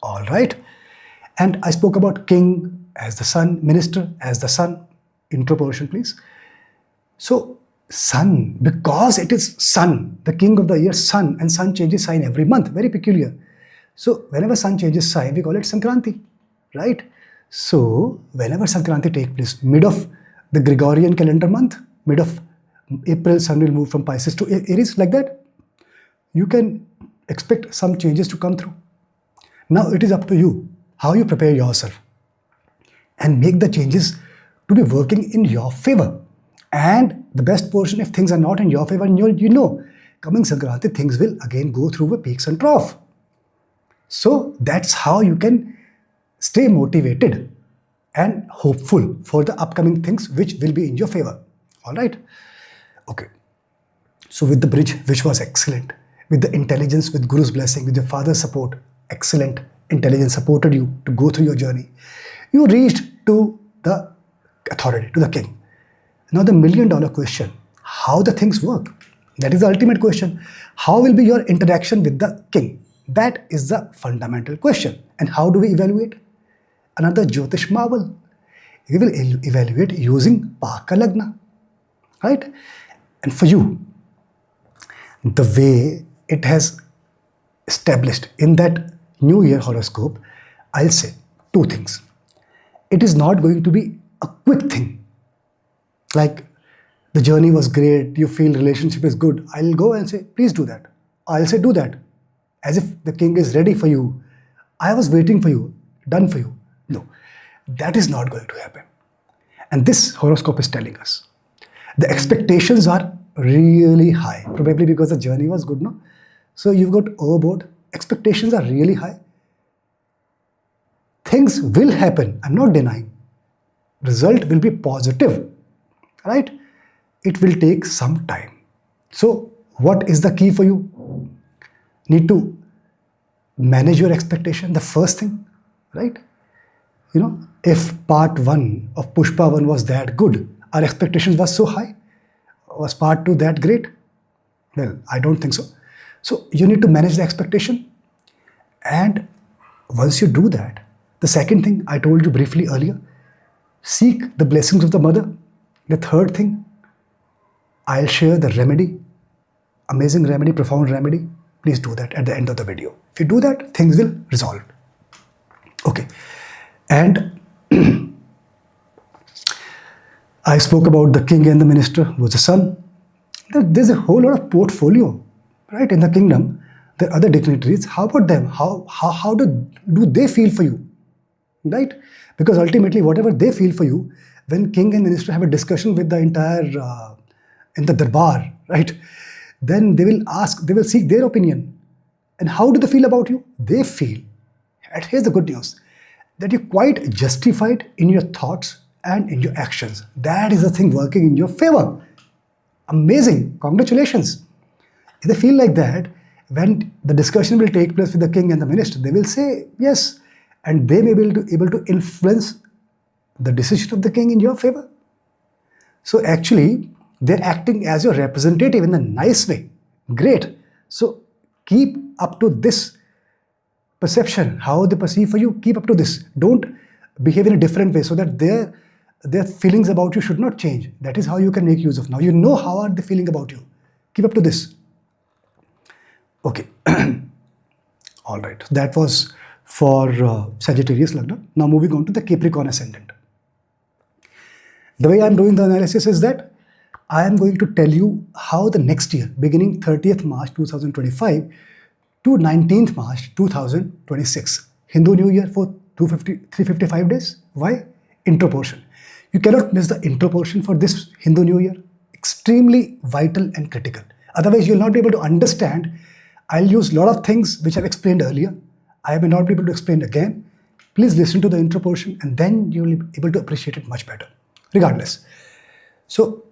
All right. And I spoke about king as the sun, minister as the sun. Introportion, please. So, sun, because it is sun, the king of the year, sun, and sun changes sign every month. Very peculiar. So, whenever sun changes sign, we call it Sankranti. Right? So, whenever Sankranti takes place, mid of the Gregorian calendar month, mid of April, sun will move from Pisces to Aries, like that. You can expect some changes to come through. Now, it is up to you how you prepare yourself and make the changes to be working in your favor. And the best portion, if things are not in your favor, you know, coming Sankranti, things will again go through the peaks and trough. So, that's how you can stay motivated and hopeful for the upcoming things which will be in your favor. All right? Okay. So with the bridge, which was excellent, with the intelligence, with Guru's blessing, with your father's support, excellent intelligence supported you to go through your journey. You reached to the authority, to the king. Now the $1 million question, how the things work? That is the ultimate question. How will be your interaction with the king? That is the fundamental question. And how do we evaluate? Another Jyotish marvel. We will evaluate using Paka Lagna. Right? And for you, the way it has established in that New Year horoscope, I'll say 2 things. It is not going to be a quick thing. Like the journey was great, you feel relationship is good. I'll go and say, please do that. I'll say, do that. As if the king is ready for you. I was waiting for you, done for you. No, that is not going to happen. And this horoscope is telling us the expectations are really high, probably because the journey was good, no? So you've got overboard. Expectations are really high. Things will happen. I'm not denying. Result will be positive, right? It will take some time. So what is the key for you? Need to manage your expectation. The first thing, right? You know, if part 1 of Pushpa 1 was that good, our expectations were so high, was part 2 that great? Well, I don't think so. So you need to manage the expectation. And once you do that, the second thing I told you briefly earlier, seek the blessings of the mother. The third thing, I'll share the remedy, amazing remedy, profound remedy. Please do that at the end of the video. If you do that, things will resolve. Okay. And I spoke about the king and the minister, who was the sun. There's a whole lot of portfolio, right, in the kingdom. There are other dignitaries. How about them? How do they feel for you, right? Because ultimately, whatever they feel for you, when king and minister have a discussion with the entire, in the darbar, right, then they will seek their opinion. And how do they feel about you? They feel, and here's the good news, that you're quite justified in your thoughts and in your actions. That is the thing working in your favor. Amazing. Congratulations. If they feel like that, when the discussion will take place with the king and the minister, they will say yes. And they may be able to influence the decision of the king in your favor. So actually, they're acting as your representative in a nice way. Great. So keep up to this perception, how they perceive for you, keep up to this. Don't behave in a different way so that their feelings about you should not change. That is how you can make use of now. You know how are they feeling about you. Keep up to this. Okay. All right. That was for Sagittarius Lagna. Now moving on to the Capricorn Ascendant. The way I'm doing the analysis is that I am going to tell you how the next year, beginning 30th March 2025 to 19th March 2026, Hindu New Year for 355 days. Why? Intro portion. You cannot miss the intro portion for this Hindu New Year. Extremely vital and critical. Otherwise, you'll not be able to understand. I'll use a lot of things which I've explained earlier. I may not be able to explain again. Please listen to the intro portion and then you'll be able to appreciate it much better. Regardless. So,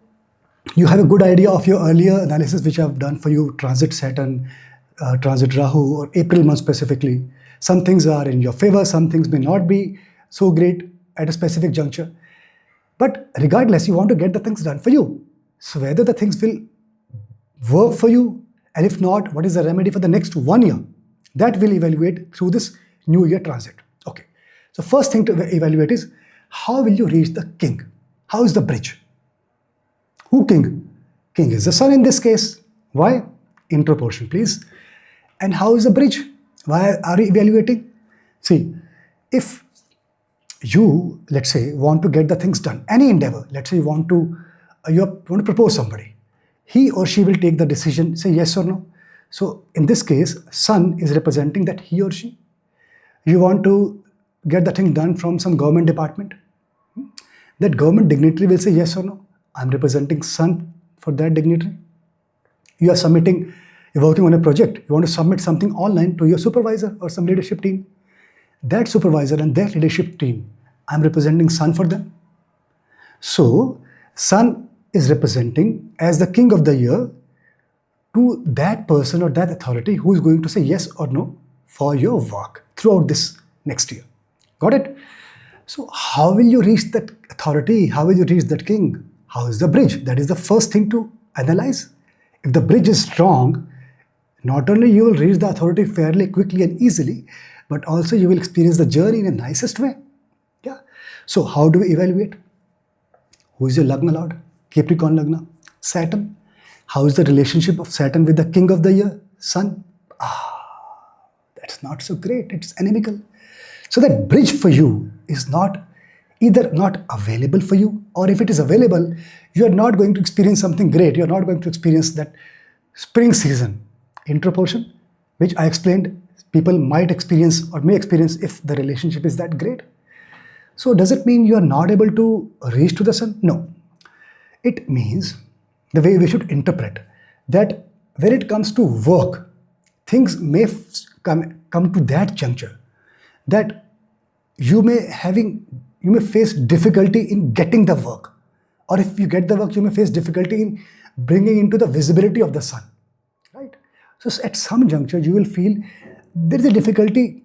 you have a good idea of your earlier analysis which I've done for you, transit Saturn, transit Rahu, or April month specifically. Some things are in your favor, some things may not be so great at a specific juncture. But regardless, you want to get the things done for you. So whether the things will work for you, and if not, what is the remedy for the next 1 year? That will evaluate through this New Year transit. Okay. So first thing to evaluate is, how will you reach the king? How is the bridge? Who king? King is the sun in this case. Why? Intro portion, please. And how is the bridge? Why are you evaluating? See, if you, let's say, want to get the things done, any endeavor, let's say you want to propose somebody, he or she will take the decision, say yes or no. So in this case, sun is representing that he or she. You want to get the thing done from some government department. That government dignitary will say yes or no. I'm representing sun for that dignitary. You are submitting, you're working on a project. You want to submit something online to your supervisor or some leadership team. That supervisor and that leadership team, I'm representing sun for them. So, sun is representing as the king of the year to that person or that authority who is going to say yes or no for your work throughout this next year. Got it? So, how will you reach that authority? How will you reach that king? How is the bridge? That is the first thing to analyze. If the bridge is strong, not only you will reach the authority fairly quickly and easily, but also you will experience the journey in the nicest way. Yeah. So how do we evaluate? Who is your Lagna Lord? Capricorn Lagna. Saturn. How is the relationship of Saturn with the king of the year? Sun. That's not so great. It's inimical. So that bridge for you is either not available for you, or if it is available, you are not going to experience something great. You are not going to experience that spring season intro portion, which I explained people might experience or may experience if the relationship is that great. So does it mean you are not able to reach to the sun? No. It means the way we should interpret that when it comes to work, things may come to that juncture that you may face difficulty in getting the work, or if you get the work, you may face difficulty in bringing into the visibility of the sun, right? So at some juncture, you will feel there is a difficulty,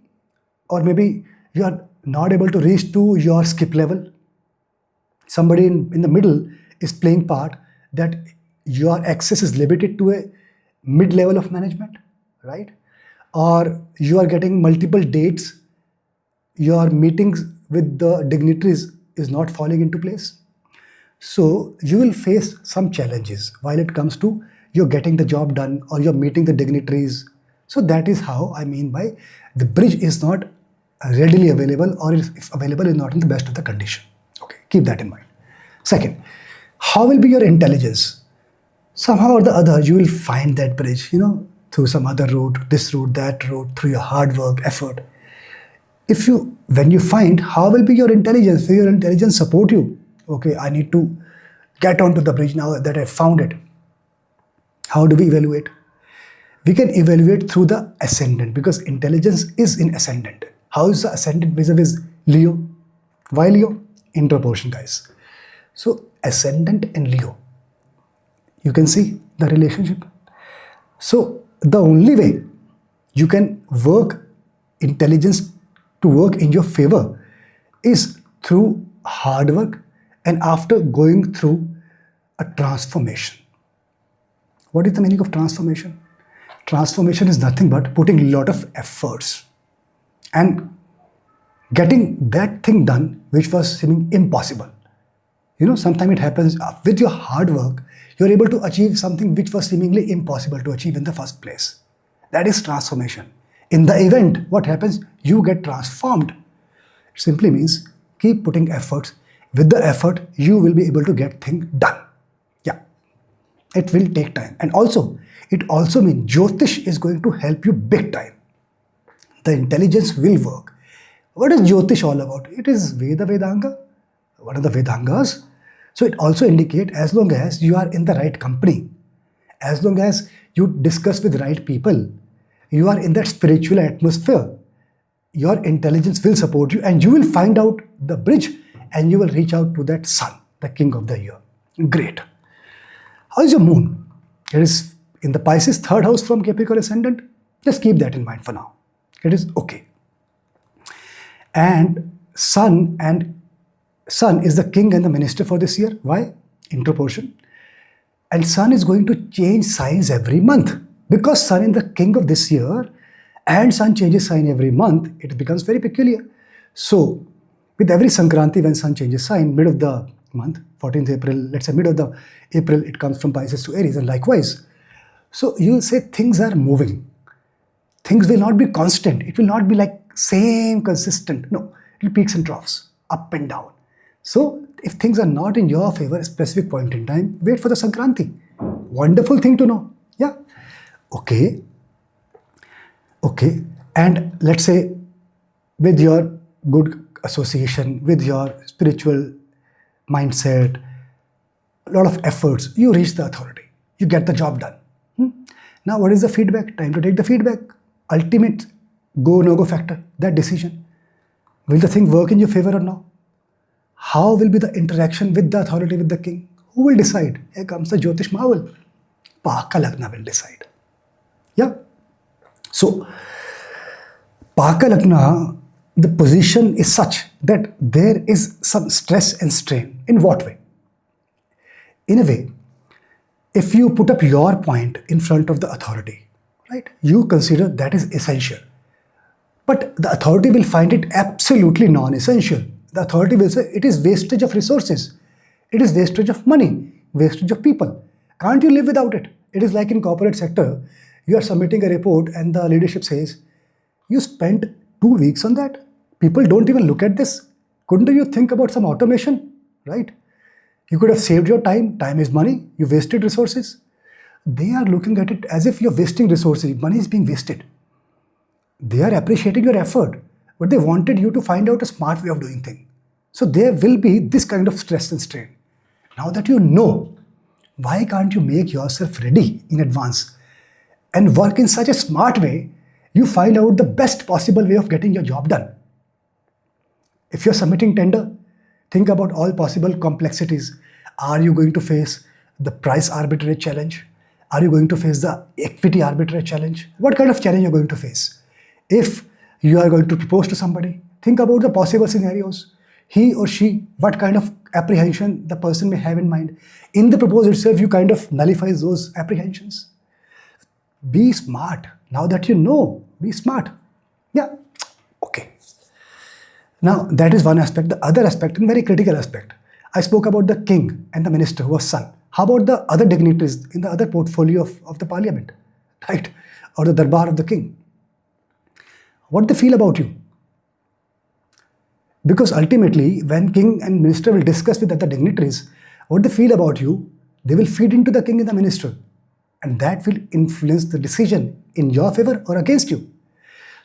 or maybe you are not able to reach to your skip level. Somebody in the middle is playing part that your access is limited to a mid-level of management, right? Or you are getting multiple dates, your meetings with the dignitaries is not falling into place. So you will face some challenges while it comes to you're getting the job done or you're meeting the dignitaries. So that is how I mean by the bridge is not readily available, or if available is not in the best of the condition. Okay, keep that in mind. Second, how will be your intelligence? Somehow or the other, you will find that bridge, through some other route, this route, that route, through your hard work, effort. When you find, how will be your intelligence? Will your intelligence support you? Okay, I need to get onto the bridge now that I found it. How do we evaluate? We can evaluate through the ascendant, because intelligence is in ascendant. How is the ascendant vis-a-vis Leo? Why Leo? Intro portion, guys. So ascendant and Leo, you can see the relationship. So the only way you can work intelligence to work in your favor is through hard work and after going through a transformation. What is the meaning of transformation? Transformation is nothing but putting a lot of efforts. and getting that thing done which was seeming impossible. Sometimes it happens with your hard work, you're able to achieve something which was seemingly impossible to achieve in the first place. That is transformation. In the event, what happens? You get transformed. It simply means keep putting efforts. With the effort, you will be able to get things done. Yeah, it will take time. And also, it also means Jyotish is going to help you big time. The intelligence will work. What is Jyotish all about? It is Vedanga, one of the Vedangas. So it also indicates as long as you are in the right company, as long as you discuss with right people, you are in that spiritual atmosphere, your intelligence will support you and you will find out the bridge and you will reach out to that sun, the king of the year. Great. How is your moon? It is in the Pisces 3rd house from Capricorn Ascendant. Just keep that in mind for now. It is okay. And Sun is the king and the minister for this year. Why? In proportion. And Sun is going to change signs every month. Because Sun is the king of this year and Sun changes sign every month, it becomes very peculiar. So, with every Sankranti, when Sun changes sign, mid of the month, 14th April, let's say mid of the April, it comes from Pisces to Aries and likewise. So, you will say things are moving. Things will not be constant. It will not be like same consistent. No, it will peaks and troughs, up and down. So, if things are not in your favor at a specific point in time, wait for the Sankranti. Wonderful thing to know. Yeah. Okay. And let's say with your good association, with your spiritual mindset, a lot of efforts, you reach the authority. You get the job done. Now, what is the feedback? Time to take the feedback. Ultimate go, no-go factor, that decision. Will the thing work in your favor or no? How will be the interaction with the authority, with the king? Who will decide? Here comes the Jyotish marvel. Paka Lagna will decide. Yeah. So, Paka Lagna, the position is such that there is some stress and strain. In what way? In a way, if you put up your point in front of the authority, right, you consider that is essential. But the authority will find it absolutely non-essential. The authority will say it is wastage of resources. It is wastage of money, wastage of people. Can't you live without it? It is like in corporate sector, you are submitting a report and the leadership says, you spent 2 weeks on that. People don't even look at this. Couldn't you think about some automation, right? You could have saved your time. Time is money. You wasted resources. They are looking at it as if you're wasting resources. Money is being wasted. They are appreciating your effort, but they wanted you to find out a smart way of doing things. So there will be this kind of stress and strain. Now that you know, why can't you make yourself ready in advance and work in such a smart way, you find out the best possible way of getting your job done. If you're submitting tender, think about all possible complexities. Are you going to face the price arbitrage challenge? Are you going to face the equity arbitrage challenge? What kind of challenge you're going to face? If you are going to propose to somebody, think about the possible scenarios. He or she, what kind of apprehension the person may have in mind. In the proposal itself, you kind of nullify those apprehensions. Be smart. Now that you know, be smart. Yeah, okay. Now, that is one aspect. The other aspect, and very critical aspect, I spoke about the king and the minister who was son. How about the other dignitaries in the other portfolio of the parliament, right? Or the darbar of the king? What they feel about you? Because ultimately, when king and minister will discuss with other dignitaries, what they feel about you, they will feed into the king and the minister. And that will influence the decision in your favor or against you.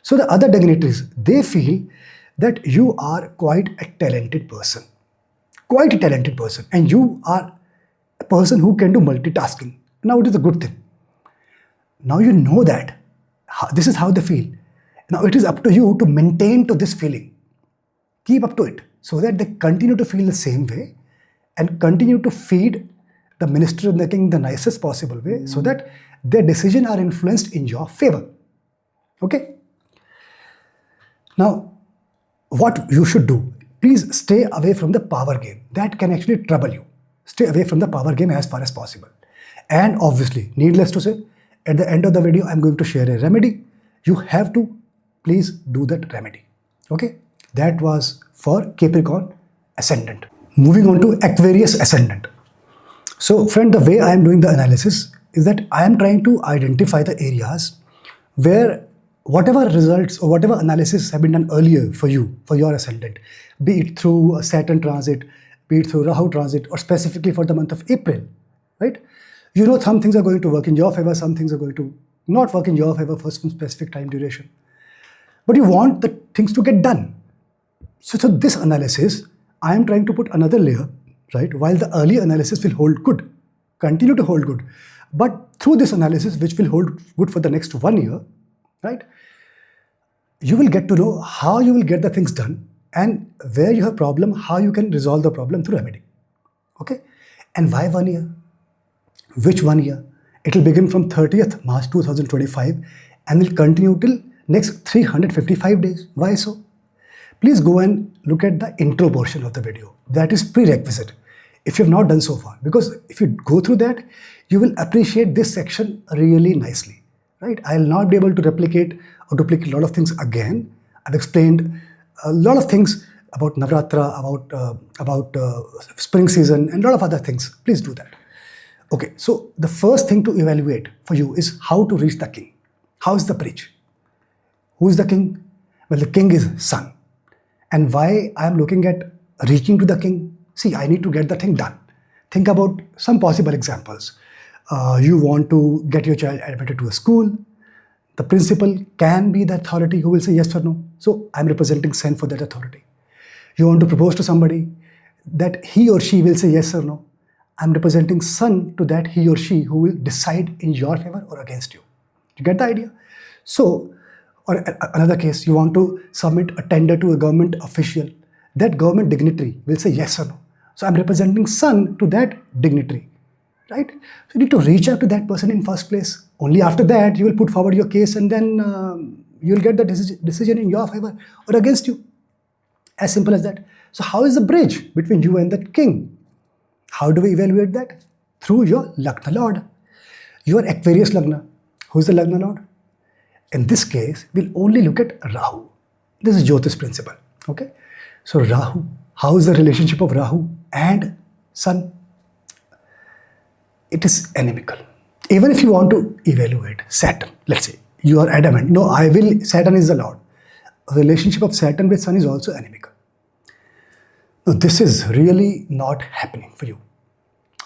So the other dignitaries, they feel that you are quite a talented person. Quite a talented person. And you are a person who can do multitasking. Now it is a good thing. Now you know that. This is how they feel. Now it is up to you to maintain to this feeling. Keep up to it so that they continue to feel the same way and continue to feed the minister and the king the nicest possible way so that their decisions are influenced in your favor. Okay? Now, what you should do, please stay away from the power game. That can actually trouble you. Stay away from the power game as far as possible. And obviously, needless to say, at the end of the video, I'm going to share a remedy. You have to please do that remedy. Okay, that was for Capricorn Ascendant. Moving on to Aquarius Ascendant. So friend, the way I am doing the analysis is that I am trying to identify the areas where whatever results or whatever analysis have been done earlier for you, for your ascendant, be it through a Saturn transit, be it through Rahu transit, or specifically for the month of April, right? You know some things are going to work in your favor, some things are going to not work in your favor for some specific time duration. But you want the things to get done. So this analysis, I am trying to put another layer, right? While the early analysis will hold good, continue to hold good. But through this analysis, which will hold good for the next 1 year, right? You will get to know how you will get the things done and where you have problem, how you can resolve the problem through remedy. Okay? And why 1 year? Which 1 year? It will begin from 30th March 2025 and will continue till next 355 days. Why so? Please go and look at the intro portion of the video. That is prerequisite if you have not done so far. Because if you go through that, you will appreciate this section really nicely. Right? I will not be able to replicate or duplicate a lot of things again. I've explained a lot of things about Navratra, about spring season and a lot of other things. Please do that. Okay, so the first thing to evaluate for you is how to reach the king. How is the bridge? Who is the king? Well, the king is sun. And why I am looking at reaching to the king? See, I need to get the thing done. Think about some possible examples. You want to get your child admitted to a school. The principal can be the authority who will say yes or no. So I'm representing sun for that authority. You want to propose to somebody that he or she will say yes or no. I'm representing sun to that he or she who will decide in your favor or against you. You get the idea? So, or another case, you want to submit a tender to a government official. That government dignitary will say yes or no. So I'm representing sun to that dignitary. Right? So you need to reach out to that person in first place. Only after that you will put forward your case and then you will get the decision in your favor or against you. As simple as that. So how is the bridge between you and that king? How do we evaluate that? Through your Lagna Lord. Your Aquarius Lagna. Who is the Lagna Lord? In this case, we'll only look at Rahu. This is Jyotish principle. Okay? So Rahu. How is the relationship of Rahu and Sun? It is inimical. Even if you want to evaluate Saturn, let's say, you are adamant, no, Saturn is the Lord. A relationship of Saturn with Sun is also inimical. No, this is really not happening for you.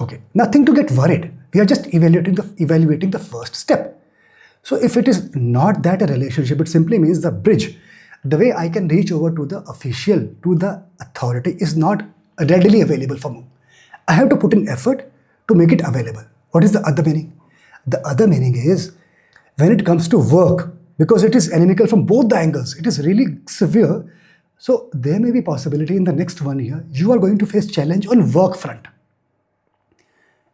Okay, nothing to get worried. We are just evaluating the first step. So if it is not that a relationship, it simply means the bridge. The way I can reach over to the official, to the authority is not readily available for me. I have to put in effort to make it available. What is the other meaning? The other meaning is when it comes to work, because it is inimical from both the angles, it is really severe. So there may be possibility in the next 1 year, you are going to face challenge on work front.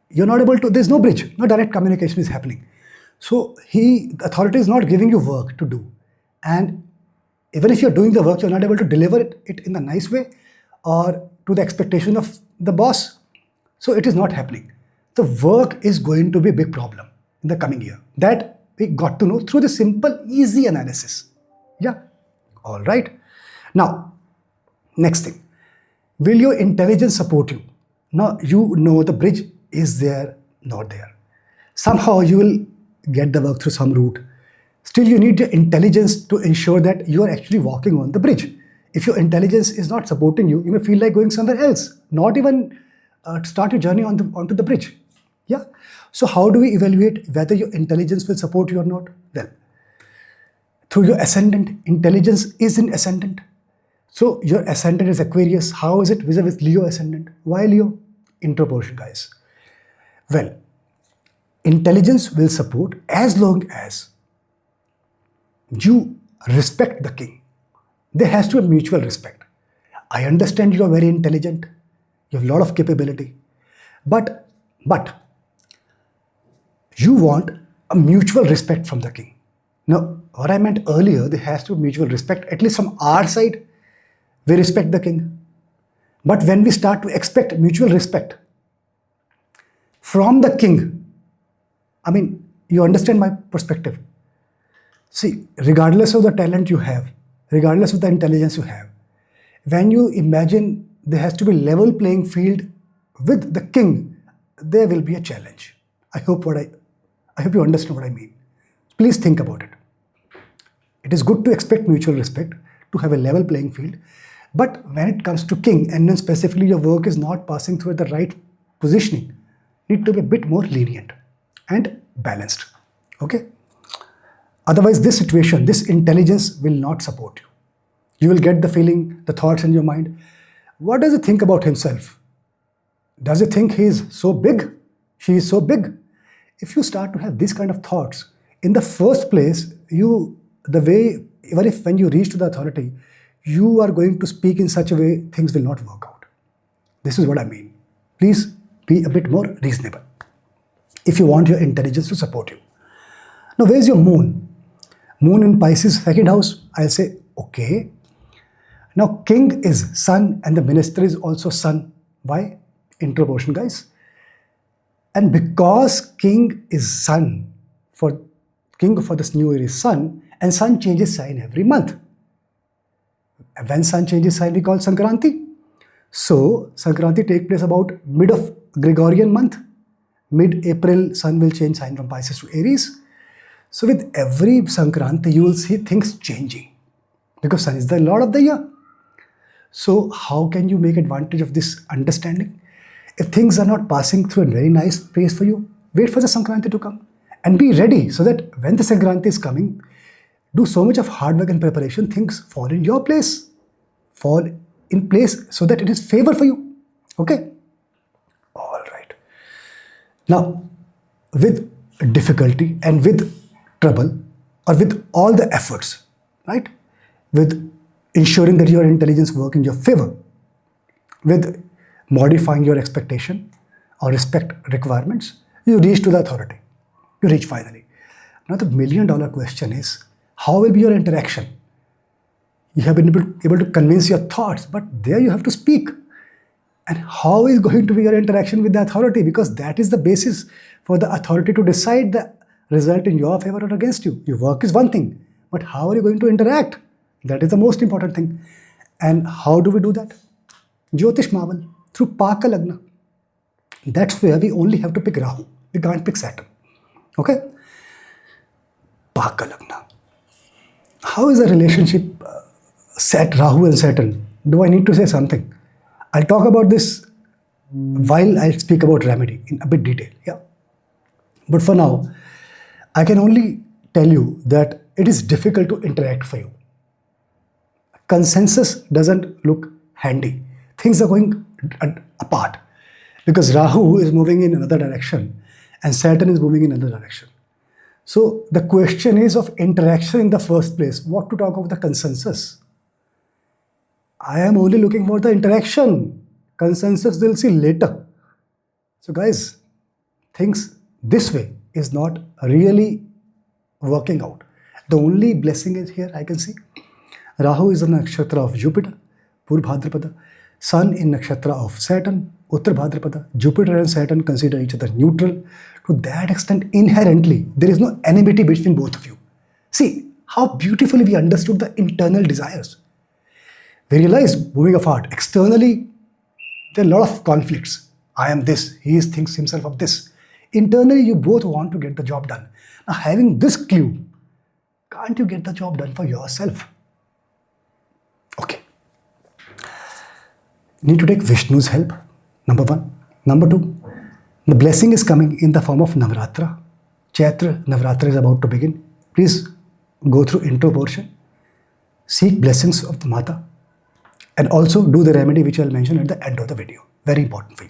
You're not able to, there's no bridge, no direct communication is happening. So the authority is not giving you work to do. And even if you're doing the work, you're not able to deliver it in a nice way or to the expectation of the boss. So it is not happening. The work is going to be a big problem in the coming year. That we got to know through the simple, easy analysis. Yeah. All right. Now, next thing. Will your intelligence support you? Now, you know the bridge is there, not there. Somehow you will get the work through some route. Still, you need your intelligence to ensure that you are actually walking on the bridge. If your intelligence is not supporting you, you may feel like going somewhere else, not even start your journey onto the bridge. Yeah. So how do we evaluate whether your intelligence will support you or not? Well, through your ascendant. Intelligence is in ascendant. So your ascendant is Aquarius. How is it vis-a-vis Leo ascendant? Why Leo? Intro portion, guys. Well, intelligence will support as long as you respect the king. There has to be mutual respect. I understand you are very intelligent. You have a lot of capability. But you want a mutual respect from the king. Now, what I meant earlier, there has to be mutual respect. At least from our side, we respect the king. But when we start to expect mutual respect from the king, I mean, you understand my perspective. See, regardless of the talent you have, regardless of the intelligence you have, when you imagine there has to be level playing field with the king, there will be a challenge. I hope you understand what I mean. Please think about it. It is good to expect mutual respect, to have a level playing field. But when it comes to king, and then specifically your work is not passing through the right positioning, you need to be a bit more lenient and balanced. Okay? Otherwise, this situation, this intelligence will not support you. You will get the feeling, the thoughts in your mind. What does he think about himself? Does he think he is so big? She is so big? If you start to have these kind of thoughts, in the first place, even if when you reach to the authority, you are going to speak in such a way, things will not work out. This is what I mean. Please be a bit more reasonable if you want your intelligence to support you. Now, where's your moon? Moon in Pisces, second house, I'll say, okay. Now, king is sun and the minister is also sun. Why? Introportion, guys. And because king is sun, king for this new year is sun, and sun changes sign every month. When sun changes sign, we call Sankranti. So, Sankranti takes place about mid of Gregorian month. Mid-April, sun will change sign from Pisces to Aries. So, with every Sankranti, you will see things changing because sun is the lord of the year. So, how can you make advantage of this understanding? If things are not passing through a very nice pace for you, wait for the Sankranti to come and be ready so that when the Sankranti is coming, do so much of hard work and preparation, things fall in your place. Fall in place so that it is favor for you. Okay? All right. Now, with difficulty and with trouble or with all the efforts, right? With ensuring that your intelligence works in your favor, with modifying your expectation or respect requirements, you reach to the authority. You reach finally. Now the $1 million question is, how will be your interaction? You have been able to convince your thoughts, but there you have to speak. And how is going to be your interaction with the authority? Because that is the basis for the authority to decide the result in your favor or against you. Your work is one thing, but how are you going to interact? That is the most important thing. And how do we do that? Jyotish marvel, through Paka Lagna. That's where we only have to pick Rahu. We can't pick Saturn. Okay? Paka Lagna. How is the relationship Rahu and Saturn? Do I need to say something? I'll talk about this while I'll speak about remedy in a bit detail. Yeah. But for now, I can only tell you that it is difficult to interact for you. Consensus doesn't look handy. Things are going apart because Rahu is moving in another direction and Saturn is moving in another direction. So the question is of interaction in the first place. What to talk of the consensus? I am only looking for the interaction. Consensus we'll see later. So guys, things this way is not really working out. The only blessing is here I can see. Rahu is a nakshatra of Jupiter, Purvabhadrapada. Sun in nakshatra of Saturn, Uttar Bhadrapada. Jupiter and Saturn consider each other neutral. To that extent, inherently, there is no enmity between both of you. See how beautifully we understood the internal desires. We realized, moving apart, externally, there are a lot of conflicts. I am this, he thinks himself of this. Internally, you both want to get the job done. Now, having this clue, can't you get the job done for yourself? Okay. Need to take Vishnu's help, number one. Number two, the blessing is coming in the form of Navaratra. Chaitra Navaratri is about to begin. Please go through intro portion. Seek blessings of the Mata. And also do the remedy which I'll mention at the end of the video. Very important for you.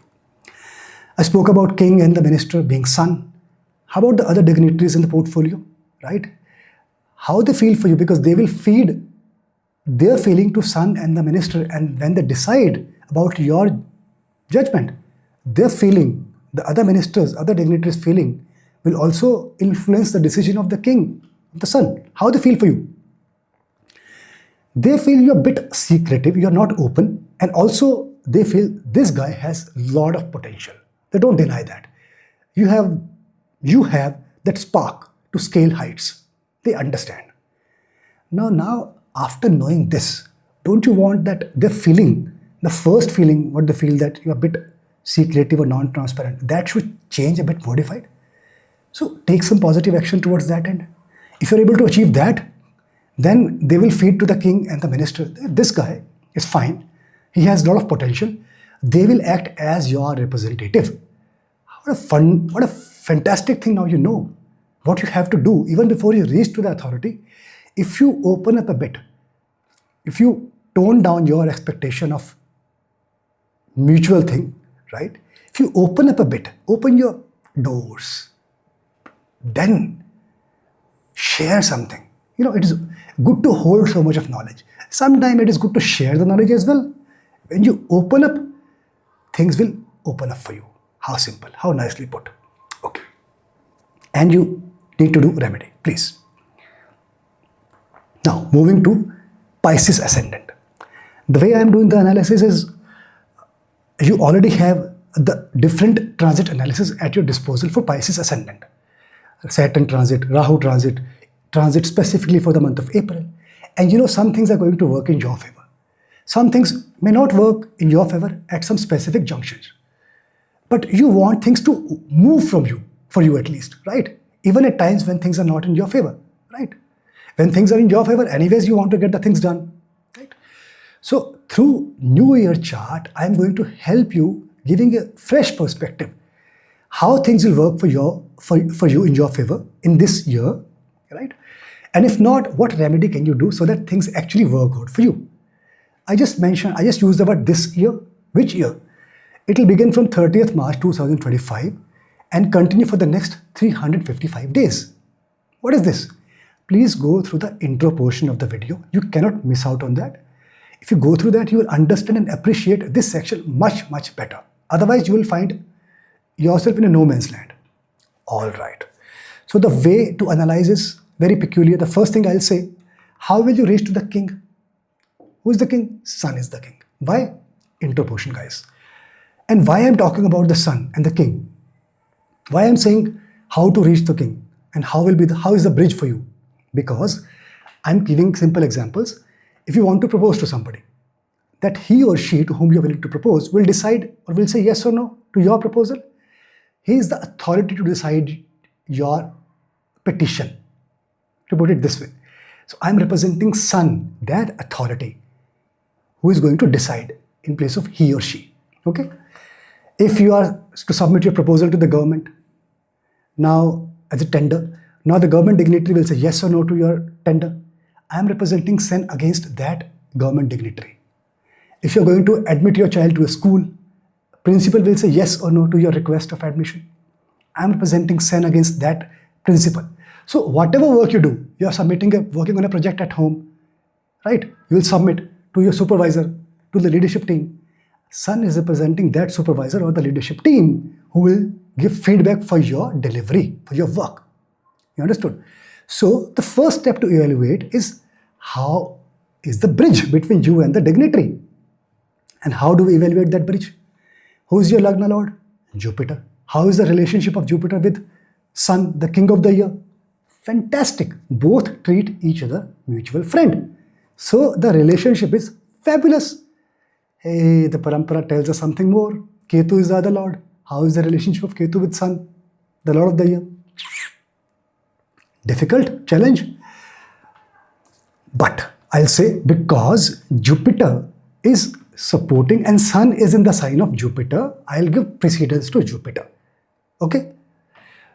I spoke about king and the minister being sun. How about the other dignitaries in the portfolio, right? How they feel for you, because they will feed their feeling to sun and the minister, and when they decide about your judgment, their feeling, the other ministers, other dignitaries' feeling will also influence the decision of the king, the sun. How they feel for you. They feel you're a bit secretive, you're not open, and also they feel this guy has a lot of potential. They don't deny that. You have that spark to scale heights. They understand. Now, after knowing this, don't you want that the feeling, the first feeling, what they feel that you're a bit secretive or non-transparent, that should change a bit modified? So take some positive action towards that end. If you're able to achieve that, then they will feed to the king and the minister. This guy is fine. He has a lot of potential. They will act as your representative. What a fun, what a fantastic thing. Now you know what you have to do even before you reach to the authority. If you open up a bit, if you tone down your expectation of mutual thing, right? If you open up a bit, open your doors, then share something. You know, it is good to hold so much of knowledge. Sometimes it is good to share the knowledge as well. When you open up, things will open up for you. How simple, how nicely put. Okay. And you need to do remedy, please. Now, moving to Pisces Ascendant. The way I am doing the analysis is, you already have the different transit analysis at your disposal for Pisces Ascendant. Saturn transit, Rahu transit, transit specifically for the month of April. And you know, some things are going to work in your favor. Some things may not work in your favor at some specific junctions. But you want things to move from you, for you at least, right? Even at times when things are not in your favor, right? When things are in your favor, anyways, you want to get the things done, right? So through New Year chart, I'm going to help you, giving a fresh perspective, how things will work for you in your favor in this year, right? And if not, what remedy can you do so that things actually work out for you? I just used the word this year. Which year? It will begin from 30th March 2025 and continue for the next 355 days. What is this? Please go through the intro portion of the video. You cannot miss out on that. If you go through that, you will understand and appreciate this section much, much better. Otherwise, you will find yourself in a no man's land. All right. So the way to analyze is very peculiar. The first thing I'll say, how will you reach to the king? Who is the king? Sun is the king. Why? Intro portion, guys. And why I'm talking about the sun and the king? Why I'm saying how to reach the king and how is the bridge for you? Because I'm giving simple examples. If you want to propose to somebody, that he or she to whom you're willing to propose will decide or will say yes or no to your proposal. He is the authority to decide your petition, to put it this way. So I'm representing Sun, that authority, who is going to decide in place of he or she. Okay? If you are to submit your proposal to the government, now as a tender, now the government dignitary will say yes or no to your tender. I am representing Sun against that government dignitary. If you're going to admit your child to a school, principal will say yes or no to your request of admission. I am representing Sun against that principal. So whatever work you do, you are working on a project at home, right? You will submit to your supervisor, to the leadership team. Sun is representing that supervisor or the leadership team who will give feedback for your delivery, for your work. You understood? So the first step to evaluate is, how is the bridge between you and the dignitary? And how do we evaluate that bridge? Who is your Lagna Lord? Jupiter. How is the relationship of Jupiter with Sun, the king of the year? Fantastic. Both treat each other mutual friend. So the relationship is fabulous. Hey, the Parampara tells us something more. Ketu is the other lord. How is the relationship of Ketu with Sun, the lord of the year? Difficult challenge. But I'll say, because Jupiter is supporting and Sun is in the sign of Jupiter, I'll give precedence to Jupiter. Okay?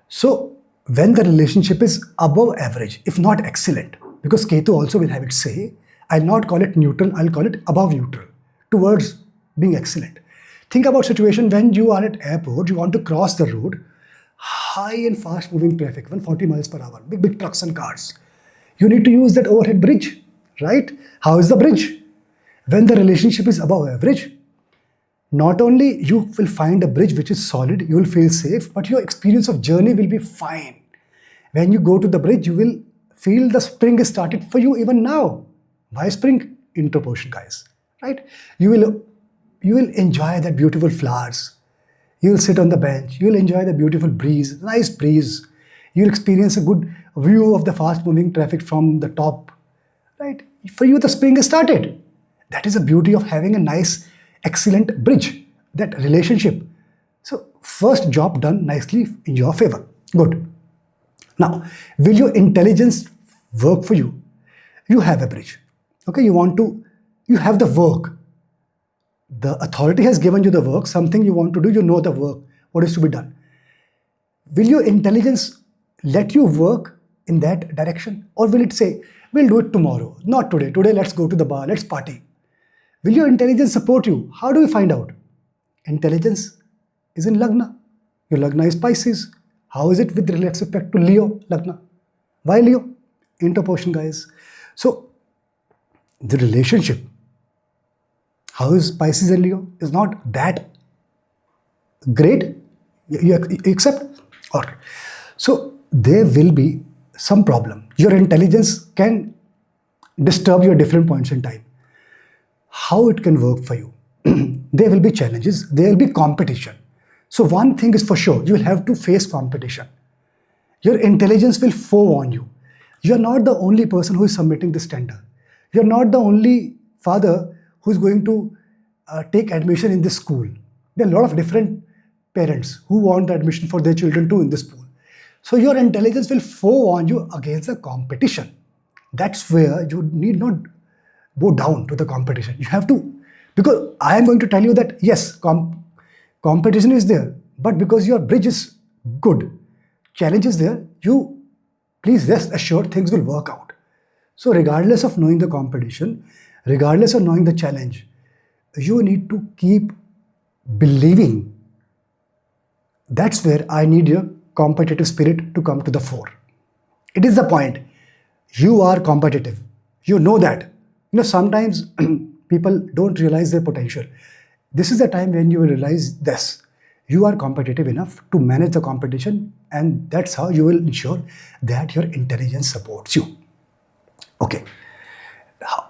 So when the relationship is above average, if not excellent, because Ketu also will have its say, I'll not call it neutral, I'll call it above neutral, towards being excellent. Think about situation when you are at airport, you want to cross the road, high and fast moving traffic, 140 miles per hour, big trucks and cars. You need to use that overhead bridge, right? How is the bridge? When the relationship is above average, not only you will find a bridge which is solid, you will feel safe, but your experience of journey will be fine. When you go to the bridge, you will feel the spring is started for you even now. Why spring? Intro portion, guys, right? You will enjoy that beautiful flowers. You will sit on the bench. You will enjoy the beautiful breeze, nice breeze. You will experience a good view of the fast moving traffic from the top, right? For you, the spring has started. That is the beauty of having a nice, excellent bridge, that relationship. So first job done nicely in your favor. Good. Now, will your intelligence work for you? You have a bridge. Okay, you have the work. The authority has given you the work, something you want to do, you know the work, what is to be done. Will your intelligence let you work in that direction? Or will it say, we'll do it tomorrow, not today. Today, let's go to the bar, let's party. Will your intelligence support you? How do you find out? Intelligence is in Lagna. Your Lagna is Pisces. How is it with respect to Leo Lagna? Why Leo? Interposition, guys. So, the relationship, how is Pisces and Leo, is not that great. You accept? Okay. So, there will be some problem. Your intelligence can disturb you at different points in time. How it can work for you? There will be challenges. There will be competition. So one thing is for sure, you will have to face competition. Your intelligence will forewarn you. You are not the only person who is submitting this tender. You are not the only father who is going to take admission in this school. There are a lot of different parents who want admission for their children too in this school. So your intelligence will forewarn you against the competition. That's where you need not go down to the competition. You have to, because I am going to tell you that yes, competition is there, but because your bridge is good, challenge is there, you please rest assured things will work out. So regardless of knowing the competition, regardless of knowing the challenge, you need to keep believing. That's where I need your competitive spirit to come to the fore. It is the point. You are competitive. You know that. Sometimes people don't realize their potential. This is the time when you will realize this. You are competitive enough to manage the competition, and that's how you will ensure that your intelligence supports you. Okay.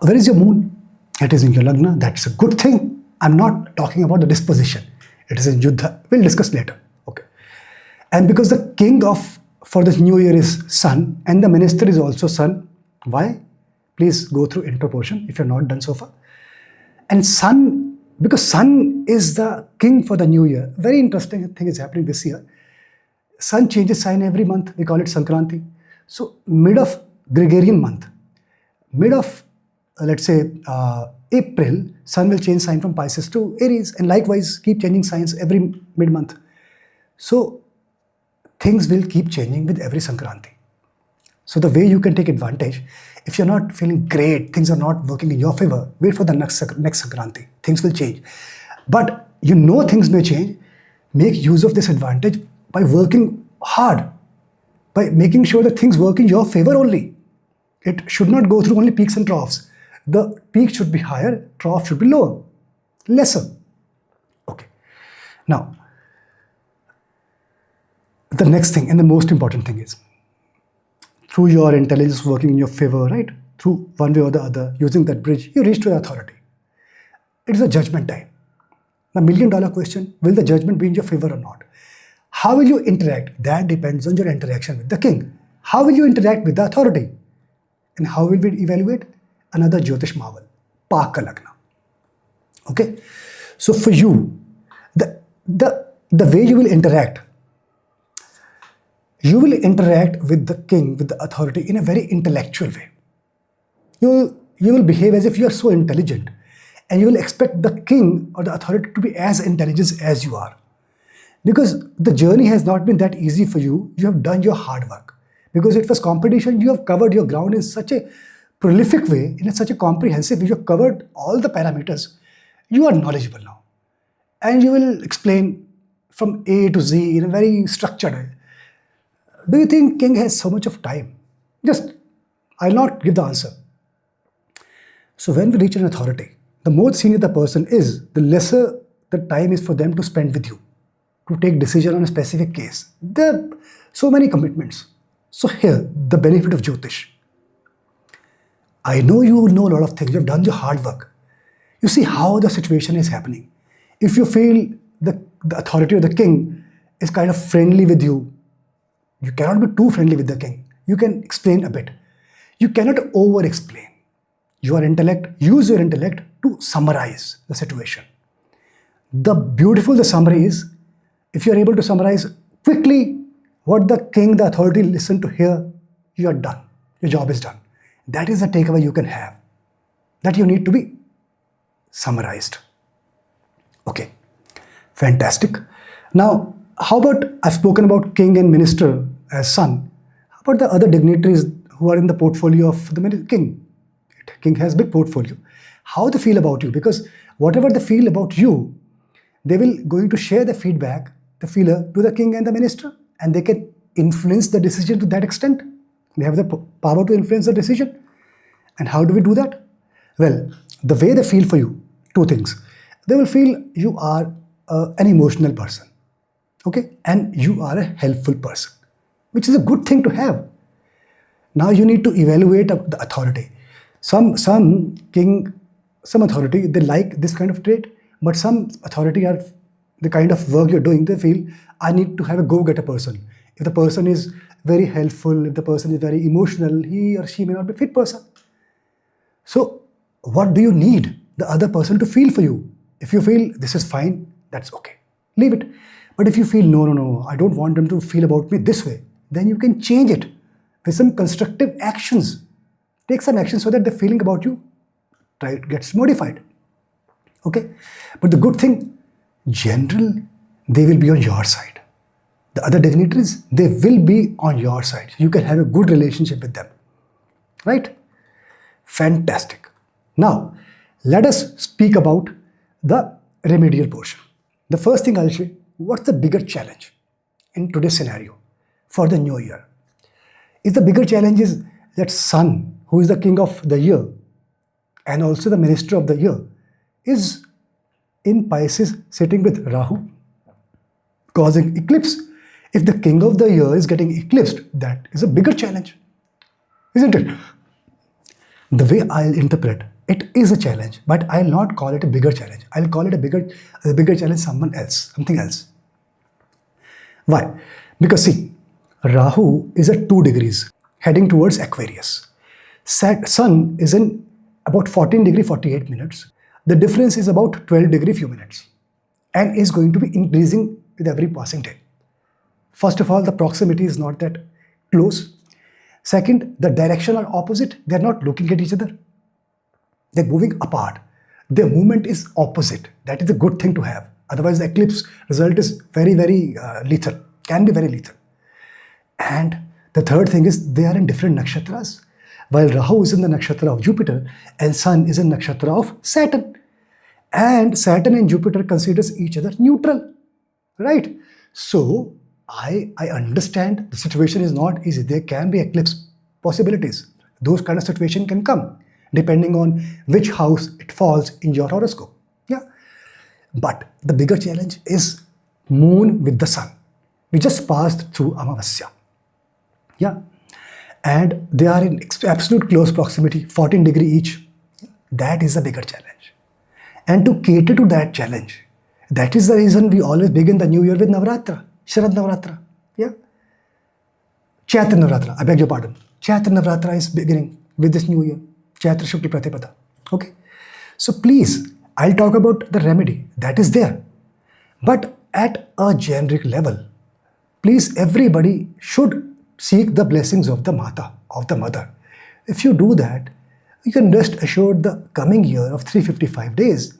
Where is your moon? It is in your Lagna. That's a good thing. I'm not talking about the disposition. It is in Yuddha. We'll discuss later. Okay. And because the king for this new year is Sun, and the minister is also Sun. Why? Please go through interposition if you're not done so far. And Sun, because Sun is the king for the new year. Very interesting thing is happening this year. Sun changes sign every month. We call it Sankranti. So mid of Gregorian month, mid of let's say April, Sun will change sign from Pisces to Aries, and likewise keep changing signs every mid-month. So things will keep changing with every Sankranti. So the way you can take advantage, if you're not feeling great, things are not working in your favor, wait for the next Sankranti. Things will change. But things may change. Make use of this advantage by working hard, by making sure that things work in your favor only. It should not go through only peaks and troughs. The peak should be higher, trough should be lower, lesser. Okay. Now, the next thing and the most important thing is, through your intelligence working in your favor, right? Through one way or the other, using that bridge, you reach to your authority. It is a judgment time. The $1 million question, will the judgment be in your favor or not? How will you interact? That depends on your interaction with the king. How will you interact with the authority? And how will we evaluate? Another Jyotish marvel, Paka Lagna. Okay? So for you, the way you will interact with the king, with the authority in a very intellectual way. You will behave as if you are so intelligent, and you will expect the king or the authority to be as intelligent as you are. Because the journey has not been that easy for you. You have done your hard work. Because it was competition, you have covered your ground in such a prolific way, in such a comprehensive way. You have covered all the parameters. You are knowledgeable now. And you will explain from A to Z in a very structured way. Do you think king has so much of time? I'll not give the answer. So when we reach an authority, the more senior the person is, the lesser the time is for them to spend with you, to take decision on a specific case. There are so many commitments. So here, the benefit of Jyotish. I know you know a lot of things. You have done your hard work. You see how the situation is happening. If you feel the authority of the king is kind of friendly with you, you cannot be too friendly with the king. You can explain a bit. You cannot over-explain. Your intellect, use your intellect to summarize the situation. The summary is, if you are able to summarize quickly what the king, the authority listen to hear, you are done. Your job is done. That is the takeaway you can have. That you need to be summarized. Okay, fantastic. Now, how about, I've spoken about king and minister as sun. How about the other dignitaries who are in the portfolio of the king? King has big portfolio. How they feel about you? Because whatever they feel about you, they will going to share the feedback, the feeler, to the king and the minister, and they can influence the decision to that extent. They have the power to influence the decision. And how do we do that? Well, the way they feel for you, two things. They will feel you are an emotional person, okay, and you are a helpful person, which is a good thing to have. Now you need to evaluate the authority. Some authority, they like this kind of trait, but some authority are the kind of work you're doing, they feel, I need to have a go-getter person. If the person is very helpful, if the person is very emotional, he or she may not be a fit person. So what do you need the other person to feel for you? If you feel this is fine, that's okay, leave it. But if you feel, no, I don't want them to feel about me this way, then you can change it with some constructive actions. Take some action so that the feeling about you gets modified. Okay? But the good thing, general, they will be on your side. The other dignitaries, they will be on your side. You can have a good relationship with them. Right? Fantastic. Now, let us speak about the remedial portion. The first thing I'll say, what's the bigger challenge in today's scenario for the new year? Is the bigger challenge is that Sun, who is the king of the year and also the minister of the year, is in Pisces sitting with Rahu, causing eclipse. If the king of the year is getting eclipsed, that is a bigger challenge, isn't it? The way I'll interpret, it is a challenge, but I'll not call it a bigger challenge. I'll call it a bigger challenge, something else. Why? Because see, Rahu is at 2 degrees heading towards Aquarius. Sun is in about 14 degree 48 minutes. The difference is about 12 degree few minutes and is going to be increasing with every passing day. First of all, the proximity is not that close. Second, the direction are opposite. They're not looking at each other. They're moving apart. Their movement is opposite. That is a good thing to have. Otherwise, the eclipse result is very, very lethal. Can be very lethal. And the third thing is they are in different nakshatras. While Rahu is in the nakshatra of Jupiter and Sun is in nakshatra of Saturn. And Saturn and Jupiter considers each other neutral. Right? So, I understand the situation is not easy. There can be eclipse possibilities. Those kind of situation can come depending on which house it falls in your horoscope. Yeah. But the bigger challenge is Moon with the Sun. We just passed through Amavasya. Yeah. And they are in absolute close proximity, 14 degree each. That is a bigger challenge. And to cater to that challenge, that is the reason we always begin the new year with Navratra, Sharad Navaratri. Yeah. Chaitra Navaratri, I beg your pardon. Chaitra Navaratri is beginning with this new year. Chaitra Shukla Pratipada. Okay. So please, I'll talk about the remedy that is there. But at a generic level, please, everybody should seek the blessings of the Mata, of the Mother. If you do that, you can rest assured the coming year of 355 days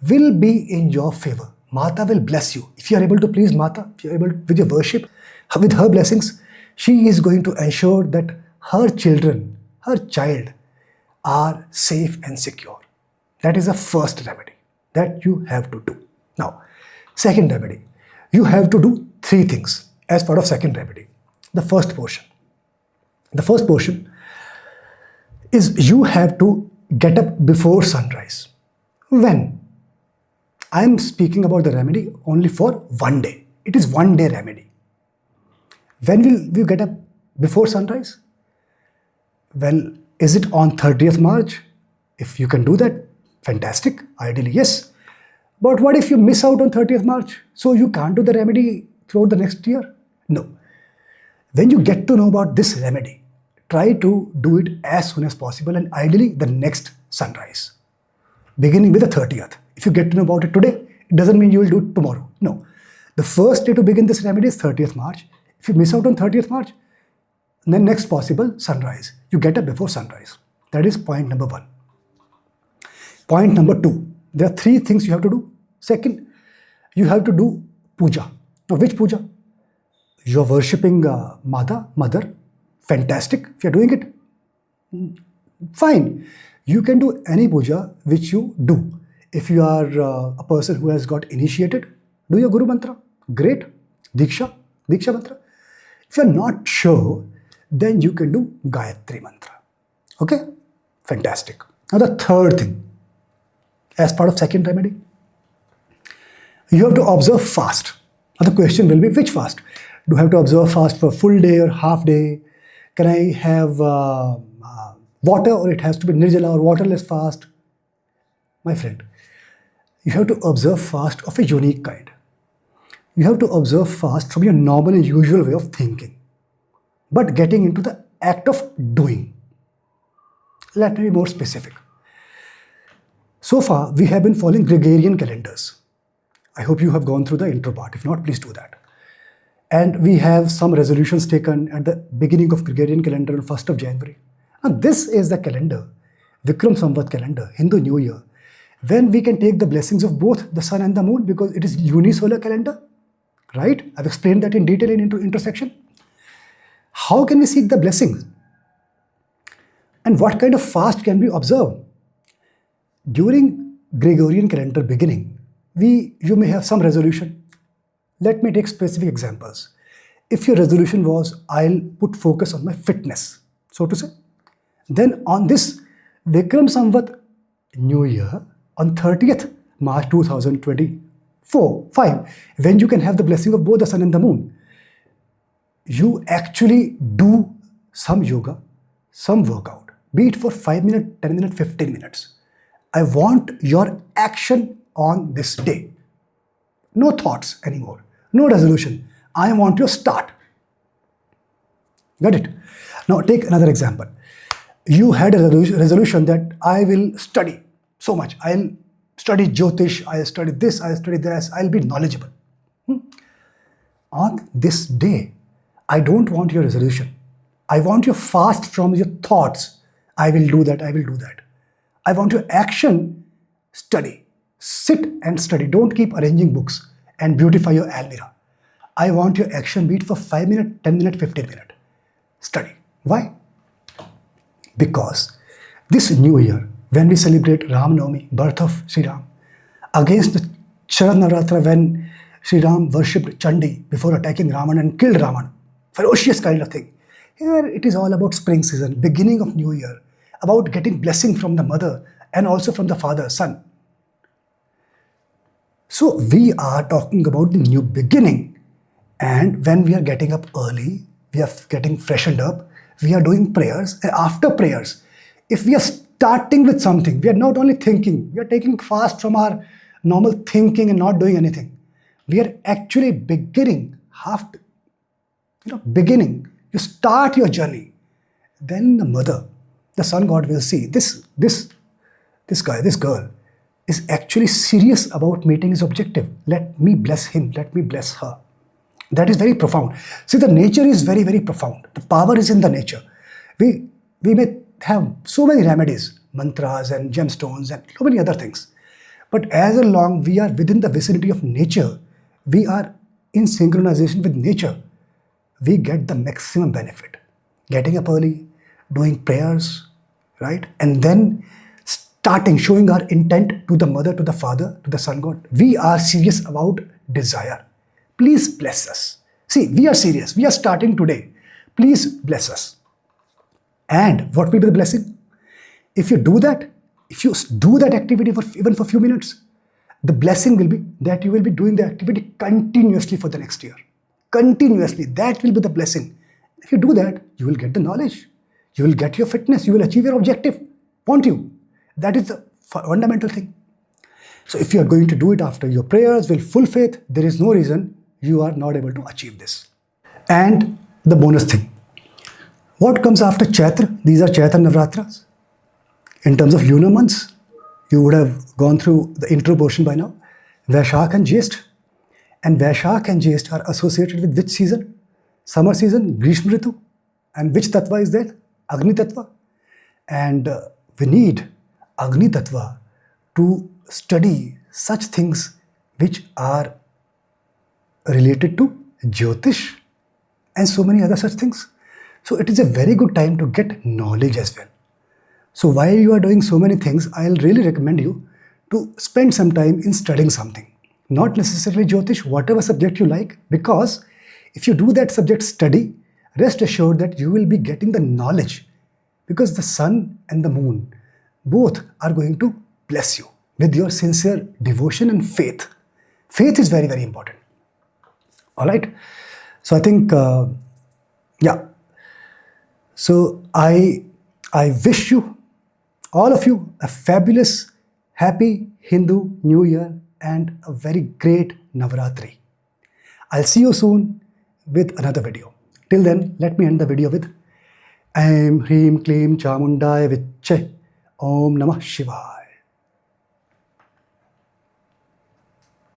will be in your favor. Mata will bless you. If you are able to please Mata, if you are able to, with your worship, with her blessings, she is going to ensure that her children, her child, are safe and secure. That is the first remedy that you have to do. Now, second remedy, you have to do 3 things as part of second remedy. The first portion is you have to get up before sunrise. When? I am speaking about the remedy only for one day. It is 1 day remedy. When will you get up before sunrise? Well, is it on 30th March? If you can do that, fantastic. Ideally, yes. But what if you miss out on 30th March? So you can't do the remedy throughout the next year? No. When you get to know about this remedy, try to do it as soon as possible and ideally the next sunrise, beginning with the 30th. If you get to know about it today, it doesn't mean you will do it tomorrow. No. The first day to begin this remedy is 30th March. If you miss out on 30th March, then next possible sunrise. You get up before sunrise. That is point number 1. Point number 2. There are 3 things you have to do. Second, you have to do puja. Now, which puja? You are worshipping mother. Fantastic. If you are doing it, fine. You can do any puja which you do. If you are a person who has got initiated, do your Guru Mantra. Great. Diksha Mantra. If you are not sure, then you can do Gayatri Mantra. Okay? Fantastic. Now the third thing, as part of second remedy, you have to observe fast. Now the question will be, which fast? Do I have to observe fast for full day or half day? Can I have water, or it has to be nirjala or waterless fast? My friend, you have to observe fast of a unique kind. You have to observe fast from your normal and usual way of thinking, but getting into the act of doing. Let me be more specific. So far, we have been following Gregorian calendars. I hope you have gone through the intro part. If not, please do that. And we have some resolutions taken at the beginning of Gregorian calendar on 1st of January. Now, this is the calendar, Vikram Samvat calendar, Hindu New Year, when we can take the blessings of both the sun and the moon, because it is unisolar calendar, right? I've explained that in detail in intersection. How can we seek the blessings? And what kind of fast can we observe? During Gregorian calendar beginning, you may have some resolution. Let me take specific examples. If your resolution was, I'll put focus on my fitness, so to say, then on this Vikram Samvat New Year, on 30th March 2024-5, when you can have the blessing of both the sun and the moon, you actually do some yoga, some workout, be it for 5 minutes, 10 minutes, 15 minutes. I want your action on this day. No thoughts anymore, no resolution. I want your start. Got it? Now take another example. You had a resolution that I will study so much. I'll study Jyotish, I'll study this, I'll study this, I'll be knowledgeable. On this day, I don't want your resolution. I want you fast from your thoughts. I will do that, I will do that. I want your action, study. Sit and study. Don't keep arranging books and beautify your almirah. I want your action, be it for 5 minutes, 10 minutes, 15 minutes. Study. Why? Because this new year, when we celebrate Ram Navami, birth of Sri Ram, against the Sharad Navaratri, when Sri Ram worshipped Chandi before attacking Ravan and killed Ravan, ferocious kind of thing. Here it is all about spring season, beginning of new year, about getting blessing from the mother and also from the father, son. So we are talking about the new beginning, and when we are getting up early, we are getting freshened up, we are doing prayers, and after prayers, if we are starting with something, we are not only thinking, we are taking fast from our normal thinking and not doing anything. We are actually beginning, beginning. You start your journey. Then the mother, the sun god will see this guy, this girl is actually serious about meeting his objective. Let me bless him, let me bless her. That is very profound. See, the nature is very, very profound. The power is in the nature. We may have so many remedies, mantras and gemstones and so many other things. But as long we are within the vicinity of nature, we are in synchronization with nature, we get the maximum benefit. Getting up early, doing prayers, right? And then showing our intent to the mother, to the father, to the sun god. We are serious about desire. Please bless us. See, we are serious. We are starting today. Please bless us. And what will be the blessing? If you do that, activity for even for a few minutes, the blessing will be that you will be doing the activity continuously for the next year. Continuously. That will be the blessing. If you do that, you will get the knowledge. You will get your fitness. You will achieve your objective. Won't you? That is the fundamental thing. So if you are going to do it after your prayers with full faith, there is no reason you are not able to achieve this. And the bonus thing. What comes after Chaitra? These are Chaitra Navaratras. In terms of lunar months, you would have gone through the intro portion by now. Vaishakh and Jyeshtha. And Vaishakh and Jyeshtha are associated with which season? Summer season, Grishma Ritu. And which Tattva is there? Agni Tattva. And we need Agni Tattva to study such things which are related to Jyotish and so many other such things. So it is a very good time to get knowledge as well. So while you are doing so many things, I'll really recommend you to spend some time in studying something. Not necessarily Jyotish, whatever subject you like, because if you do that subject study, rest assured that you will be getting the knowledge, because the sun and the moon both are going to bless you with your sincere devotion and faith. Faith is very, very important. All right. So I think, yeah. So I wish you, all of you, a fabulous, happy Hindu New Year and a very great Navaratri. I'll see you soon with another video. Till then, let me end the video with Aim Hreem Kleem Chamundaya Viche Om Namah Shivaya.